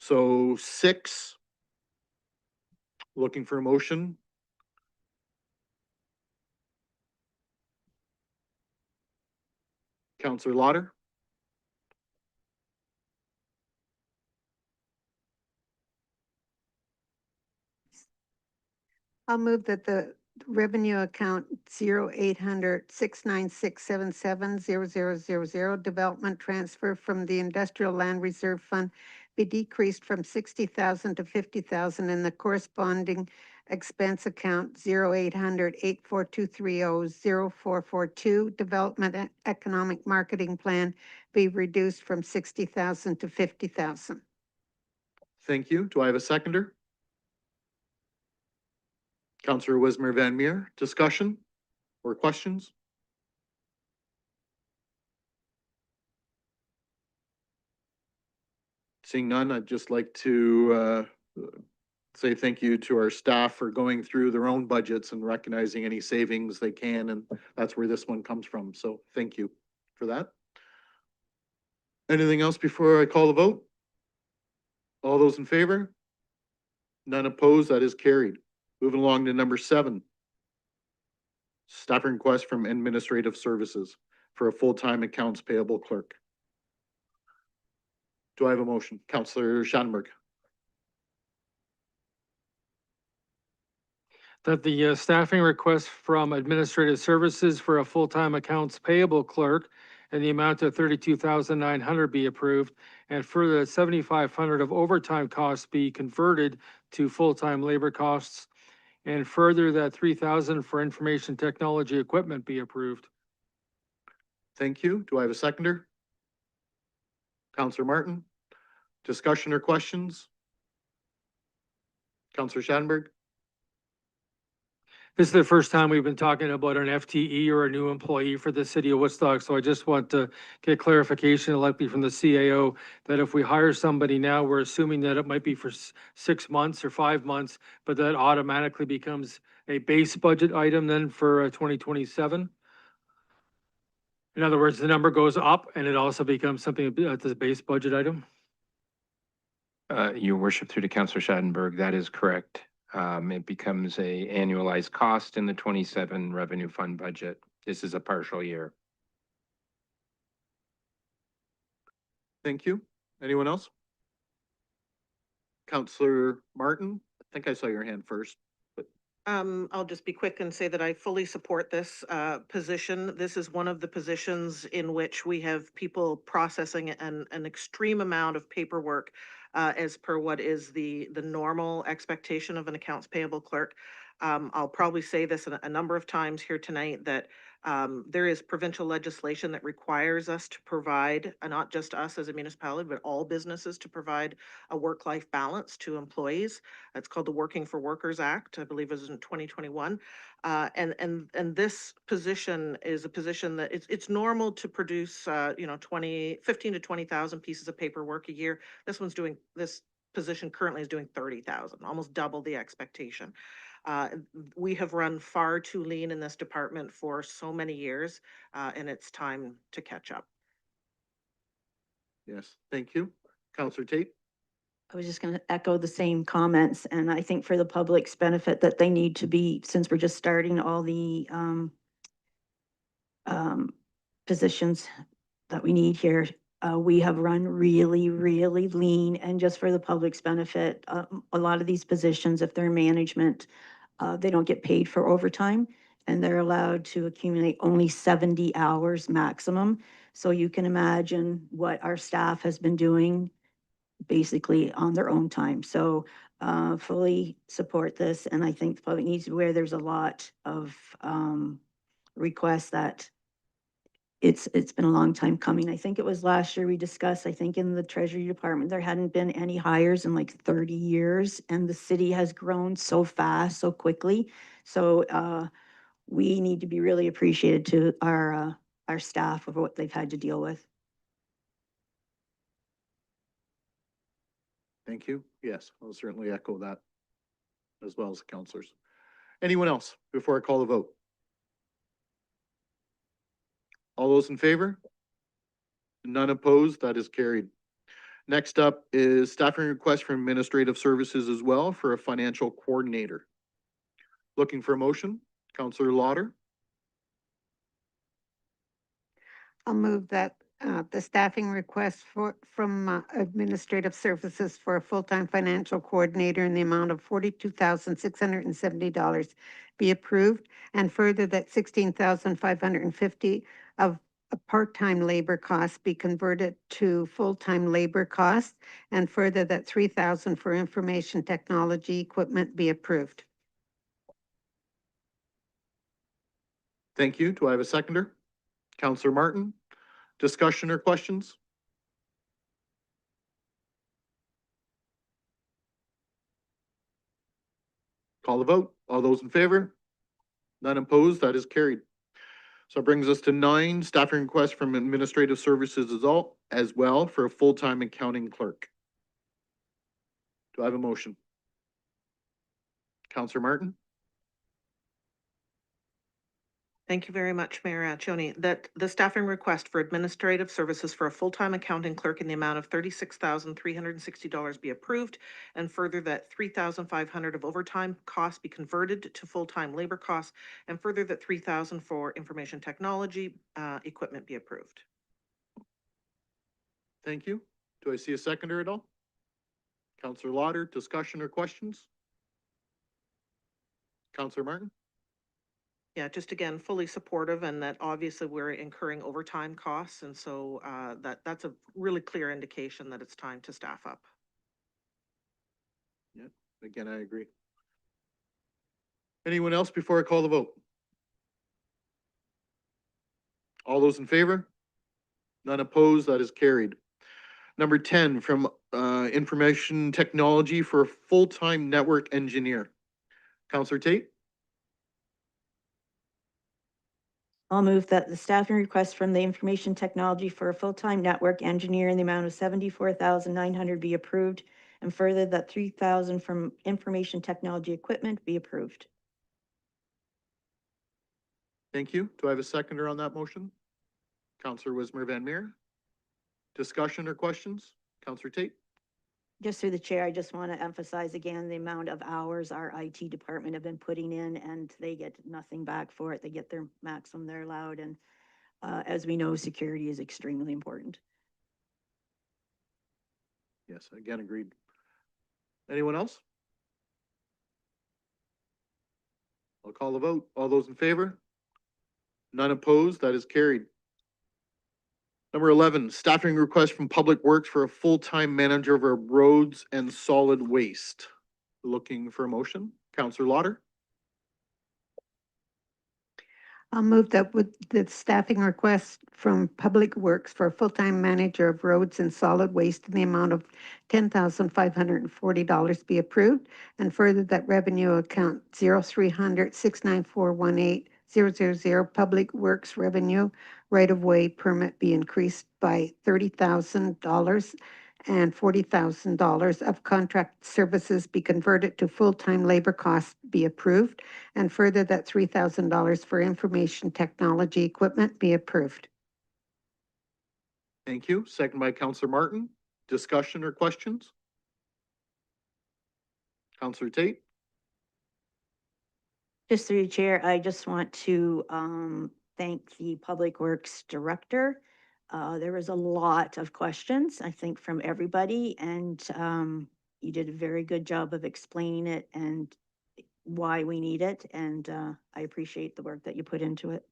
So 6, looking for a motion. Councillor Lauder. I'll move that the revenue account 0800-696-770000 development transfer from the Industrial Land Reserve Fund be decreased from 60,000 to 50,000 and the corresponding expense account 0800-84230-0442 development economic marketing plan be reduced from 60,000 to 50,000. Thank you. Do I have a seconder? Counselor Wismer Van Meer, discussion or questions? Seeing none, I'd just like to say thank you to our staff for going through their own budgets and recognizing any savings they can, and that's where this one comes from. So thank you for that. Anything else before I call the vote? All those in favor? None opposed, that is carried. Moving along to number 7. Staffing request from Administrative Services for a full-time accounts payable clerk. Do I have a motion? Counselor Schattenberg. That the staffing request from Administrative Services for a full-time accounts payable clerk in the amount of $32,900 be approved, and further that $7,500 of overtime costs be converted to full-time labor costs, and further that $3,000 for information technology equipment be approved. Thank you. Do I have a seconder? Counselor Martin. Discussion or questions? Counselor Schattenberg. This is the first time we've been talking about an FTE or a new employee for the city of Woodstock, so I just want to get clarification, likely from the CAO, that if we hire somebody now, we're assuming that it might be for 6 months or 5 months, but that automatically becomes a base budget item then for 2027. In other words, the number goes up and it also becomes something that's a base budget item. Your worship, through to Councillor Schattenberg, that is correct. It becomes a annualized cost in the 27 revenue fund budget. This is a partial year. Thank you. Anyone else? Counselor Martin, I think I saw your hand first. I'll just be quick and say that I fully support this position. This is one of the positions in which we have people processing an extreme amount of paperwork as per what is the normal expectation of an accounts payable clerk. I'll probably say this a number of times here tonight, that there is provincial legislation that requires us to provide, not just us as a municipality, but all businesses to provide a work-life balance to employees. It's called the Working for Workers Act, I believe it was in 2021. And this position is a position that it's normal to produce, 15 to 20,000 pieces of paperwork a year. This position currently is doing 30,000, almost double the expectation. We have run far too lean in this department for so many years, and it's time to catch up. Yes, thank you. Counselor Tate. I was just going to echo the same comments, and I think for the public's benefit that they need to be, since we're just starting all the positions that we need here, we have run really, really lean, and just for the public's benefit, a lot of these positions, if they're management, they don't get paid for overtime, and they're allowed to accumulate only 70 hours maximum. So you can imagine what our staff has been doing basically on their own time. So fully support this, and I think the public needs to be aware there's a lot of requests that it's been a long time coming. I think it was last year we discussed, I think in the Treasury Department, there hadn't been any hires in like 30 years, and the city has grown so fast, so quickly. So we need to be really appreciated to our staff of what they've had to deal with. Thank you. Yes, I'll certainly echo that, as well as the counselors. Anyone else before I call the vote? All those in favor? None opposed, that is carried. Next up is staffing request from Administrative Services as well for a financial coordinator. Looking for a motion, Counselor Lauder. I'll move that the staffing request from Administrative Services for a full-time financial coordinator in the amount of $42,670 be approved, and further that $16,550 of a part-time labor costs be converted to full-time labor costs, and further that $3,000 for information technology equipment be approved. Thank you. Do I have a seconder? Counselor Martin. Discussion or questions? Call the vote. All those in favor? None opposed, that is carried. So it brings us to 9, staffing request from Administrative Services as well for a full-time accounting clerk. Do I have a motion? Counselor Martin? Thank you very much, Mayor Accioni. That the staffing request for administrative services for a full-time accounting clerk in the amount of $36,360 be approved, and further that $3,500 of overtime costs be converted to full-time labor costs, and further that $3,000 for information technology equipment be approved. Thank you. Do I see a seconder at all? Counselor Lauder, discussion or questions? Counselor Martin? Yeah, just again, fully supportive, and that obviously we're incurring overtime costs, and so that's a really clear indication that it's time to staff up. Yeah, again, I agree. Anyone else before I call the vote? All those in favor? None opposed, that is carried. Number 10, from Information Technology for a full-time network engineer. Counselor Tate? I'll move that the staffing request from the Information Technology for a full-time network engineer in the amount of $74,900 be approved, and further that $3,000 from information technology equipment be approved. Thank you. Do I have a seconder on that motion? Counselor Wismer Van Meer? Discussion or questions? Counselor Tate? Just through the chair, I just want to emphasize again the amount of hours our IT department have been putting in, and they get nothing back for it. They get their maximum they're allowed, and as we know, security is extremely important. Yes, again, agreed. Anyone else? I'll call the vote. All those in favor? None opposed, that is carried. Number 11, staffing request from Public Works for a full-time manager of our roads and solid waste. Looking for a motion. Counselor Lauder? I'll move that with the staffing request from Public Works for a full-time manager of roads and solid waste in the amount of $10,540 be approved, and further that revenue account 0300-694-18000 Public Works revenue right-of-way permit be increased by $30,000, and $40,000 of contract services be converted to full-time labor costs be approved, and further that $3,000 for information technology equipment be approved. Thank you. Second by Counselor Martin. Discussion or questions? Counselor Tate? Just through the chair, I just want to thank the Public Works Director. There was a lot of questions, I think, from everybody, and you did a very good job of explaining it and why we need it, and I appreciate the work that you put into it.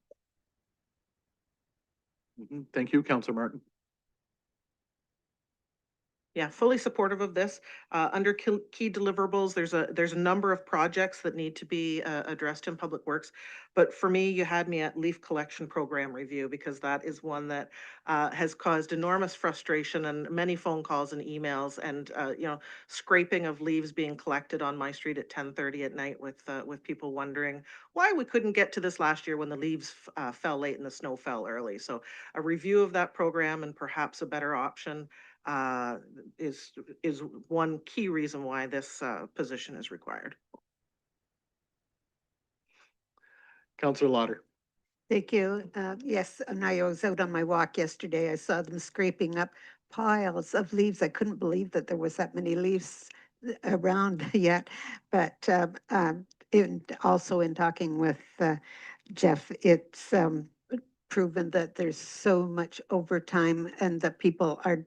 Thank you, Counselor Martin. Yeah, fully supportive of this. Under key deliverables, there's a number of projects that need to be addressed in Public Works. But for me, you had me at leaf collection program review, because that is one that has caused enormous frustration and many phone calls and emails, and scraping of leaves being collected on my street at 10:30 at night with people wondering why we couldn't get to this last year when the leaves fell late and the snow fell early. So a review of that program and perhaps a better option is one key reason why this position is required. Counselor Lauder? Thank you. Yes, and I was out on my walk yesterday. I saw them scraping up piles of leaves. I couldn't believe that there was that many leaves around yet. But also in talking with Jeff, it's proven that there's so much overtime and that people are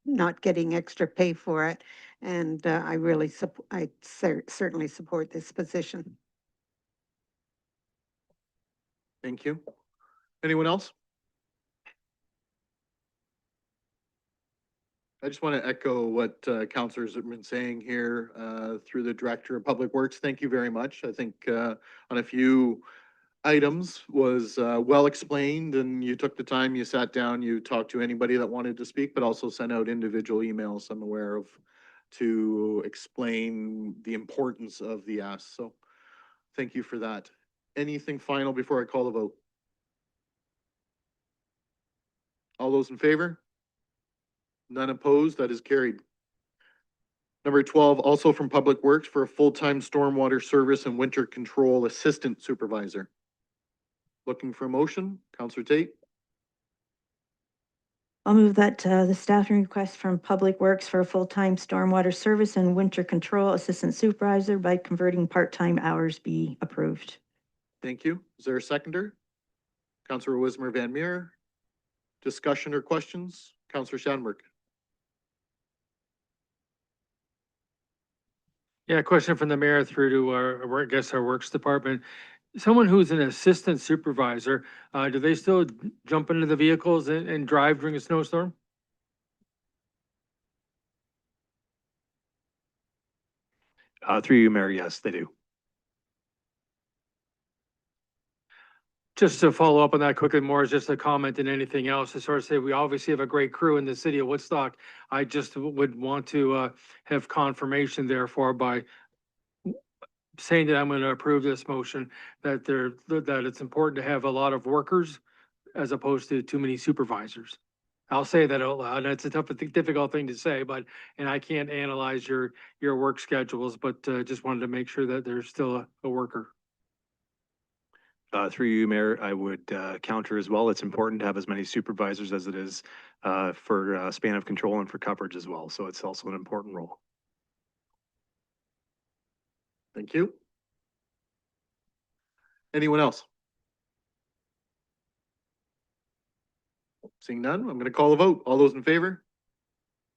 not getting extra pay for it. And I certainly support this position. Thank you. Anyone else? I just want to echo what counselors have been saying here through the Director of Public Works. Thank you very much. I think on a few items was well explained, and you took the time, you sat down, you talked to anybody that wanted to speak, but also sent out individual emails I'm aware of to explain the importance of the ask. So Thank you for that. Anything final before I call the vote? All those in favor? None opposed, that is carried. Number 12, also from Public Works for a full-time stormwater service and winter control assistant supervisor. Looking for a motion, Counselor Tate? I'll move that the staffing request from Public Works for a full-time stormwater service and winter control assistant supervisor by converting part-time hours be approved. Thank you. Is there a seconder? Counselor Wismer Van Meer. Discussion or questions? Counselor Schadenberg. Yeah, question from the mayor through to our, I guess, our Works Department. Someone who's an assistant supervisor, do they still jump into the vehicles and drive during a snowstorm? Through you, Mayor, yes, they do. Just to follow up on that quickly, more is just a comment than anything else. To sort of say, we obviously have a great crew in the city of Woodstock. I just would want to have confirmation therefore by saying that I'm going to approve this motion, that it's important to have a lot of workers as opposed to too many supervisors. I'll say that out loud. It's a difficult thing to say, and I can't analyze your work schedules, but just wanted to make sure that there's still a worker. Through you, Mayor, I would counter as well. It's important to have as many supervisors as it is for span of control and for coverage as well. So it's also an important role. Thank you. Anyone else? Seeing none, I'm going to call a vote. All those in favor?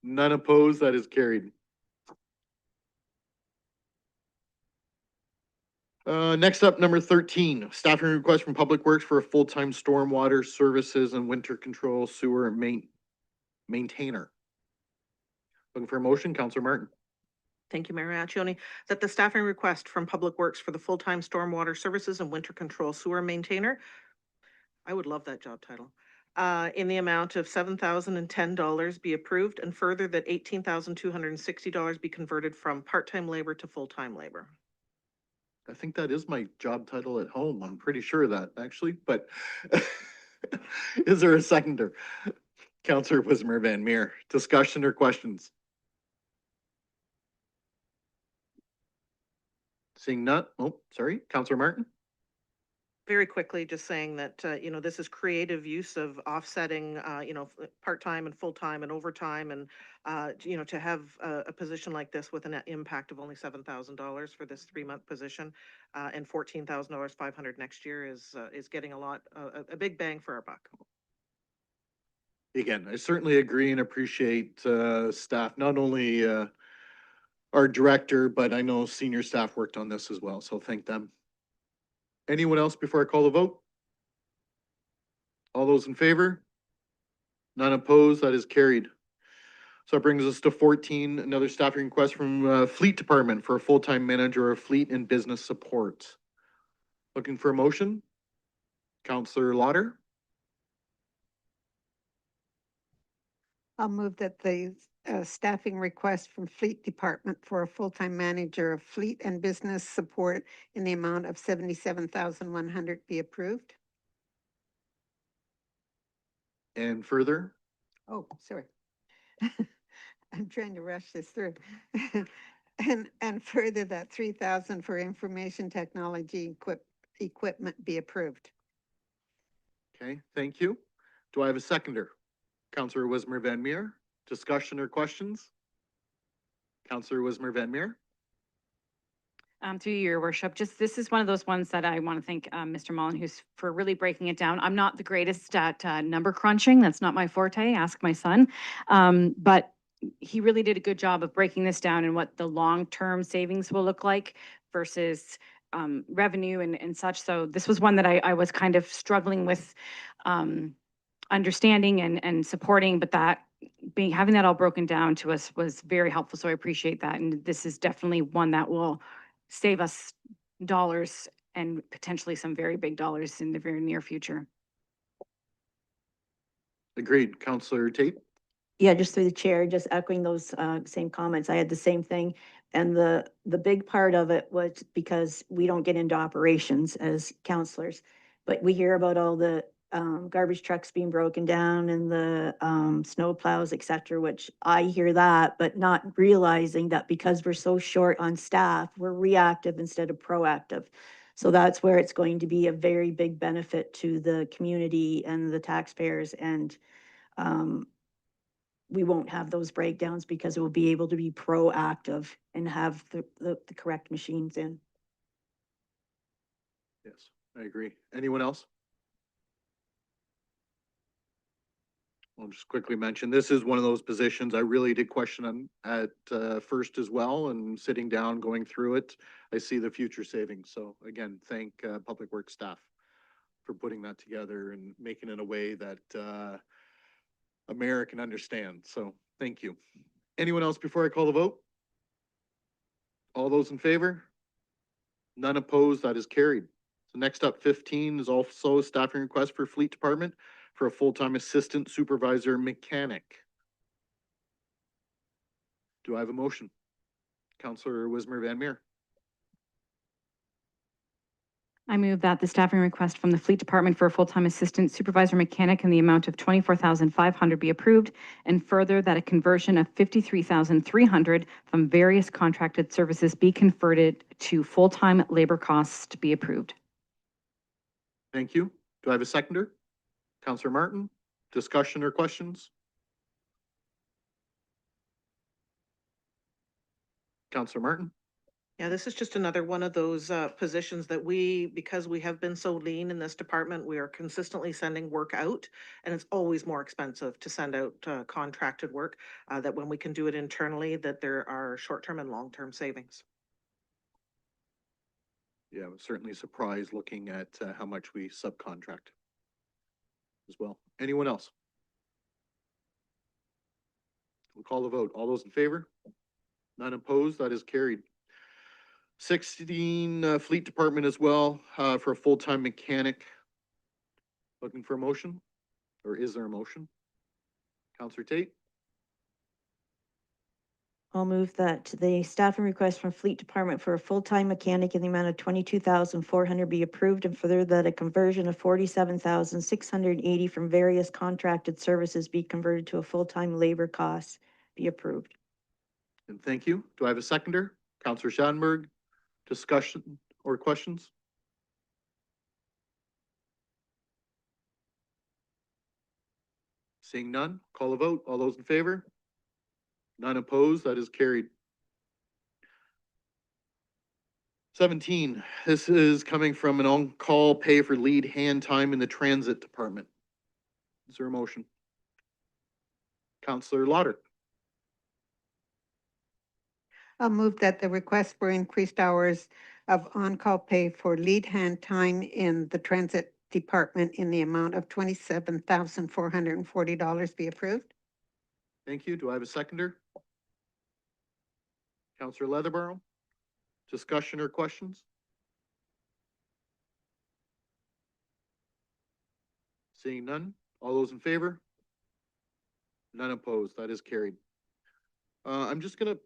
None opposed, that is carried. Next up, number 13, staffing request from Public Works for a full-time stormwater services and winter control sewer maintainer. Looking for a motion, Counselor Martin. Thank you, Mayor Accioni. That the staffing request from Public Works for the full-time stormwater services and winter control sewer maintainer, I would love that job title, in the amount of $7,010 be approved, and further that $18,260 be converted from part-time labor to full-time labor. I think that is my job title at home. I'm pretty sure of that, actually, but is there a seconder? Counselor Wismer Van Meer. Discussion or questions? Seeing none, oh, sorry, Counselor Martin? Very quickly, just saying that, this is creative use of offsetting, part-time and full-time and overtime, and, to have a position like this with a net impact of only $7,000 for this 3-month position, and $14,000, 500 next year is getting a big bang for our buck. Again, I certainly agree and appreciate staff, not only our director, but I know senior staff worked on this as well, so thank them. Anyone else before I call the vote? All those in favor? None opposed, that is carried. So that brings us to 14, another staffing request from Fleet Department for a full-time manager of fleet and business support. Looking for a motion? Counselor Lauder? I'll move that the staffing request from Fleet Department for a full-time manager of fleet and business support in the amount of $77,100 be approved. And further? Oh, sorry. I'm trying to rush this through. And further that 3,000 for information technology equipment be approved. Okay, thank you. Do I have a seconder? Counselor Wismer Van Meer. Discussion or questions? Counselor Wismer Van Meer. Through your worship, this is one of those ones that I want to thank Mr. Molyneux for really breaking it down. I'm not the greatest at number crunching. That's not my forte. Ask my son. But he really did a good job of breaking this down and what the long-term savings will look like versus revenue and such. So this was one that I was kind of struggling with understanding and supporting, but having that all broken down to us was very helpful. So I appreciate that. And this is definitely one that will save us dollars and potentially some very big dollars in the very near future. Agreed. Counselor Tate. Yeah, just through the chair, just echoing those same comments. I had the same thing. And the big part of it was because we don't get into operations as counselors, but we hear about all the garbage trucks being broken down and the snow plows, et cetera, which I hear that, but not realizing that because we're so short on staff, we're reactive instead of proactive. So that's where it's going to be a very big benefit to the community and the taxpayers, and we won't have those breakdowns because it will be able to be proactive and have the correct machines in. Yes, I agree. Anyone else? I'll just quickly mention, this is one of those positions I really did question on at first as well, and sitting down, going through it, I see the future savings. So again, thank Public Works staff for putting that together and making it a way that a mayor can understand. So thank you. Anyone else before I call the vote? All those in favor? None opposed, that is carried. So next up, 15 is also a staffing request for Fleet Department for a full-time assistant supervisor mechanic. Do I have a motion? Counselor Wismer Van Meer. I move that the staffing request from the Fleet Department for a full-time assistant supervisor mechanic in the amount of $24,500 be approved, and further that a conversion of $53,300 from various contracted services be converted to full-time labor costs be approved. Thank you. Do I have a seconder? Counselor Martin, discussion or questions? Counselor Martin? Yeah, this is just another one of those positions that because we have been so lean in this department, we are consistently sending work out, and it's always more expensive to send out contracted work, that when we can do it internally, that there are short-term and long-term savings. Yeah, I was certainly surprised looking at how much we subcontract as well. Anyone else? We'll call the vote. All those in favor? None opposed, that is carried. 16, Fleet Department as well, for a full-time mechanic. Looking for a motion? Or is there a motion? Counselor Tate? I'll move that the staffing request from Fleet Department for a full-time mechanic in the amount of $22,400 be approved, and further that a conversion of $47,680 from various contracted services be converted to a full-time labor cost be approved. And thank you. Do I have a seconder? Counselor Schadenberg, discussion or questions? Seeing none, call a vote. All those in favor? None opposed, that is carried. 17, this is coming from an on-call pay for lead hand time in the transit department. Is there a motion? Counselor Lauder. I'll move that the request for increased hours of on-call pay for lead hand time in the transit department in the amount of $27,440 be approved. Thank you. Do I have a seconder? Counselor Leatherborough. Discussion or questions? Seeing none. All those in favor? None opposed. That is carried. I'm just gonna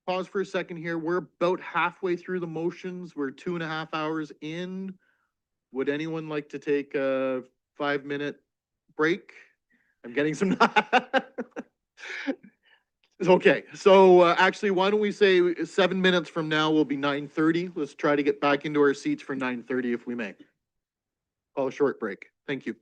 pause for a second here. We're about halfway through the motions. We're 2.5 hours in. Would anyone like to take a 5-minute break? I'm getting some. Okay, so actually, why don't we say 7 minutes from now will be 9:30? Let's try to get back into our seats for 9:30 if we may. Call a short break. Thank you.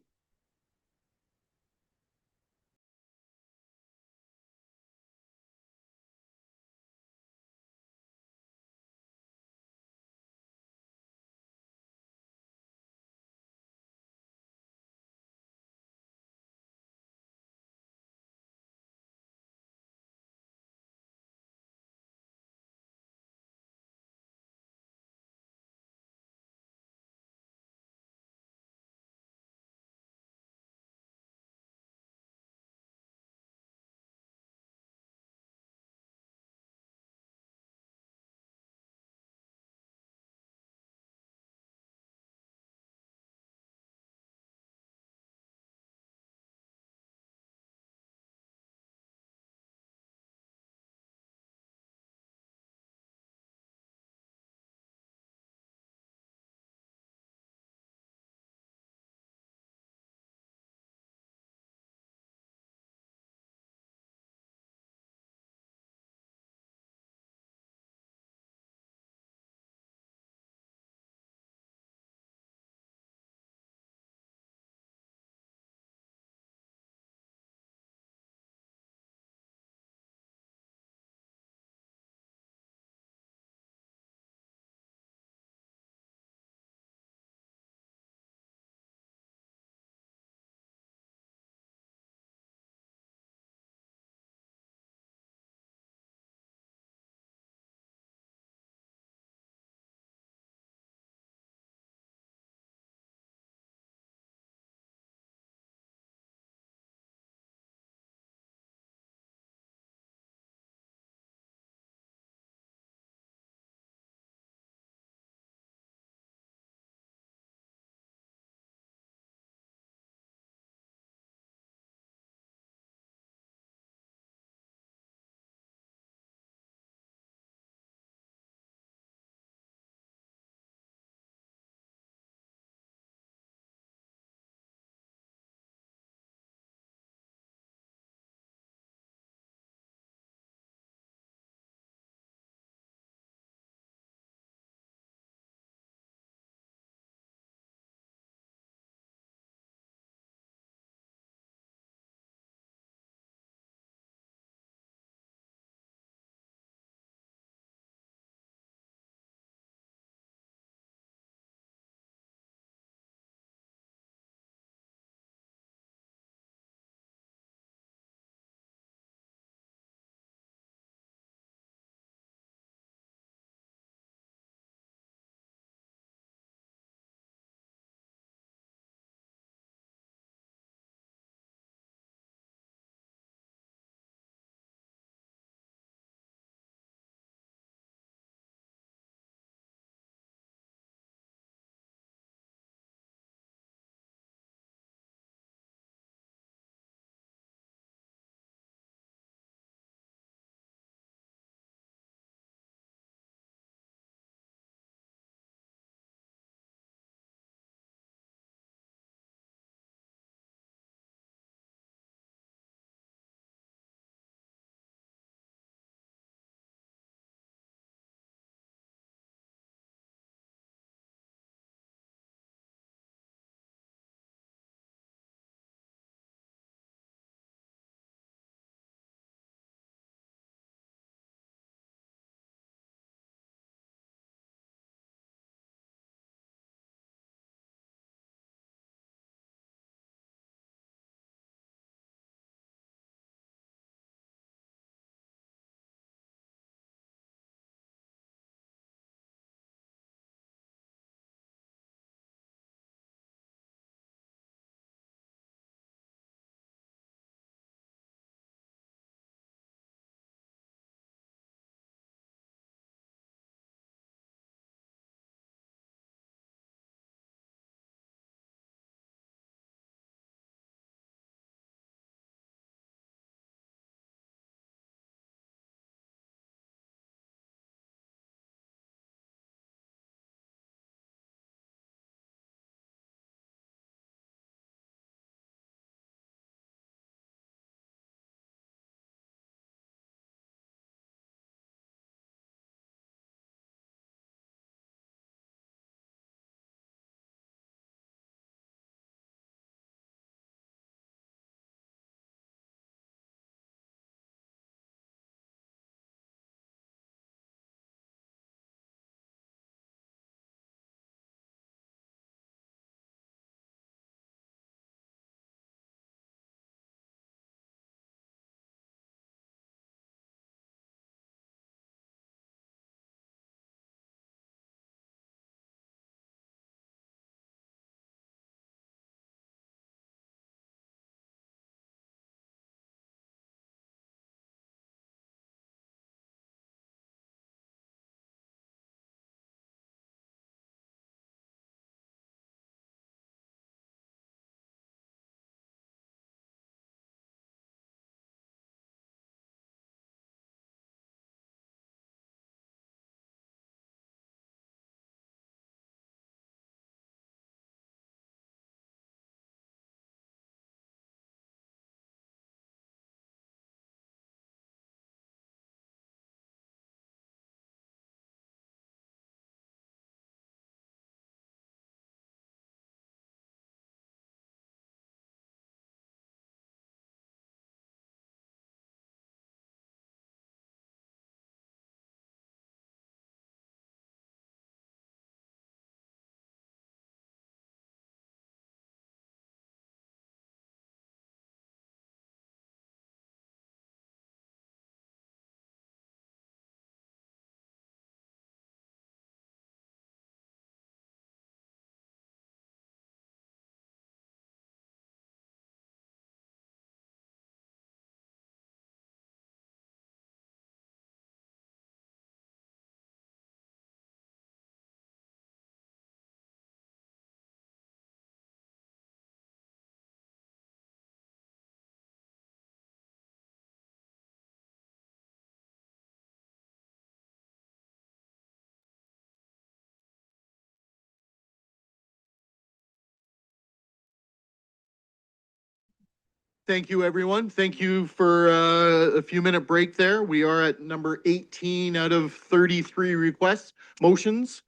Thank you, everyone. Thank you for a few minute break there. We are at number 18 out of 33 requests, motions.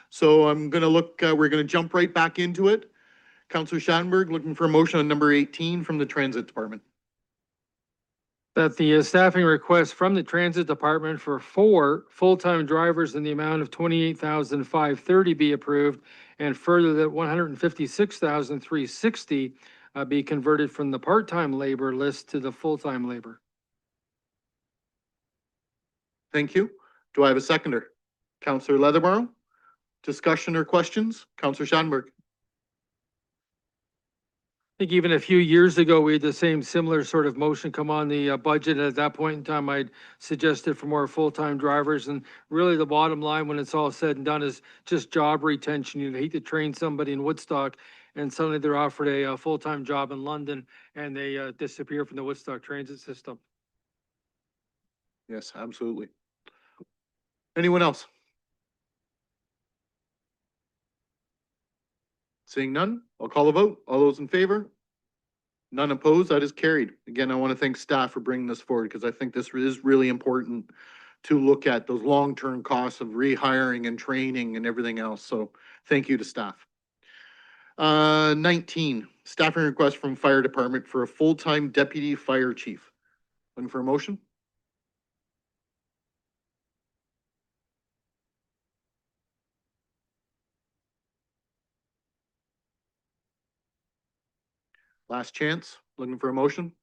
So I'm gonna look, we're gonna jump right back into it. Councillor Schattenberg looking for a motion on number 18 from the Transit Department. That the staffing request from the Transit Department for 4 full-time drivers in the amount of 28,530 be approved, and further that 156,360 be converted from the part-time labor list to the full-time labor. Thank you. Do I have a seconder? Councillor Leatherborough? Discussion or questions? Councillor Schattenberg? I think even a few years ago, we had the same similar sort of motion come on the budget. At that point in time, I'd suggested for more full-time drivers. And really the bottom line, when it's all said and done, is just job retention. You'd hate to train somebody in Woodstock and suddenly they're offered a full-time job in London and they disappear from the Woodstock transit system. Yes, absolutely. Anyone else? Seeing none, I'll call a vote. All those in favor? None opposed, that is carried. Again, I want to thank staff for bringing this forward because I think this is really important to look at those long-term costs of rehiring and training and everything else. So thank you to staff. 19, staffing request from Fire Department for a full-time deputy fire chief. Looking for a motion? Last chance, looking for a motion?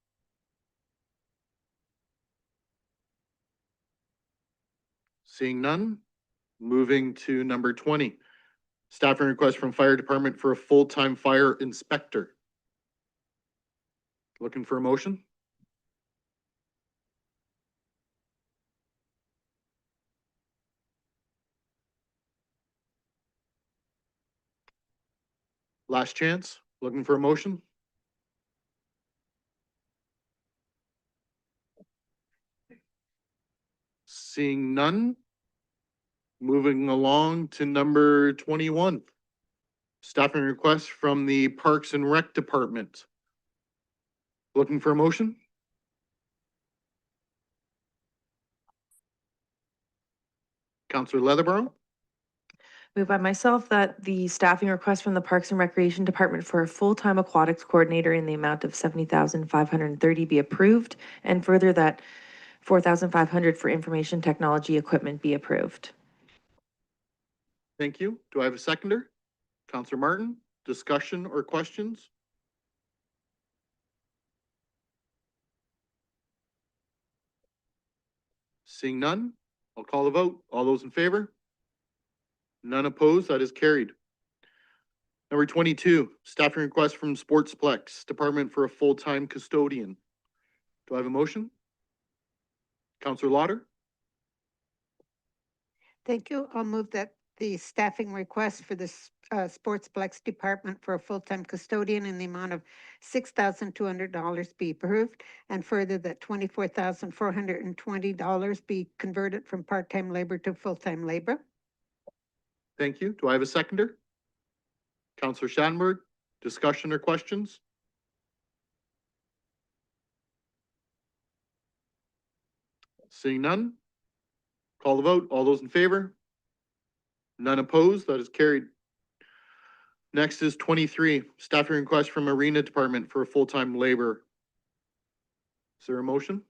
Seeing none, moving to number 20. Staffing request from Fire Department for a full-time fire inspector. Looking for a motion? Last chance, looking for a motion? Seeing none, moving along to number 21. Staffing request from the Parks and Rec Department. Looking for a motion? Councillor Leatherborough? Moved by myself that the staffing request from the Parks and Recreation Department for a full-time aquatics coordinator in the amount of 70,530 be approved, and further that 4,500 for information technology equipment be approved. Thank you. Do I have a seconder? Councillor Martin, discussion or questions? Seeing none, I'll call the vote. All those in favor? None opposed, that is carried. Number 22, staffing request from Sportsplex Department for a full-time custodian. Do I have a motion? Councillor Lauder? Thank you. I'll move that the staffing request for the Sportsplex Department for a full-time custodian in the amount of $6,200 be approved, and further that $24,420 be converted from part-time labor to full-time labor. Thank you. Do I have a seconder? Councillor Schattenberg, discussion or questions? Seeing none, call the vote. All those in favor? None opposed, that is carried. Next is 23, staffing request from Arena Department for a full-time labor. Is there a motion?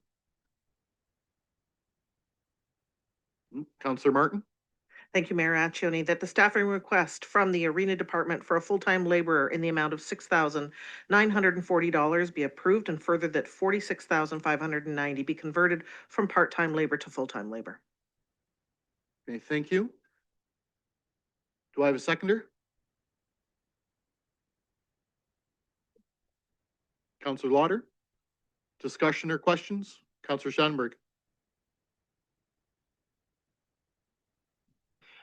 Councillor Martin? Thank you, Mayor Accioni, that the staffing request from the Arena Department for a full-time laborer in the amount of $6,940 be approved, and further that $46,590 be converted from part-time labor to full-time labor. Okay, thank you. Do I have a seconder? Councillor Lauder? Discussion or questions? Councillor Schattenberg?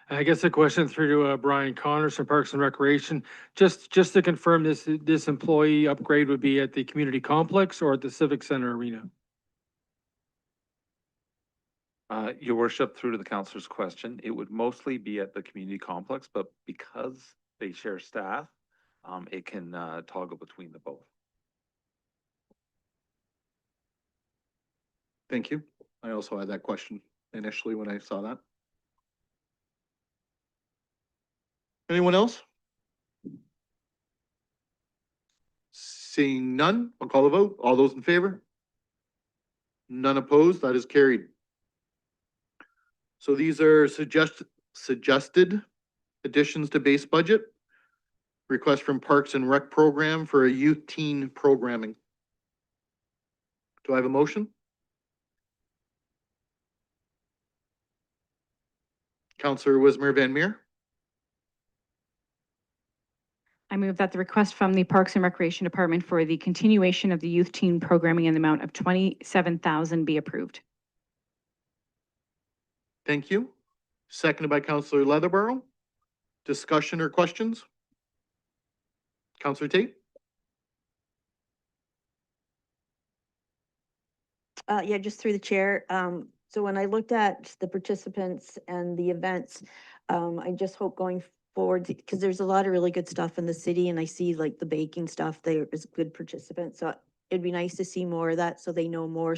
I guess a question through to Brian Connors from Parks and Recreation. Just to confirm, this employee upgrade would be at the community complex or at the Civic Center arena? Your worship, through to the councillor's question, it would mostly be at the community complex, but because they share staff, it can toggle between the both. Thank you. I also had that question initially when I saw that. Anyone else? Seeing none, I'll call a vote. All those in favor? None opposed, that is carried. So these are suggested additions to base budget. Request from Parks and Rec Program for a youth teen programming. Do I have a motion? Counselor Wismer Van Meer, I move that the request from the Parks and Recreation Department for the continuation of the youth teen programming in the amount of 27,000 be approved. thank you. Seconded by Counselor Leatherborough. Discussion or questions? Counselor Tate? Yeah, just through the chair. So when I looked at the participants and the events, I just hope going forward, because there's a lot of really good stuff in the city and I see like the baking stuff, there is good participants. So it'd be nice to see more of that so they know more.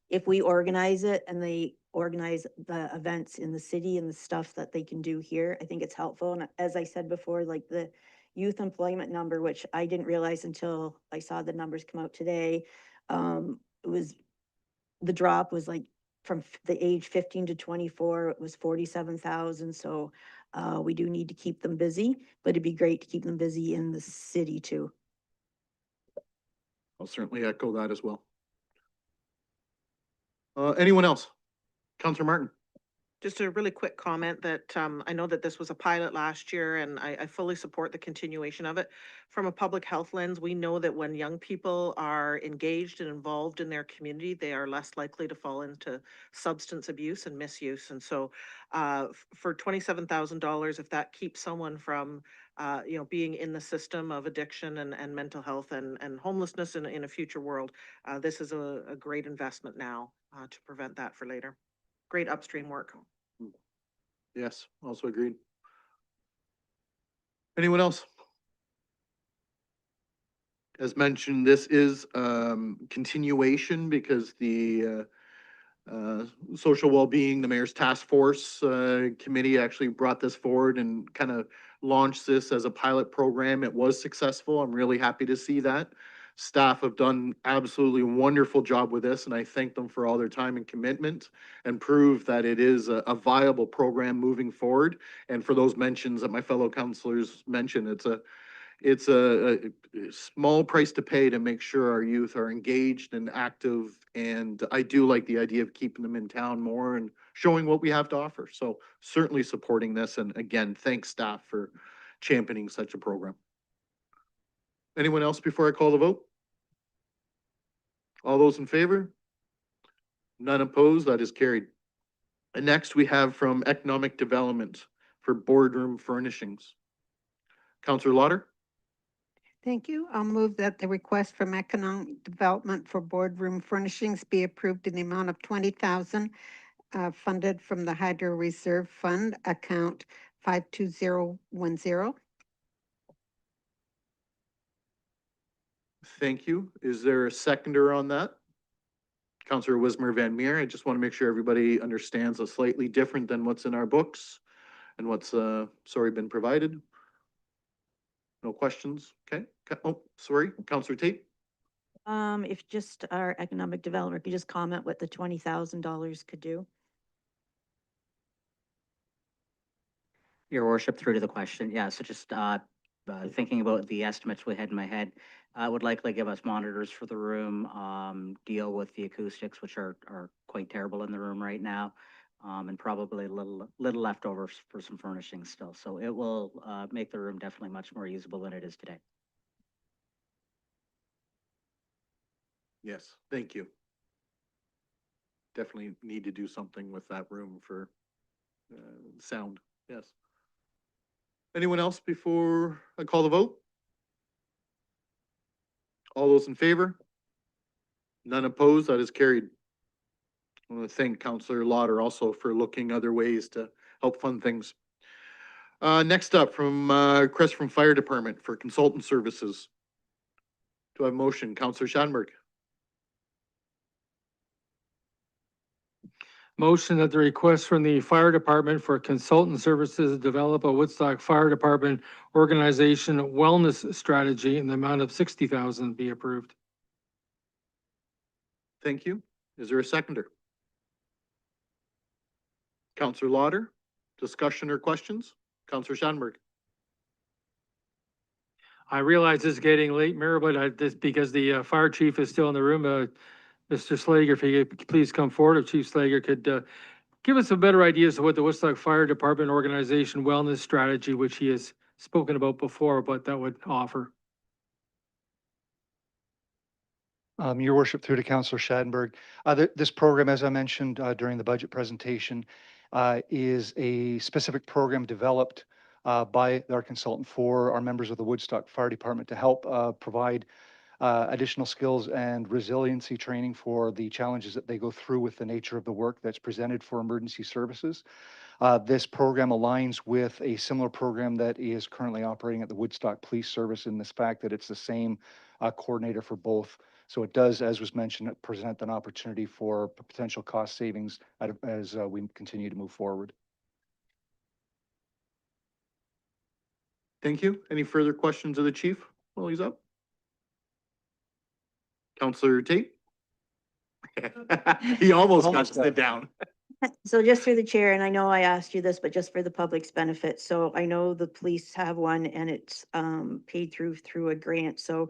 If we organize it and they organize the events in the city and the stuff that they can do here, I think it's helpful. And as I said before, like the youth employment number, which I didn't realize until I saw the numbers come out today, it was, the drop was like from the age 15 to 24, it was 47,000. So we do need to keep them busy, but it'd be great to keep them busy in the city too. I'll certainly echo that as well. Anyone else? Counselor Martin? Just a really quick comment that I know that this was a pilot last year and I fully support the continuation of it. From a public health lens, we know that when young people are engaged and involved in their community, they are less likely to fall into substance abuse and misuse. And so for $27,000, if that keeps someone from being in the system of addiction and mental health and homelessness in a future world, this is a great investment now to prevent that for later. Great upstream work. Yes, also agreed. Anyone else? As mentioned, this is continuation because the social well-being, the mayor's task force committee actually brought this forward and kind of launched this as a pilot program. It was successful. I'm really happy to see that. Staff have done absolutely wonderful job with this, and I thank them for all their time and commitment and prove that it is a viable program moving forward. And for those mentions that my fellow councilors mentioned, it's a small price to pay to make sure our youth are engaged and active. And I do like the idea of keeping them in town more and showing what we have to offer. So certainly supporting this. And again, thanks staff for championing such a program. Anyone else before I call the vote? All those in favor? None opposed, that is carried. And next we have from Economic Development for boardroom furnishings. Councillor Lauder? Thank you. I'll move that the request from Economic Development for boardroom furnishings be approved in the amount of 20,000 funded from the Hydro Reserve Fund account 52010. Thank you. Is there a seconder on that? Councillor Wismer Van Meer, I just want to make sure everybody understands a slightly different than what's in our books and what's been provided. No questions? Okay. Oh, sorry, Councillor Tate. If just our economic developer could just comment what the $20,000 could do. Your worship, through to the question, yeah, so just thinking about the estimates we had in my head, would likely give us monitors for the room, deal with the acoustics, which are quite terrible in the room right now, and probably a little leftovers for some furnishings still. So it will make the room definitely much more usable than it is today. Yes, thank you. Definitely need to do something with that room for sound, yes. Anyone else before I call the vote? All those in favor? None opposed, that is carried. I want to thank Councillor Lauder also for looking other ways to help fund things. Next up from Chris from Fire Department for consultant services. Do I have a motion? Councillor Schadenberg. Motion that the request from the fire department for consultant services to develop a Woodstock Fire Department organization wellness strategy in the amount of 60,000 be approved. Thank you. Is there a seconder? Counselor Lauder, discussion or questions? Counselor Shanberg. I realize it's getting late, Mayor, but this, because the fire chief is still in the room, Mr. Slager, if he could please come forward, if Chief Slager could give us a better idea as to what the Woodstock Fire Department Organization Wellness Strategy, which he has spoken about before, but that would offer. Your worship, through to Councillor Schadenberg. This program, as I mentioned during the budget presentation, is a specific program developed by our consultant for our members of the Woodstock Fire Department to help provide additional skills and resiliency training for the challenges that they go through with the nature of the work that's presented for emergency services. This program aligns with a similar program that is currently operating at the Woodstock Police Service in this fact that it's the same coordinator for both. So it does, as was mentioned, present an opportunity for potential cost savings as we continue to move forward. Thank you. Any further questions of the chief while he's up? Counselor Tate? He almost got to sit down. So just through the chair, and I know I asked you this, but just for the public's benefit, so I know the police have one and it's paid through a grant, so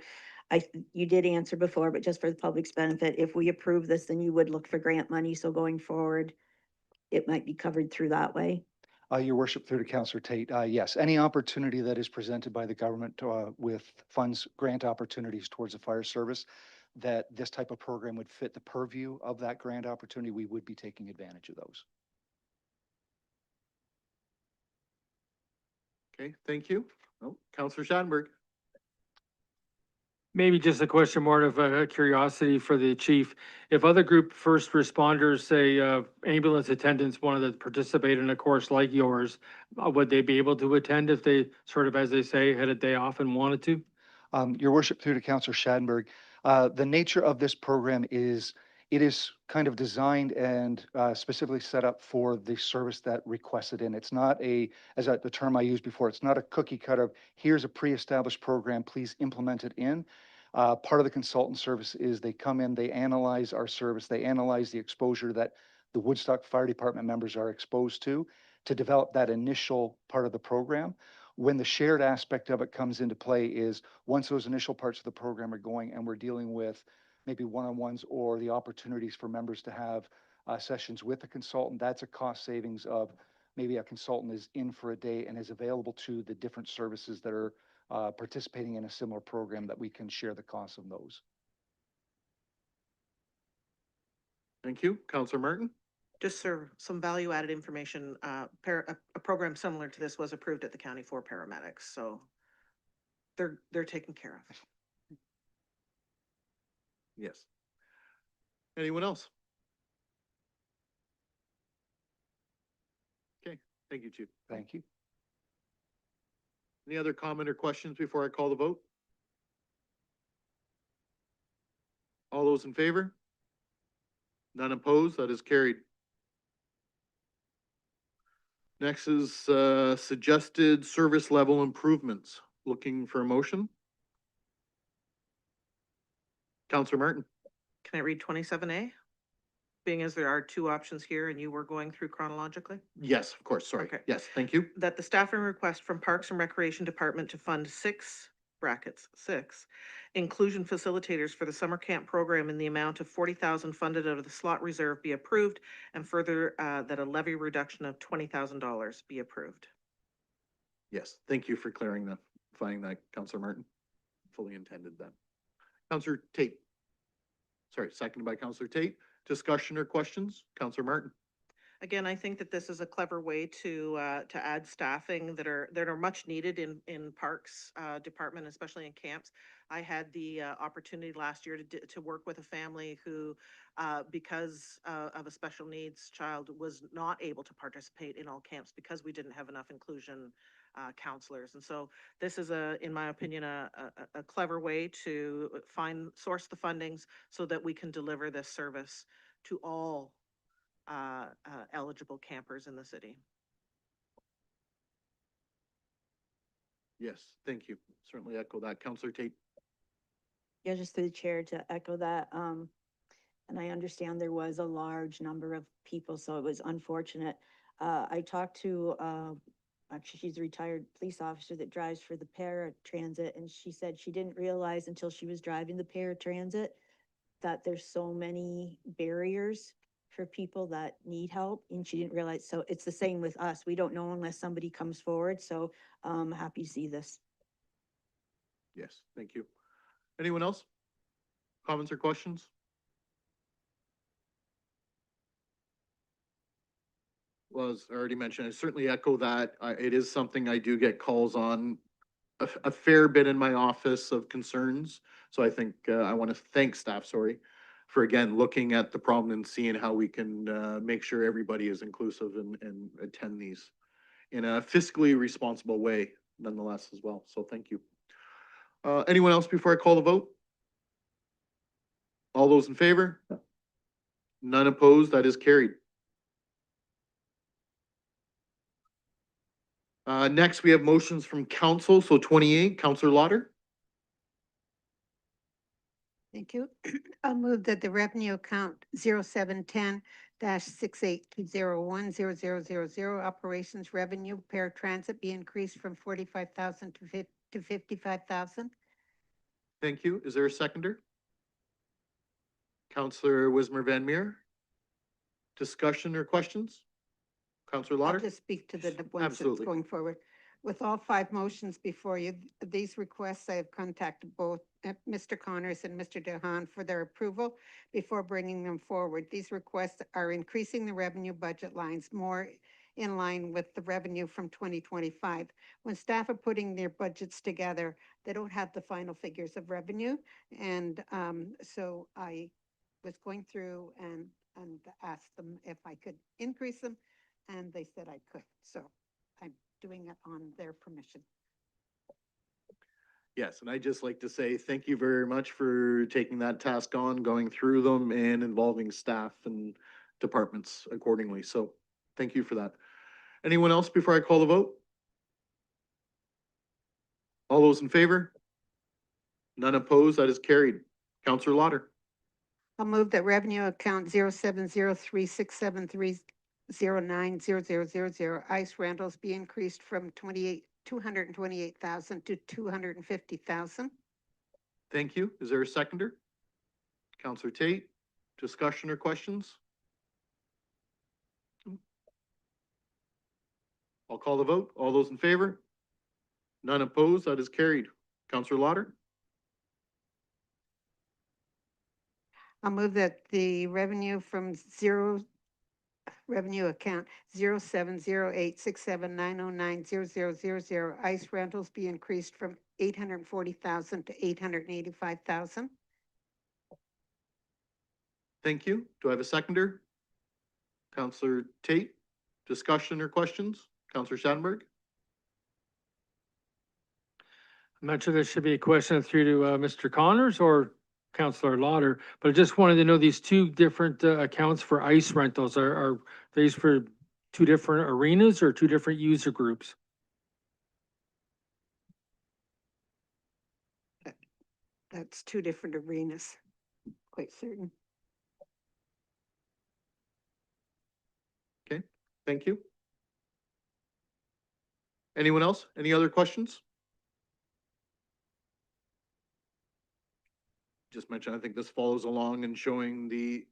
you did answer before, but just for the public's benefit, if we approve this, then you would look for grant money, so going forward, it might be covered through that way. Your worship, through to Councillor Tate, yes, any opportunity that is presented by the government with funds, grant opportunities towards the fire service, that this type of program would fit the purview of that grant opportunity, we would be taking advantage of those. Okay, thank you. Oh, Counselor Shanberg. Maybe just a question more of curiosity for the chief. If other group first responders, say ambulance attendants, wanted to participate in a course like yours, would they be able to attend if they sort of, as they say, had a day off and wanted to? Your worship, through to Councillor Schadenberg, the nature of this program is it is kind of designed and specifically set up for the service that requests it in. It's not the term I used before, it's not a cookie cutter. Here's a pre-established program, please implement it in. Part of the consultant service is they come in, they analyze our service, they analyze the exposure that the Woodstock Fire Department members are exposed to develop that initial part of the program. When the shared aspect of it comes into play is once those initial parts of the program are going and we're dealing with maybe one-on-ones or the opportunities for members to have sessions with a consultant, that's a cost savings of maybe a consultant is in for a day and is available to the different services that are participating in a similar program, that we can share the costs of those. Thank you. Counselor Martin? Just for some value added information, a program similar to this was approved at the county for paramedics, so they're taken care of. Yes. Anyone else? Okay, thank you, Chief. Thank you. Any other comment or questions before I call the vote? All those in favor? None opposed, that is carried. Next is suggested service level improvements. Looking for a motion? Counselor Martin? Can I read 27A? Being as there are two options here and you were going through chronologically? Yes, of course, sorry. Okay. Yes, thank you. That the staffing request from Parks and Recreation Department to fund six inclusion facilitators for the summer camp program in the amount of 40,000 funded out of the slot reserve be approved, and further that a levy reduction of $20,000 be approved. Yes, thank you for clarifying that, Counselor Martin. Fully intended that. Counselor Tate. Sorry, seconded by Counselor Tate. Discussion or questions? Counselor Martin. Again, I think that this is a clever way to add staffing that are much needed in parks department, especially in camps. I had the opportunity last year to work with a family who, because of a special needs child, was not able to participate in all camps because we didn't have enough inclusion counselors. And so this is in my opinion, a clever way to source the fundings so that we can deliver this service to all eligible campers in the city. Yes, thank you. Certainly echo that. Counselor Tate. Yeah, just through the chair to echo that. And I understand there was a large number of people, so it was unfortunate. I talked to, actually, she's a retired police officer that drives for the paratransit, and she said she didn't realize until she was driving the paratransit that there's so many barriers for people that need help, and she didn't realize. So it's the same with us. We don't know unless somebody comes forward. So happy to see this. Yes, thank you. Anyone else? Comments or questions? Well, as I already mentioned, I certainly echo that. It is something I do get calls on a fair bit in my office of concerns. So I think I want to thank staff, sorry, for again, looking at the problem and seeing how we can make sure everybody is inclusive and attend these in a fiscally responsible way nonetheless as well. So thank you. Anyone else before I call the vote? All those in favor? None opposed, that is carried. Next, we have motions from council. So 28, Councillor Lauder. Thank you. I'll move that the revenue account 0710-6820100000 operations revenue paratransit be increased from 45,000 to 55,000. Thank you. Is there a seconder? Councillor Wismer Van Meer. Discussion or questions? Councillor I'll Lauder. just speak to the ones that's Absolutely. going forward. With all 5 motions before you, these requests, I have contacted both Mr. Connors and Mr. DeHaan for their approval before bringing them forward. These requests are increasing the revenue budget lines more in line with the revenue from 2025. When staff are putting their budgets together, they don't have the final figures of revenue. And so I was going through and asked them if I could increase them, and they said I could. So I'm doing it on their permission. Yes, and I'd just like to say thank you very much for taking that task on, going through them and involving staff and departments accordingly. So thank you for that. Anyone else before I call the vote? All those in favor? None opposed, that is carried. Councillor Lauder. I'll move that revenue account 07036730900000 ICE rentals be increased from 228,000 to 250,000. Thank you. Is there a seconder? Councillor Tate, discussion or questions? I'll call the vote. All those in favor? None opposed, that is carried. Councillor Lauder. I'll move that the revenue from revenue account 07086790900000 ICE rentals be increased from 840,000 to 885,000. Thank you. Do I have a seconder? Councillor Tate, discussion or questions? Councillor Shattenberg. I'm not sure there should be a question through to Mr. Connors or Councillor Lauder, but I just wanted to know these 2 different accounts for ICE rentals. Are these for 2 different arenas or 2 different user groups? That's 2 different arenas, quite certain. Okay, thank you. Anyone else? Any other questions? Just mentioned, I think this follows along and showing the,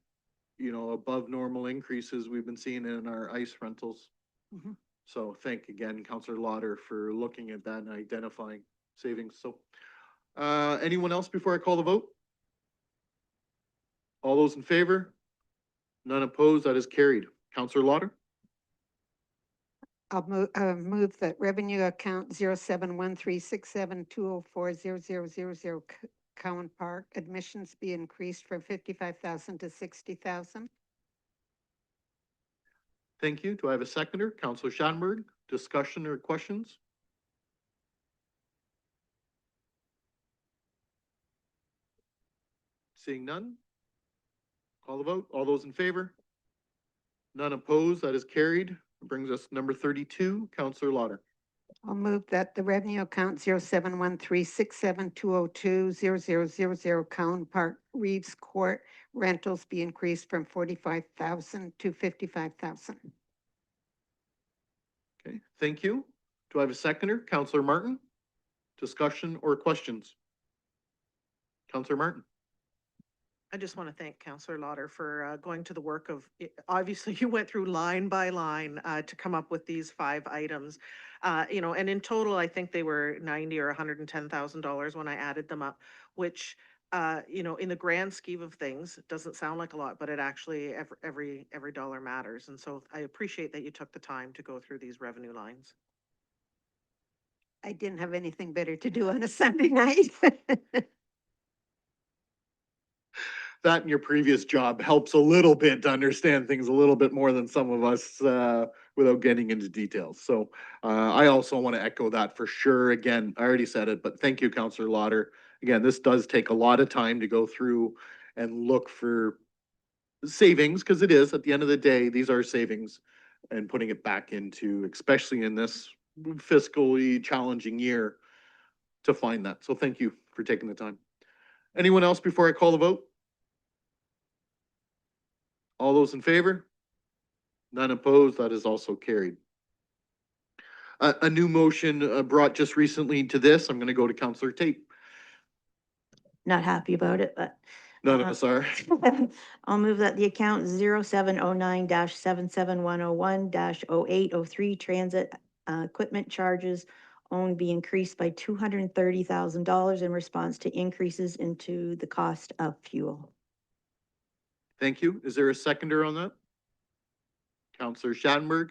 above normal increases we've been seeing in our ICE rentals. Mhm. So thank again, Councillor Lauder, for looking at that and identifying savings. So, anyone else before I call the vote? All those in favor? None opposed, that is carried. Councillor Lauder. I'll move that revenue account 07136720400000 Cowan Park admissions be increased from 55,000 to 60,000. Thank you. Do I have a seconder? Councillor Shattenberg, discussion or questions? Seeing none. Call the vote. All those in favor? None opposed, that is carried. Brings us to number 32, Counselor Lauder. I'll move that the revenue account 07136720200000 Cowan Park Reeves Court rentals be increased from 45,000 to 55,000. Okay, thank you. Do I have a seconder? Counselor Martin? Discussion or questions? Counselor Martin? I just want to thank Councillor Lauder for going to the work of, obviously you went through line by line to come up with these 5 items. You know, and in total, I think they were $90,000 or $110,000 when I added them up, which, you know, in the grand scheme of things, it doesn't sound like a lot, but it actually, every dollar matters. And so I appreciate that you took the time to go through these revenue lines. I didn't have anything better to do on a Sunday night. That in your previous job helps a little bit to understand things a little bit more than some of us without getting into details. So I also want to echo that for sure. Again, I already said it, but thank you, Counselor Lauder. Again, this does take a lot of time to go through and look for savings, because it is, at the end of the day, these are savings, and putting it back into, especially in this fiscally challenging year, to find that. So thank you for taking the time. Anyone else before I call the vote? All those in favor? None opposed, that is also carried. A new motion brought just recently to this. I'm going to go to Counselor Tate. Not happy about it, but None of us are. I'll move that the account 0709-77101-0803 transit equipment charges owned be increased by $230,000 in response to increases into the cost of fuel. Thank you. Is there a seconder on that? Counselor Schattenberg.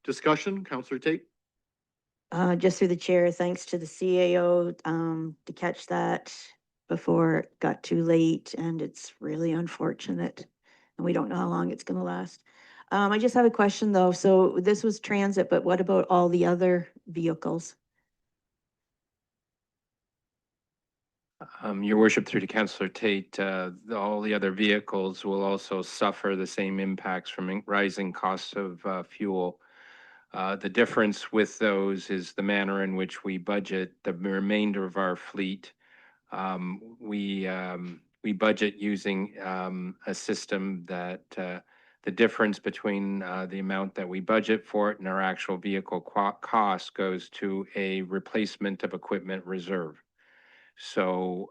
Discussion, Counselor Tate. Just through the chair, thanks to the CAO to catch that before it got too late, and it's really unfortunate. And we don't know how long it's gonna last. I just have a question though. So this was transit, but what about all the other vehicles? Your worship, through to Councillor Tate, all the other vehicles will also suffer the same impacts from rising costs of fuel. The difference with those is the manner in which we budget the remainder of our fleet. We budget using a system that the difference between the amount that we budget for it and our actual vehicle cost goes to a replacement of equipment reserve. So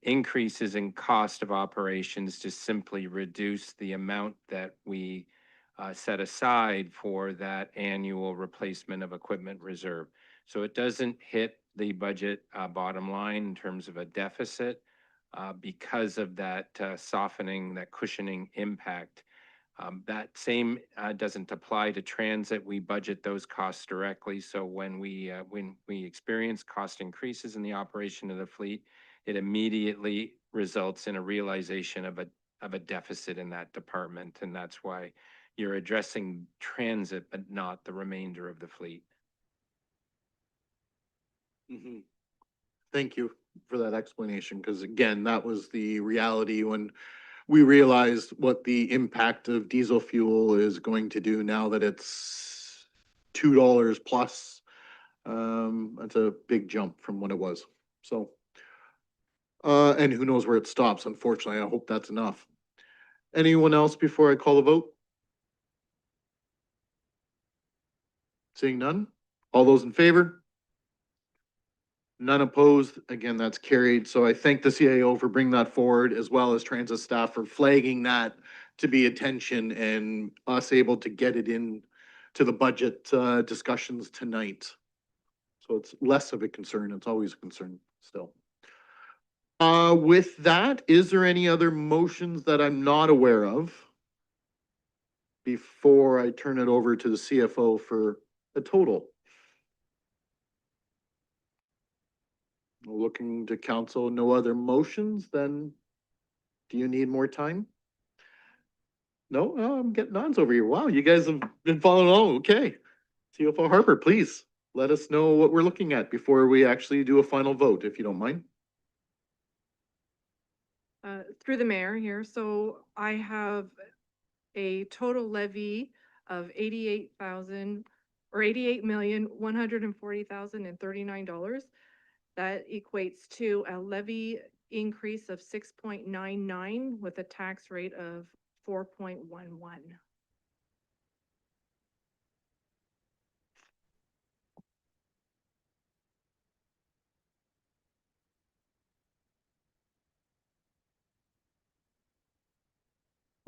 increases in cost of operations just simply reduce the amount that we set aside for that annual replacement of equipment reserve. So it doesn't hit the budget bottom line in terms of a deficit because of that softening, that cushioning impact. That same doesn't apply to transit. We budget those costs directly. So when we experience cost increases in the operation of the fleet, it immediately results in a realization of a deficit in that department. And that's why you're addressing transit, but not the remainder of the fleet. Mm-hmm. Thank you for that explanation, because again, that was the reality when we realized what the impact of diesel fuel is going to do now that it's $2 plus. That's a big jump from what it was. So, and who knows where it stops, unfortunately. I hope that's enough. Anyone else before I call the vote? Seeing none? All those in favor? None opposed. Again, that's carried. So I thank the CAO for bringing that forward, as well as transit staff for flagging that to be attention and us able to get it in to the budget discussions tonight. So it's less of a concern. It's always a concern still. With that, is there any other motions that I'm not aware of before I turn it over to the CFO for a total? Looking to council, no other motions, then do you need more time? No, I'm getting nods over here. Wow, you guys have been following along. Okay. CFO Harper, please let us know what we're looking at before we actually do a final vote, if you don't mind. Through the mayor here, so I have a total levy of 88,000 or $88,140,039. That equates to a levy increase of 6.99 with a tax rate of 4.11.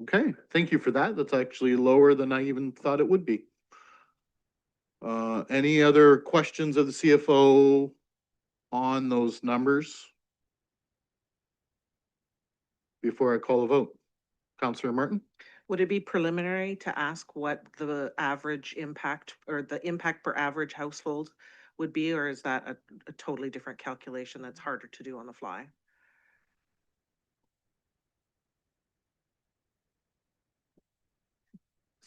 Okay, thank you for that. That's actually lower than I even thought it would be. Any other questions of the CFO on those numbers? Before I call a vote. Counselor Martin? Would it be preliminary to ask what the average impact or the impact per average household would be, or is that a totally different calculation that's harder to do on the fly?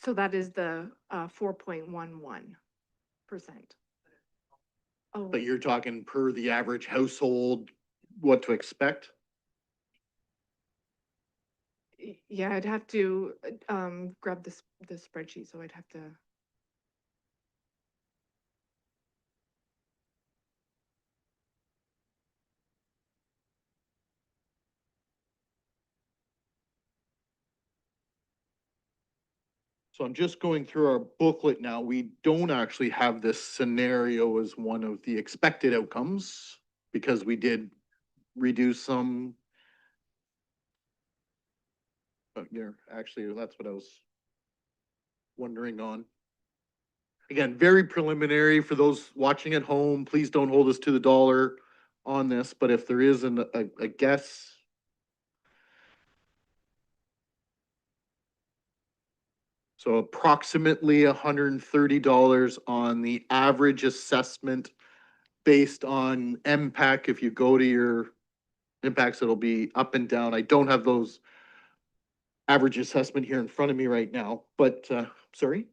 So that is the 4.11%. Oh, But you're talking per the average household, what to expect? yeah, I'd have to grab the spreadsheet, so I'd have to. So I'm just going through our booklet now. We don't actually have this scenario as one of the expected outcomes because we did reduce some. But yeah, actually, that's what I was wondering on. Again, very preliminary for those watching at home. Please don't hold us to the dollar on this, but if there is a guess. So approximately $130 on the average assessment based on MPAC. If you go to your impacts, it'll be up and down. I don't have those average assessment here in front of me right now, but, sorry.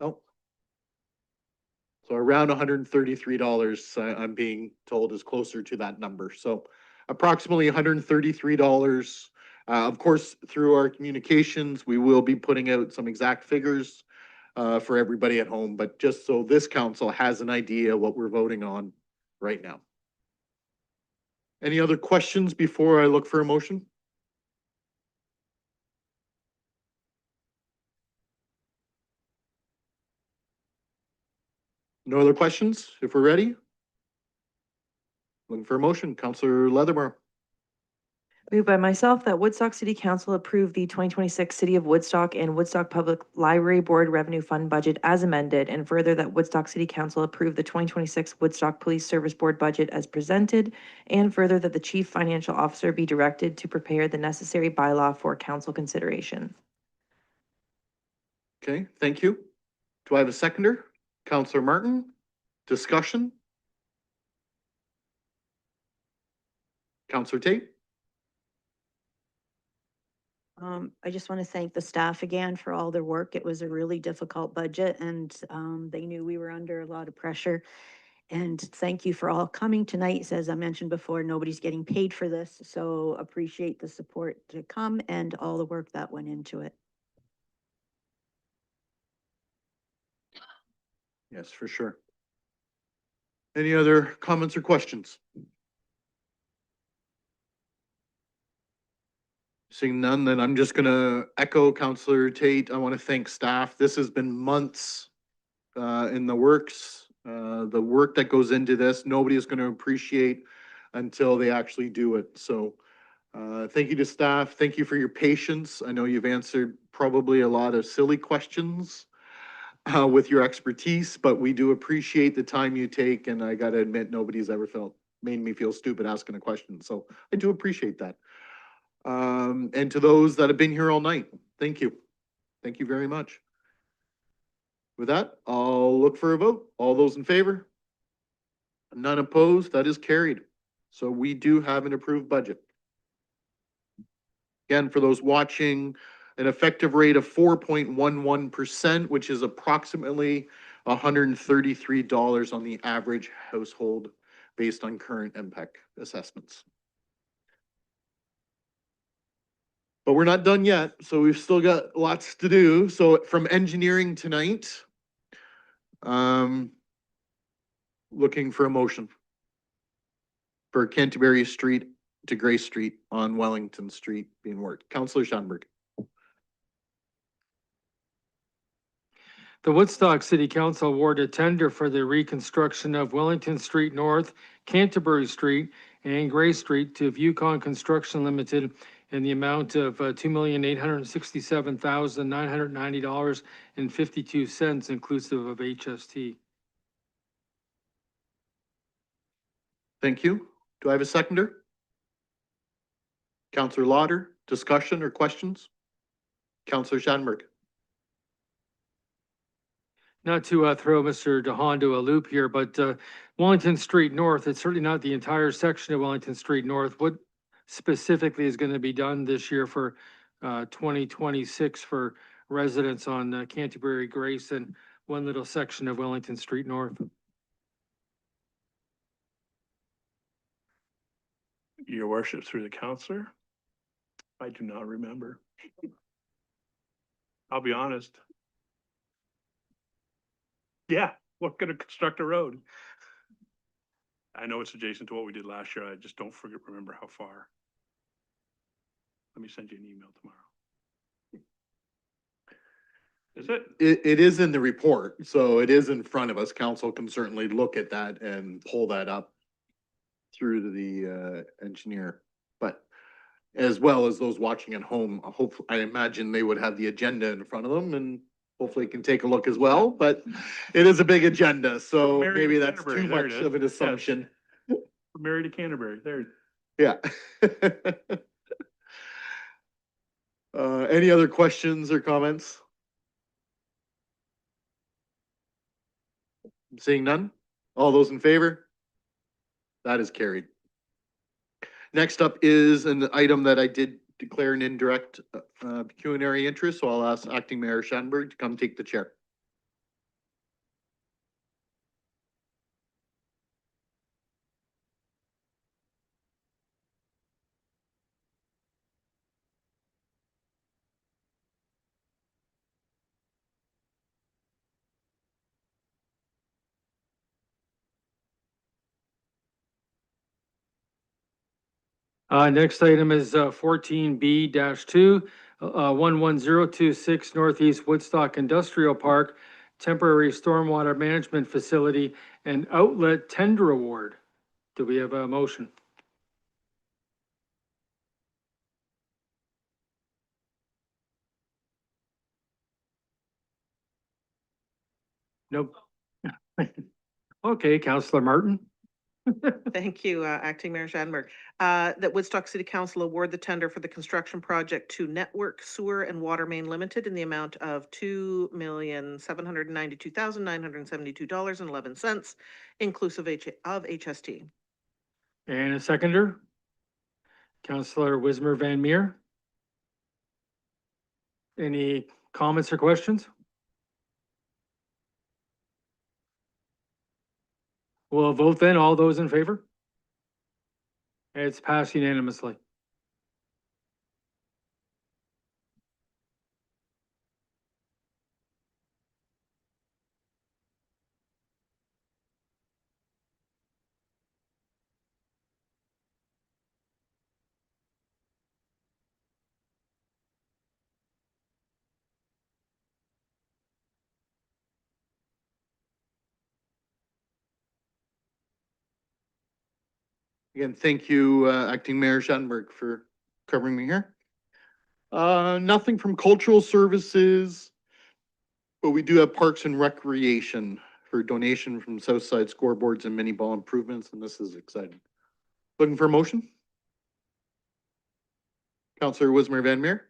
Oh. So around $133, I'm being told is closer to that number. So approximately $133. Of course, through our communications, we will be putting out some exact figures for everybody at home, but just so this council has an idea what we're voting on right now. Any other questions before I look for a motion? No other questions? If we're ready? Looking for a motion, Councillor Leathermore. Moved by myself that Woodstock City Council approve the 2026 City of Woodstock and Woodstock Public Library Board Revenue Fund budget as amended, and further that Woodstock City Council approve the 2026 Woodstock Police Service Board budget as presented, and further that the Chief Financial Officer be directed to prepare the necessary bylaw for council consideration. Okay, thank you. Do I have a seconder? Councillor Martin, discussion? Councillor Tate? I just want to thank the staff again for all their work. It was a really difficult budget and they knew we were under a lot of pressure. And thank you for all coming tonight. As I mentioned before, nobody's getting paid for this, so appreciate the support to come and all the work that went into it. Yes, for sure. Any other comments or questions? Seeing none, then I'm just gonna echo Councillor Tate. I want to thank staff. This has been months in the works. The work that goes into this, nobody is going to appreciate until they actually do it. So thank you to staff. Thank you for your patience. I know you've answered probably a lot of silly questions with your expertise, but we do appreciate the time you take. And I got to admit, nobody's ever made me feel stupid asking a question. So I do appreciate that. And to those that have been here all night, thank you. Thank you very much. With that, I'll look for a vote. All those in favor? None opposed, that is carried. So we do have an approved budget. Again, for those watching, an effective rate of 4.11%, which is approximately $133 on the average household based on current MPEC assessments. But we're not done yet, so we've still got lots to do. So from engineering tonight, looking for a motion for Canterbury Street to Gray Street on Wellington Street being worked. Councillor Schanberg. The Woodstock City Council awarded tender for the reconstruction of Wellington Street North, Canterbury Street, and Gray Street to Viewcon Construction Limited in the amount of $2,867,990.52 inclusive of HST. Thank you. Do I have a seconder? Councillor Lauder, discussion or questions? Councillor Schanberg. Not to throw Mr. DeHaan to a loop here, but Wellington Street North, it's certainly not the entire section of Wellington Street North. What specifically is going to be done this year for 2026 for residents on Canterbury Grace and one little section of Wellington Street North? Your worship, through the counselor, I do not remember. I'll be honest. Yeah, we're gonna construct a road. I know it's adjacent to what we did last year. I just don't remember how far. Let me send you an email tomorrow. Is it? It is in the report, so it is in front of us. Council can certainly look at that and pull that up through the engineer. But as well as those watching at home, hopefully, I imagine they would have the agenda in front of them and hopefully can take a look as well, but it is a big agenda, so Mary maybe to that's Canterbury, too there much it is. of an assumption. From Mary to Canterbury, there. Yeah. Any other questions or comments? Seeing none? All those in favor? That is carried. Next up is an item that I did declare an indirect pecuniary interest, so I'll ask Acting Mayor Schanberg to come take the chair. Next item is 14B-2, 11026 Northeast Woodstock Industrial Park, temporary stormwater management facility and outlet tender award. Do we have a motion? Nope. Okay, Councillor Martin. Thank you, Acting Mayor Schanberg. That Woodstock City Council award the tender for the construction project to Network Sewer and Water Main Limited in the amount of $2,792,972.11, inclusive of HST. And a seconder? Councillor Wismer Van Meer. Any comments or questions? We'll vote then. All those in favor? It's passed unanimously. Again, thank you, Acting Mayor Schanberg, for covering me here. Nothing from cultural services, but we do have Parks and Recreation for donation from Southside Scoreboards and mini ball improvements, and this is exciting. Looking for a motion? Councillor Wismer Van Meer.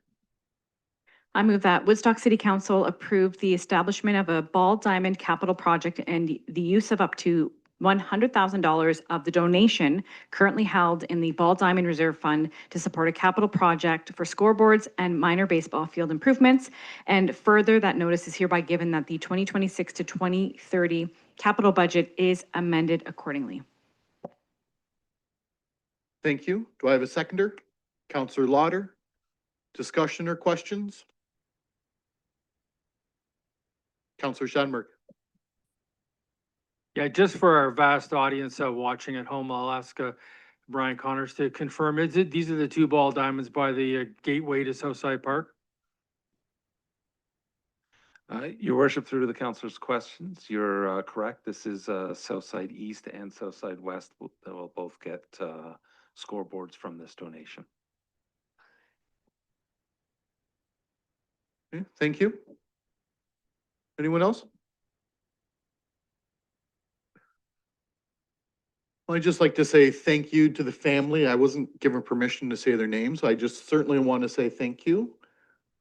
I move that Woodstock City Council approve the establishment of a ball diamond capital project and the use of up to $100,000 of the donation currently held in the Ball Diamond Reserve Fund to support a capital project for scoreboards and minor baseball field improvements. And further, that notice is hereby given that the 2026 to 2030 capital budget is amended accordingly. Thank you. Do I have a seconder? Councillor Lauder. Discussion or questions? Counselor Shattenberg. Yeah, just for our vast audience watching at home, I'll ask Brian Connors to confirm, these are the two ball diamonds by the gateway to Southside Park? Your worship, through to the councilor's questions, you're correct. This is Southside East and Southside West that will both get scoreboards from this donation. Okay, thank you. Anyone else? I'd just like to say thank you to the family. I wasn't given permission to say their names, so I just certainly want to say thank you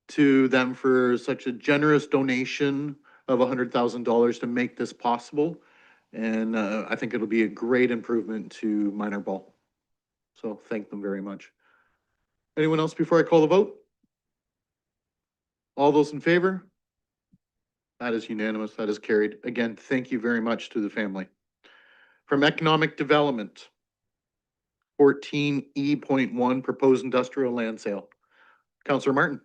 to them for such a generous donation of $100,000 to make this possible. And I think it'll be a great improvement to minor ball. So thank them very much. Anyone else before I call the vote? All those in favor? That is unanimous. That is carried. Again, thank you very much to the family. From Economic Development, 14E.1, proposed industrial land sale. Councillor Martin.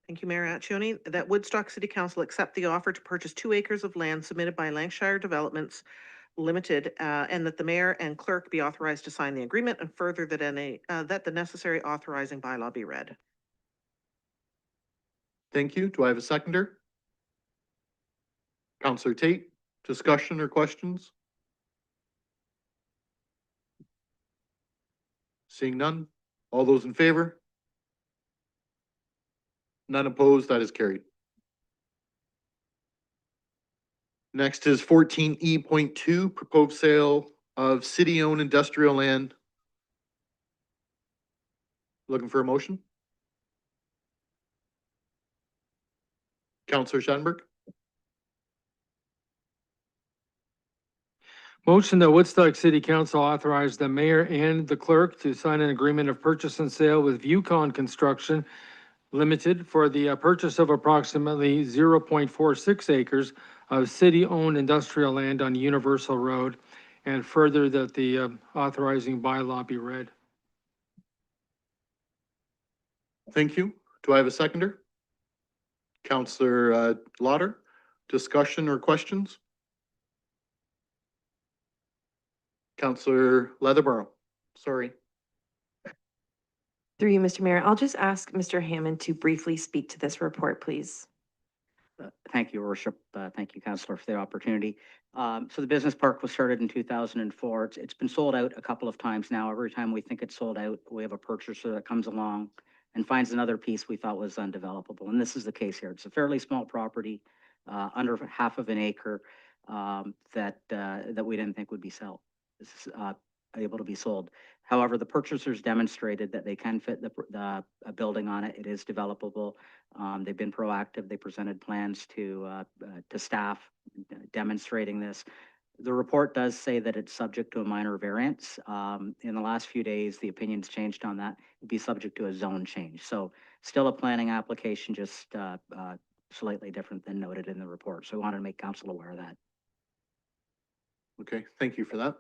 Thank you, Mayor Accioni. That Woodstock City Council accept the offer to purchase 2 acres of land submitted by Lancashire Developments Limited, and that the mayor and clerk be authorized to sign the agreement, and further that the necessary authorizing bylaw be read. Thank you. Do I have a seconder? Councillor Tate, discussion or questions? Seeing none. All those in favor? None opposed. That is carried. Next is 14E.2, proposed sale of city-owned industrial land. Looking for a motion? Councillor Shattenberg. Motion that Woodstock City Council authorize the mayor and the clerk to sign an agreement of purchase and sale with Viewcon Construction Limited for the purchase of approximately 0.46 acres of city-owned industrial land on Universal Road, and further that the authorizing bylaw be read. Thank you. Do I have a seconder? Councillor Lauder, discussion or questions? Councillor Leatherborough, sorry. Through you, Mr. Mayor, I'll just ask Mr. Hammond to briefly speak to this report, please. Thank you, Your Worship. Thank you, Councillor, for the opportunity. So the business park was started in 2004. It's been sold out a couple of times now. Every time we think it's sold out, we have a purchaser that comes along and finds another piece we thought was undevelopable. And this is the case here. It's a fairly small property, under half of an acre, that we didn't think would be able to be sold. However, the purchasers demonstrated that they can fit the building on it. It is developable. They've been proactive. They presented plans to staff demonstrating this. The report does say that it's subject to a minor variance. In the last few days, the opinions changed on that. It'd be subject to a zone change. So still a planning application, just slightly different than noted in the report. So we wanted to make council aware of that. Okay, thank you for that.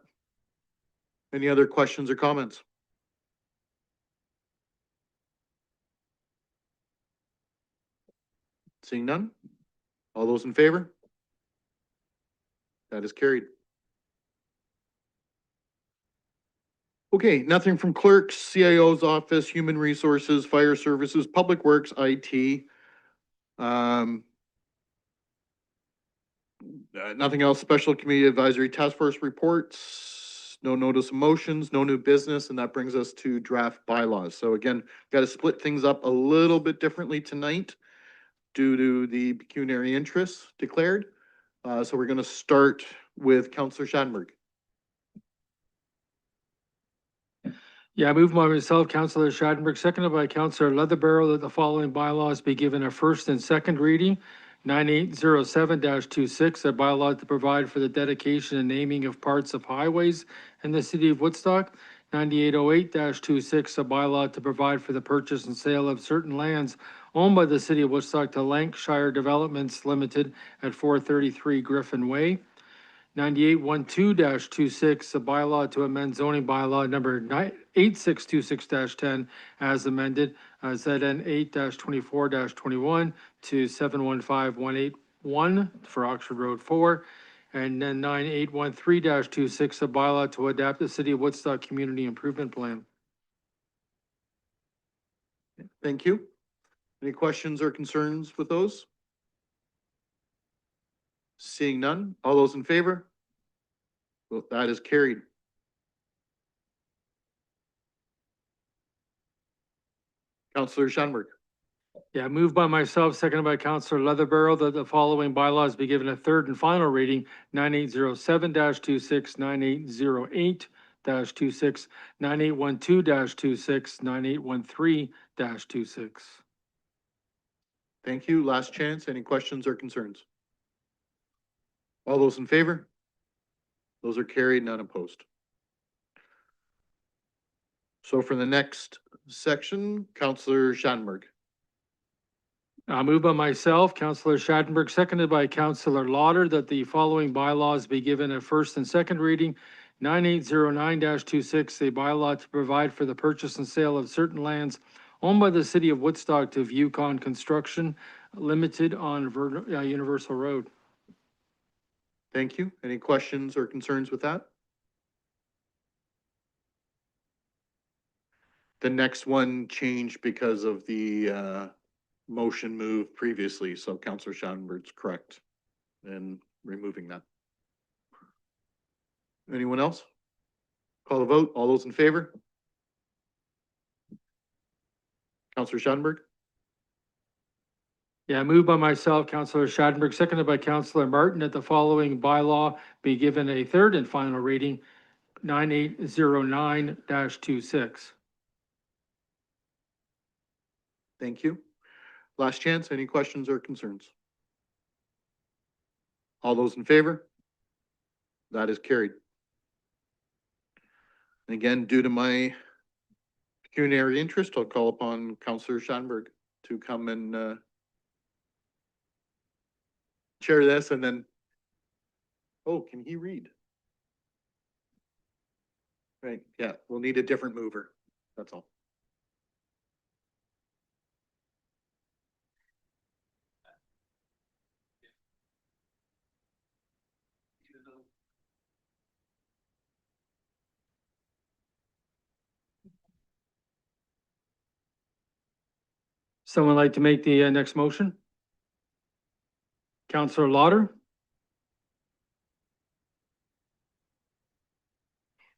Any other questions or comments? Seeing none? All those in favor? That is carried. Okay, nothing from clerks, CIO's office, human resources, fire services, public works, IT. Nothing else, special committee advisory task force reports, no notice of motions, no new business, and that brings us to draft bylaws. So again, got to split things up a little bit differently tonight due to the pecuniary interests declared. So we're going to start with Councillor Shattenberg. Yeah, I move by myself, Councillor Shattenberg, seconded by Councillor Leatherborough, that the following bylaws be given a first and second reading. 9807-26, a bylaw to provide for the dedication and naming of parts of highways in the city of Woodstock. 9808-26, a bylaw to provide for the purchase and sale of certain lands owned by the city of Woodstock to Lancashire Developments Limited at 433 Griffin Way. 9812-26, a bylaw to amend zoning bylaw number 8626-10 as amended, ZN 8-24-21 to 715181 for Oxford Road 4, and then 9813-26, a bylaw to adapt the City of Woodstock Community Improvement Plan. Thank you. Any questions or concerns with those? Seeing none, all those in favor? Well, that is carried. Counselor Schanberg. Yeah, moved by myself, seconded by Councillor Leatherborough, that the following bylaws be given a third and final reading: 9807-26, 9808-26, 9812-26, 9813-26. Thank you. Last chance. Any questions or concerns? All those in favor? Those are carried, none opposed. So for the next section, Counselor Schanberg. Moved by myself, Councillor Schattenberg, seconded by Councillor Lauder, that the following bylaws be given a first and second reading: 9809-26, a bylaw to provide for the purchase and sale of certain lands owned by the City of Woodstock to Viewcon Construction Limited on Universal Road. Thank you. Any questions or concerns with that? The next one changed because of the motion move previously, so Counselor Schattenberg's correct in removing that. Anyone else? Call the vote. All those in favor? Counselor Schattenberg. Yeah, moved by myself, Councillor Schattenberg, seconded by Councillor Martin, that the following bylaw be given a third and final reading: 9809-26. Thank you. Last chance. Any questions or concerns? All those in favor? That is carried. Again, due to my pecuniary interest, I'll call upon Counselor Schattenberg to come and chair this, and then, oh, can he read? Right, yeah, we'll need a different mover. That's all. Someone like to make the next motion? Councillor Lauder?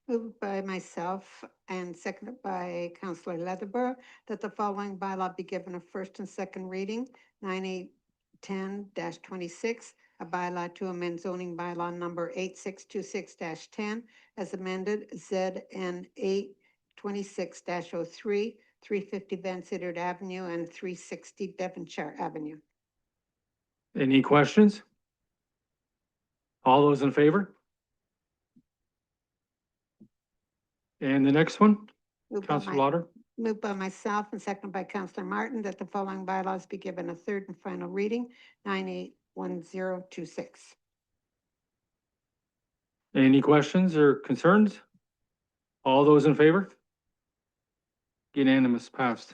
Moved by myself and seconded by Councillor Leatherborough that the following bylaw be given a first and second reading: 9810-26, a bylaw to amend zoning bylaw number 8626-10 as amended, ZN 826-03, 350 Van Sittard Avenue and 360 Devonshire Avenue. Any questions? All those in favor? And the next one, Moved by Councillor my- Lauder? Moved by myself and seconded by Councillor Martin that the following bylaws be given a third and final reading: 9810-26. Any questions or concerns? All those in favor? Unanimous, passed.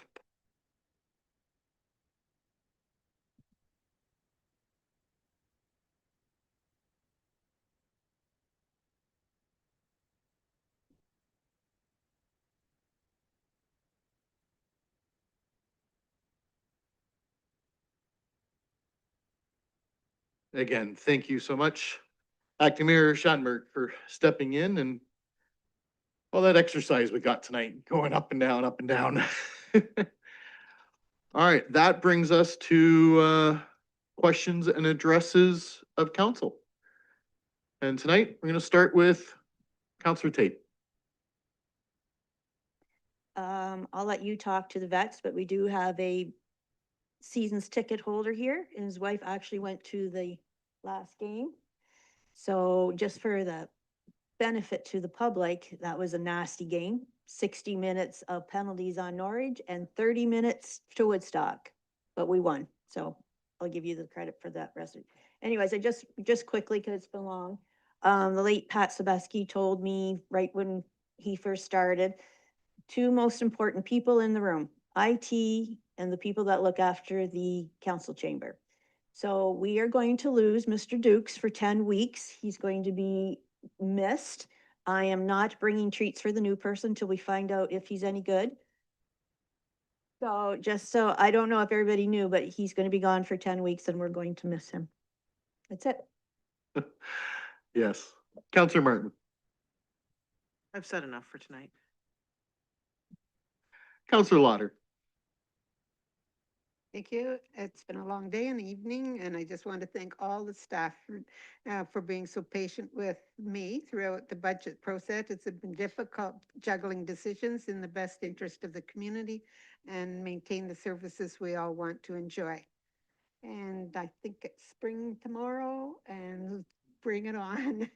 Again, thank you so much, Acting Mayor Schattenberg, for stepping in and all that exercise we got tonight, going up and down, up and down. All right, that brings us to questions and addresses of council. And tonight, we're going to start with Councillor Tate. I'll let you talk to the vets, but we do have a season's ticket holder here, and his wife actually went to the last game. So just for the benefit to the public, that was a nasty game. 60 minutes of penalties on Norwich and 30 minutes to Woodstock, but we won. So I'll give you the credit for that rest. Anyways, I just quickly, because it's been long. The late Pat Sebeski told me right when he first started, two most important people in the room, IT and the people that look after the council chamber. So we are going to lose Mr. Dukes for 10 weeks. He's going to be missed. I am not bringing treats for the new person till we find out if he's any good. So just so, I don't know if everybody knew, but he's going to be gone for 10 weeks and we're going to miss him. That's it. Yes. Counselor Martin. I've said enough for tonight. Counselor Lauder. Thank you. It's been a long day and evening, and I just want to thank all the staff for being so patient with me throughout the budget process. It's been difficult juggling decisions in the best interest of the community and maintain the services we all want to enjoy. And I think it's spring tomorrow, and bring it on.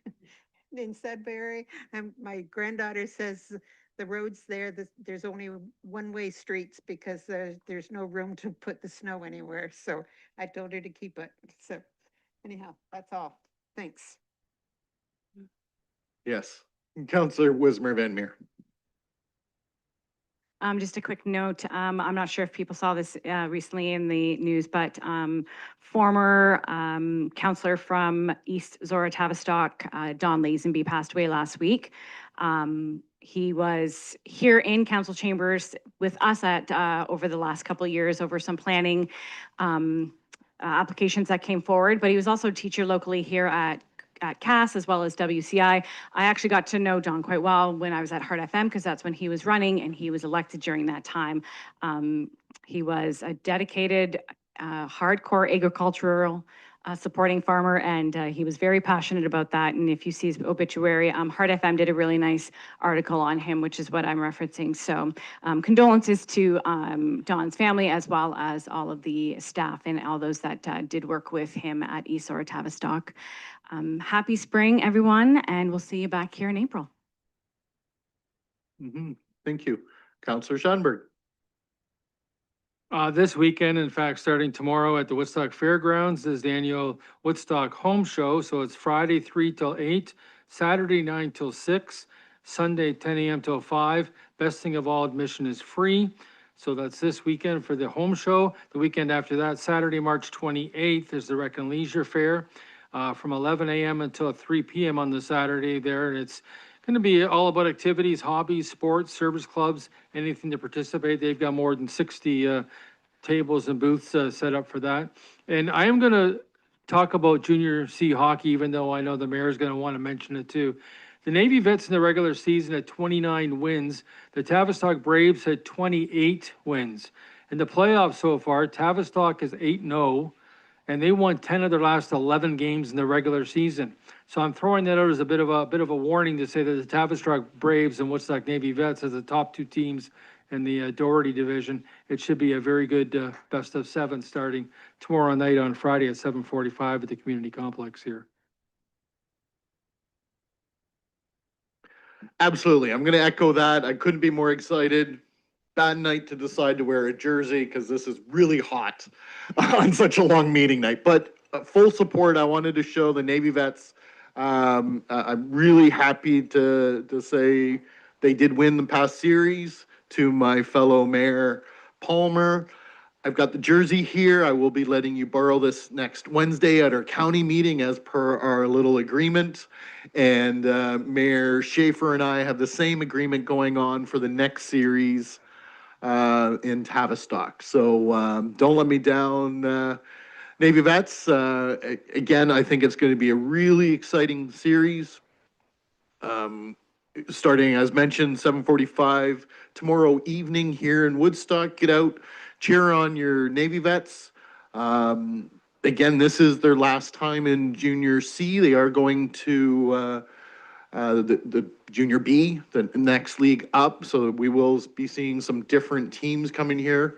In Sudbury, and my granddaughter says the roads there, there's only one-way streets because there's no room to put the snow anywhere. So I told her to keep it. So anyhow, that's all. Thanks. Yes. Counselor Wismer Van Meer. Just a quick note, I'm not sure if people saw this recently in the news, but former counselor from East Zora Tavistock, Don Lazenby, passed away last week. He was here in council chambers with us at over the last couple of years over some planning applications that came forward, but he was also a teacher locally here at CAS as well as WCI. I actually got to know John quite well when I was at Heart FM because that's when he was running and he was elected during that time. He was a dedicated, hardcore agricultural supporting farmer, and he was very passionate about that. And if you see his obituary, Heart FM did a really nice article on him, which is what I'm referencing. So condolences to Don's family as well as all of the staff and all those that did work with him at East or Tavistock. Happy spring, everyone, and we'll see you back here in April. Thank you. Counselor Schoenberg. This weekend, in fact, starting tomorrow at the Woodstock Fairgrounds is the annual Woodstock Home Show. So it's Friday 3 till 8, Saturday 9 till 6, Sunday 10 a.m. till 5. Best thing of all, admission is free. So that's this weekend for the home show. The weekend after that, Saturday, March 28th, is the Rec and Leisure Fair from 11 a.m. until 3 p.m. on the Saturday there. And it's going to be all about activities, hobbies, sports, service clubs, anything to participate. They've got more than 60 tables and booths set up for that. And I am going to talk about junior C hockey, even though I know the mayor is going to want to mention it too. The Navy Vets in the regular season had 29 wins. The Tavistock Braves had 28 wins. In the playoffs so far, Tavistock is 8-0, and they won 10 of their last 11 games in the regular season. So I'm throwing that out as a bit of a warning to say that the Tavistock Braves and Woodstock Navy Vets as the top two teams in the Doherty division. It should be a very good best of 7 starting tomorrow night on Friday at 7:45 at the community complex here. Absolutely. I'm going to echo that. I couldn't be more excited. Bad night to decide to wear a jersey because this is really hot on such a long meeting night. But full support. I wanted to show the Navy Vets. I'm really happy to say they did win the past series. To my fellow Mayor Palmer, I've got the jersey here. I will be letting you borrow this next Wednesday at our county meeting as per our little agreement. And Mayor Schaefer and I have the same agreement going on for the next series in Tavistock. So don't let me down, Navy Vets. Again, I think it's going to be a really exciting series. Starting, as mentioned, 7:45 tomorrow evening here in Woodstock. Get out, cheer on your Navy Vets. Again, this is their last time in Junior C. They are going to the Junior B, the next league up. So we will be seeing some different teams coming here.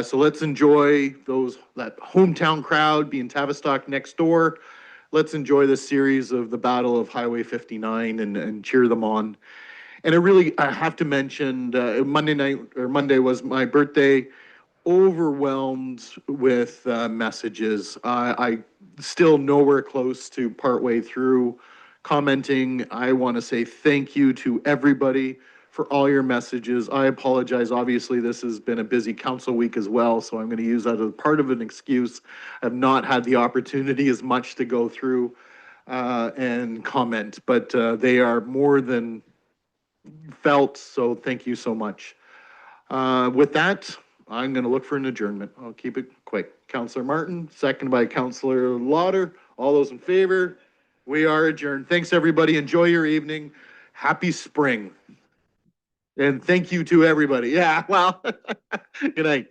So let's enjoy that hometown crowd being Tavistock next door. Let's enjoy this series of the Battle of Highway 59 and cheer them on. And I have to mention, Monday was my birthday, overwhelmed with messages. I still nowhere close to partway through commenting. I want to say thank you to everybody for all your messages. I apologize. Obviously, this has been a busy council week as well, so I'm going to use that as part of an excuse. I've not had the opportunity as much to go through and comment, but they are more than felt, so thank you so much. With that, I'm going to look for an adjournment. I'll keep it quick. Councillor Martin, second by Councillor Lauder. All those in favor? We are adjourned. Thanks, everybody. Enjoy your evening. Happy spring. And thank you to everybody. Yeah, well, good night.